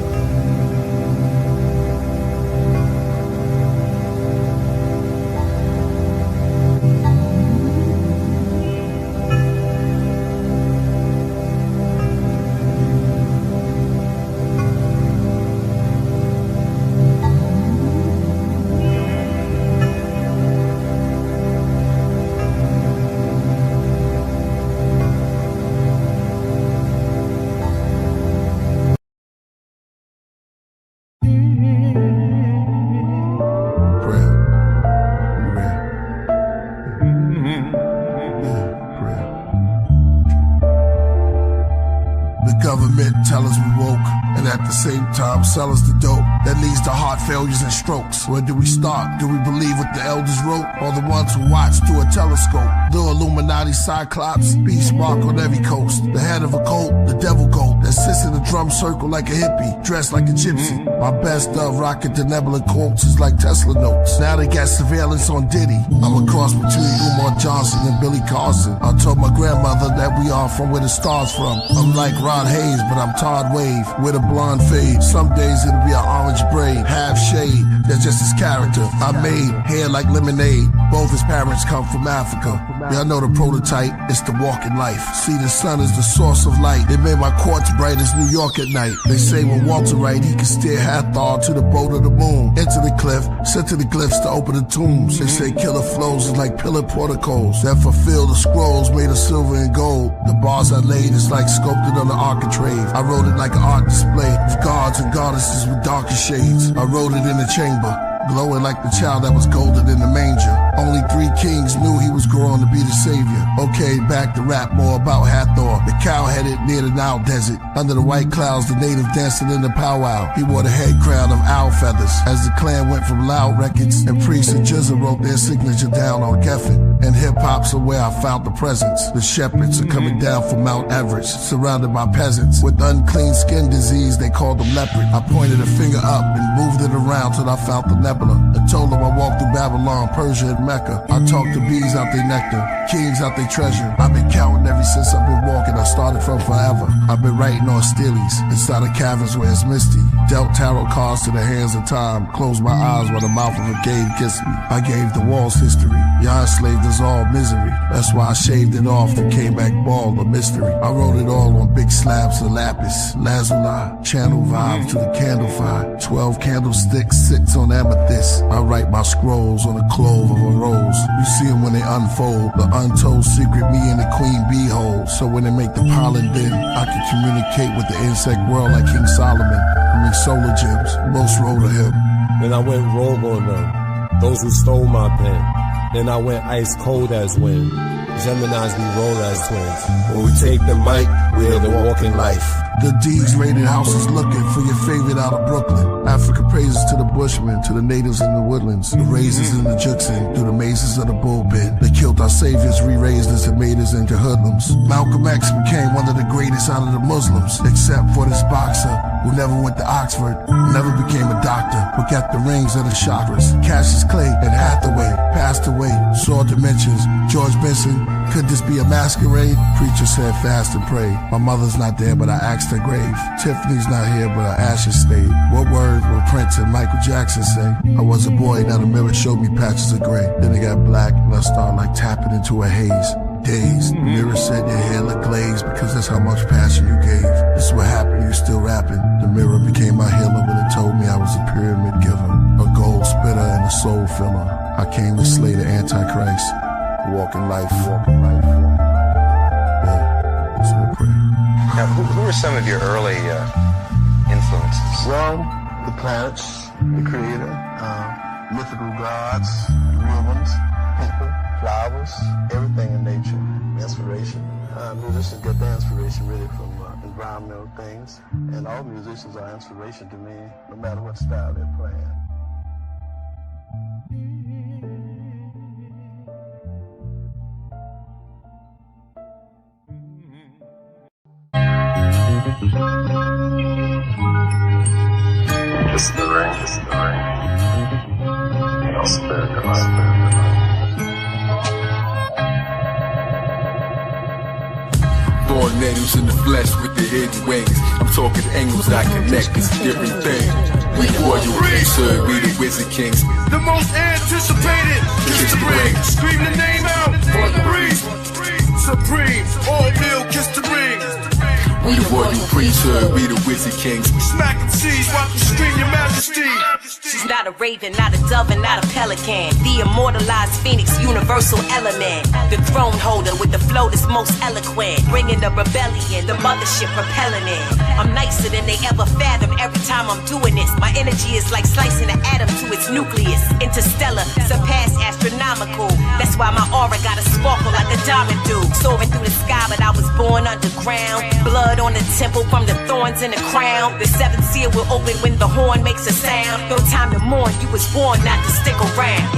Sell us the dope that leads to heart failures and strokes. Where do we start? Do we believe what the elders wrote? Or the ones who watch through a telescope? The Illuminati cyclops, beast mark on every coast. The head of a cult, the devil goat that sits in a drum circle like a hippie, dressed like a gypsy. My best of rocket the nebula quotes is like Tesla notes. Now they got surveillance on Diddy. I'm a cross between Umar Johnson and Billy Carson. I told my grandmother that we are from where the stars from. I'm like Rod Hayes, but I'm Todd Wave with a blonde fade. Some days it'll be an orange braid, half shade, that's just his character. I made hair like lemonade. Both his parents come from Africa. Y'all know the prototype, it's the walking life. See, the sun is the source of light. They made my quartz bright as New York at night. They say when Walter Wright, he can steer Hathor to the boat of the moon. Into the cliff, sent to the glyphs to open the tombs. They say Killah flows is like pillar porticos that fulfill the scrolls made of silver and gold. The bars I laid is like sculpted on the architrave. I wrote it like an art display of gods and goddesses with darker shades. I wrote it in the chamber, glowing like the child that was golden in the manger. Only 3 kings knew he was growing to be the savior. Okay, back to rap more about Hathor, the cow-headed near the Nile desert. Under the white clouds, the native dancing in the powwow. He wore the head crown of owl feathers. As the clan went from loud records, and priests and Jizza wrote their signature down on Geffen. And hip-hop's are where I found the presence. The shepherds are coming down from Mount Everest, surrounded by peasants. With unclean skin disease, they called them leopard. I pointed a finger up and moved it around till I found the nebula. I told them I walked through Babylon, Persia, and Mecca. I talked to bees out their nectar, kings out their treasure. I've been counting ever since I've been walking. I started from forever. I've been writing on steelies inside of caverns where it's misty. Dealt tarot cards to the hands of time. Closed my eyes while the mouth of a cave kissed me. I gave the walls history. Y'all enslaved us all misery. That's why I shaved it off and came back bald, a mystery. I wrote it all on big slabs of lapis, lazuli, channel vibes to the candle fire. 12 candlesticks sits on amethyst. I write my scrolls on the clove of a rose. You see them when they unfold, the untold secret me and the queen bee hold. So when they make the pollen bin, I can communicate with the insect world like King Solomon. I mean solar gems, most wrote of him. Then I went rogue on them, those who stole my pen. Then I went ice cold as wind. Geminis we roll as twins. When we take the mic, we're the walking life. The D's raided houses looking for your favorite out of Brooklyn. Africa praises to the bushmen, to the natives in the woodlands, the razors in the juxin, through the mazes of the bullpen. They killed our saviors, re-raised us and made us into hoodlums. Malcolm X became one of the greatest out of the Muslims, except for this boxer who never went to Oxford, never became a doctor, but got the rings of the chakras. Cassius Clay and Hathaway passed away, saw dimensions. George Benson, could this be a masquerade? Preacher said fast and pray. My mother's not there, but I asked her grave. Tiffany's not here, but her ashes stayed. What words will Prince and Michael Jackson say? I was a boy, now the mirror showed me patches of gray. Then it got black, and I started like tapping into a haze. Dazed, the mirror said your hair looked glazed because that's how much passion you gave. This is what happened, you still rapping. The mirror became my healer when it told me I was a pyramid giver, a gold spitter and a soul filler. I came to slay the Antichrist. Walking life, walking life, walking life. Yeah, so I pray. Now, who were some of your early influences? Well, the planets, the creator, mythical gods, real ones, people, flowers, everything in nature, inspiration. Musicians get their inspiration really from environmental things, and all musicians are inspiration to me, no matter what style they're playing. This is the ring, this is the ring. I'll spare the life. Born natives in the flesh with the hidden wings. I'm talking angles that connect, it's a different thing. We Royal Priesthood, we the Wizard Kings. The most anticipated kiss the ring. Scream the name out for the Priest Supreme. All will kiss the ring. We the Royal Priesthood, we the Wizard Kings. Smacking seas, while you scream your majesty. She's not a raven, not a dove, and not a pelican. The immortalized phoenix, universal element. The throne holder with the flow that's most eloquent. Bringing the rebellion, the mothership propelling it. I'm nicer than they ever fathomed every time I'm doing this. My energy is like slicing an atom to its nucleus. Interstellar, surpass astronomical. That's why my aura got a sparkle like a diamond do. Soaring through the sky, but I was born underground. Blood on the temple from the thorns in the crown. The seventh seal will open when the horn makes a sound. No time to mourn, you was born not to stick around.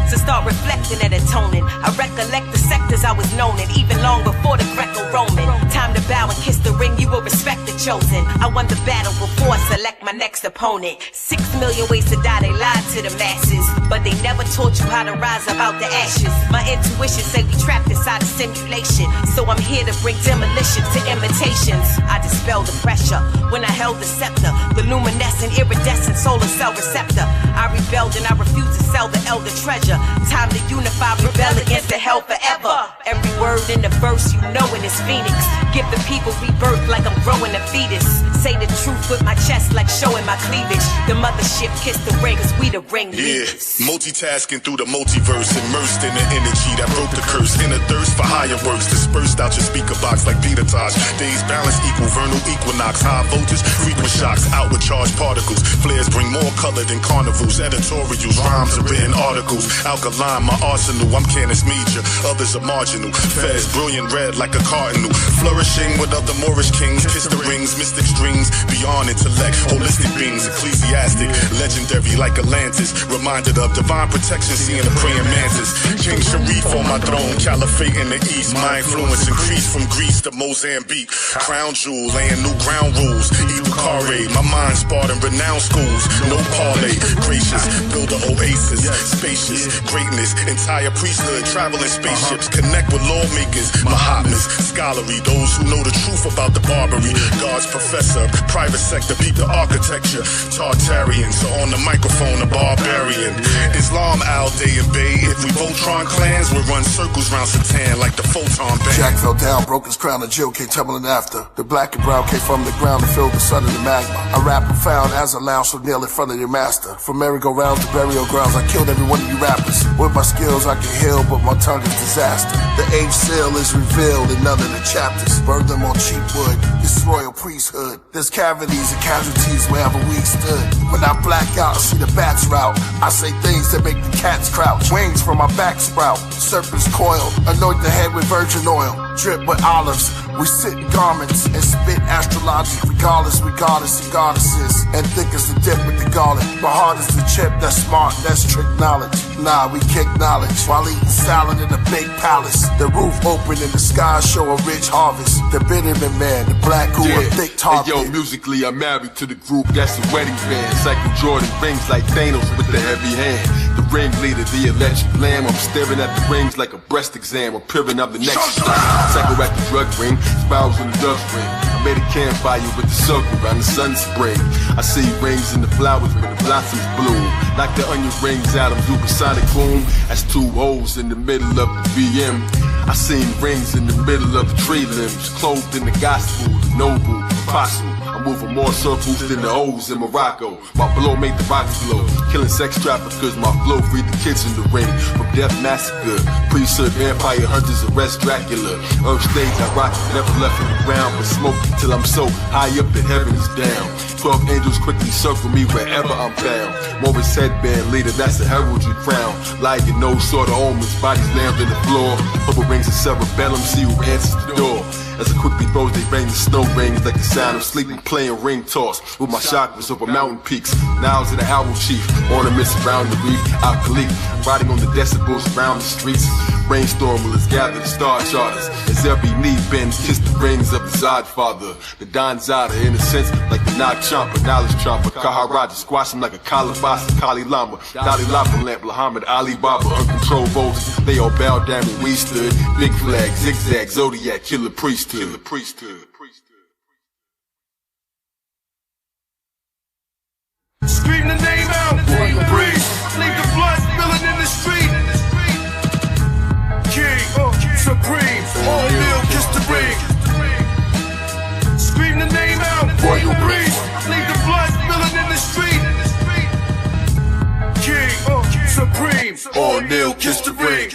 So start reflecting and atoning. I recollect the sectors I was known in, even long before the Greco-Roman. Time to bow and kiss the ring, you will respect the chosen. I won the battle before I select my next opponent. 6 million ways to die, they lied to the masses, but they never taught you how to rise about the ashes. My intuition say we trapped inside a simulation, so I'm here to bring demolition to imitations. I dispel the pressure when I held the scepter, the luminescent, iridescent solar cell receptor. I rebelled and I refused to sell the elder treasure. Time to unify, rebel against the hell forever. Every word in the verse, you know it is Phoenix. Give the people rebirth like I'm growing a fetus. Say the truth with my chest like showing my cleavage. The mothership kiss the ring, cause we the ring leaders. Yeah, multitasking through the multiverse, immersed in the energy that broke the curse. In a thirst for higher works, dispersed out your speaker box like Peter Tosh. Days balance equal vernal equinox. High voltage, frequent shocks, outward charged particles. Flares bring more color than carnivals. Editorials, rhymes and written articles. Alkaline, my arsenal, I'm Canis Major. Others are marginal. Fez, brilliant red like a cardinal. Flourishing with other Moorish kings. Kiss the rings, mystic strings. Beyond intellect, holistic beings. Ecclesiastic, legendary like Atlantis. Reminded of divine protection, seeing a praying mantis. King Sharif on my throne, caliphate in the east. My influence increased from Greece to Mozambique. Crown jewel, laying new ground rules. Evil Carre, my mind sparred in renowned schools. No parlay, gracious, build an oasis. Spacious, greatness, entire priesthood, traveling spaceships. Connect with lawmakers, Mahatmas, scholarly, those who know the truth about the Barbary. God's professor, private sector, beat the architecture. Tartarians, so on the microphone, a barbarian. Islam, Al, Day and Bay. If we Voltron clans, we'll run circles round Satan like the Photon Band. Jack fell down, broke his crown, and Jill came tumbling after. The black and brown came from the ground and filled the sun in the magma. I rap profound as a lounge so nail in front of your master. From merry-go-rounds to burial grounds, I killed every one of you rappers. With my skills I can heal, but my tongue is disaster. The age seal is revealed in none of the chapters. Burn them on cheap wood, this Royal Priesthood. There's cavities and casualties wherever we stood. When I black out, I see the bats route. I say things that make the cats crouch. Wings from my back sprout, serpent's coil. Anoint the head with virgin oil, drip with olives. We sit in garments and spit astrology. Regardless, we goddess and goddesses. And thick as the dip with the garlic. My heart is the chip that's smart, that's trick knowledge. Nah, we kick knowledge while eating salad in a big palace. The roof open and the sky show a rich harvest. The Bitterman man, the black who a thick target. Hey, yo, musically I'm married to the group that's a wedding band. Cycle Jordan rings like Thanos with the heavy hand. The ringleader, the electric lamb. I'm staring at the rings like a breast exam. I'm peering out the next cycle at the drug ring. Spirals in the dust ring. I made a campfire with the circle around the sun spring. I see rings in the flowers when the blossoms bloom. Like the onion rings out of supersonic boom. That's two holes in the middle of the VM. I seen rings in the middle of the tree limbs. Clothed in the gospel, the noble, apostle. I'm moving more circles than the O's in Morocco. My blow made the rocks blow. Killing sex traffickers, my flow freed the kids in the ring. From death massacre, priesthood, vampire hunters, arrest Dracula. Earth stage, I rock, never left in the ground, but smoke till I'm so high up that heaven is down. 12 angels quickly circle me wherever I'm found. Morris headband leader, that's a heraldry crown. Like you know, sort of omens, bodies lammed in the floor. Purple rings of cerebellum, see who answers the door. As I quickly throws, they bang the snow rings like the sound of sleeping, playing ring toss with my chakras over mountain peaks. Now to the owl chief, ornaments around the reef, alkali, riding on the decibels around the streets. Brainstormers gather the star charters as every knee bends, kiss the rings of the Zod father. The Don Zada, in a sense, like the Nog Chomper, knowledge chomper, Kaharaja, squash him like a Kalabasa, Kali Lama, Dalai Lama lamp, Muhammad Ali Baba, uncontrolled voltage. They all bowed down when we stood. Big flag, zigzag, Zodiac, Killah Priest. Killah Priesthood. Scream the name out, Royal Priest. Leave the blood spilling in the street. King, Supreme, all kneel, kiss the ring. Scream the name out, Royal Priest. Leave the blood spilling in the street. King, Supreme, all kneel, kiss the ring.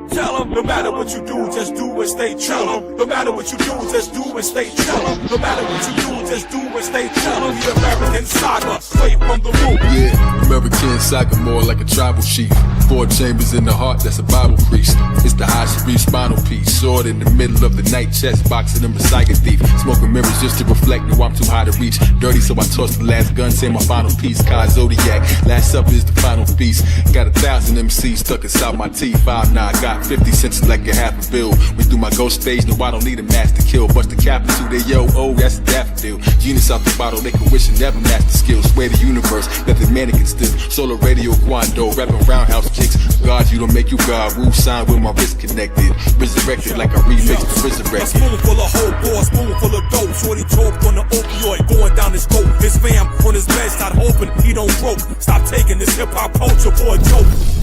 Tell them, no matter what you do, just do and stay true. No matter what you do, just do and stay true. No matter what you do, just do and stay true. The American saga, straight from the root. Yeah, American saga more like a tribal chief. 4 chambers in the heart, that's a Bible priest. It's the high Sharif spinal piece. Sword in the middle of the night, chest boxing them a Messiah thief. Smoking mirrors just to reflect, no, I'm too high to reach. Dirty, so I toss the last gun, say my final piece. Kai Zodiac, last supper is the final piece. Got 1,000 MCs stuck inside my teeth. 5'9", got 50 cents like a half a bill. We through my ghost stage, no, I don't need a mask to kill. Bust the capital, they yo, oh, that's a daffodil. Genius out the bottle, they can wish and never master skills. Sway the universe, let the mannequin still. Solar radio, Quando, rapping roundhouse kicks. God, you don't make you God. Woo sign with my wrist connected. Resurrected like I remixed the resurrected. A spoonful of whole boy, spoonful of dope. Shorty choked on the opioid, going down his throat. His fam on his bed, start hoping he don't broke. Stop taking this hip hop culture for a joke.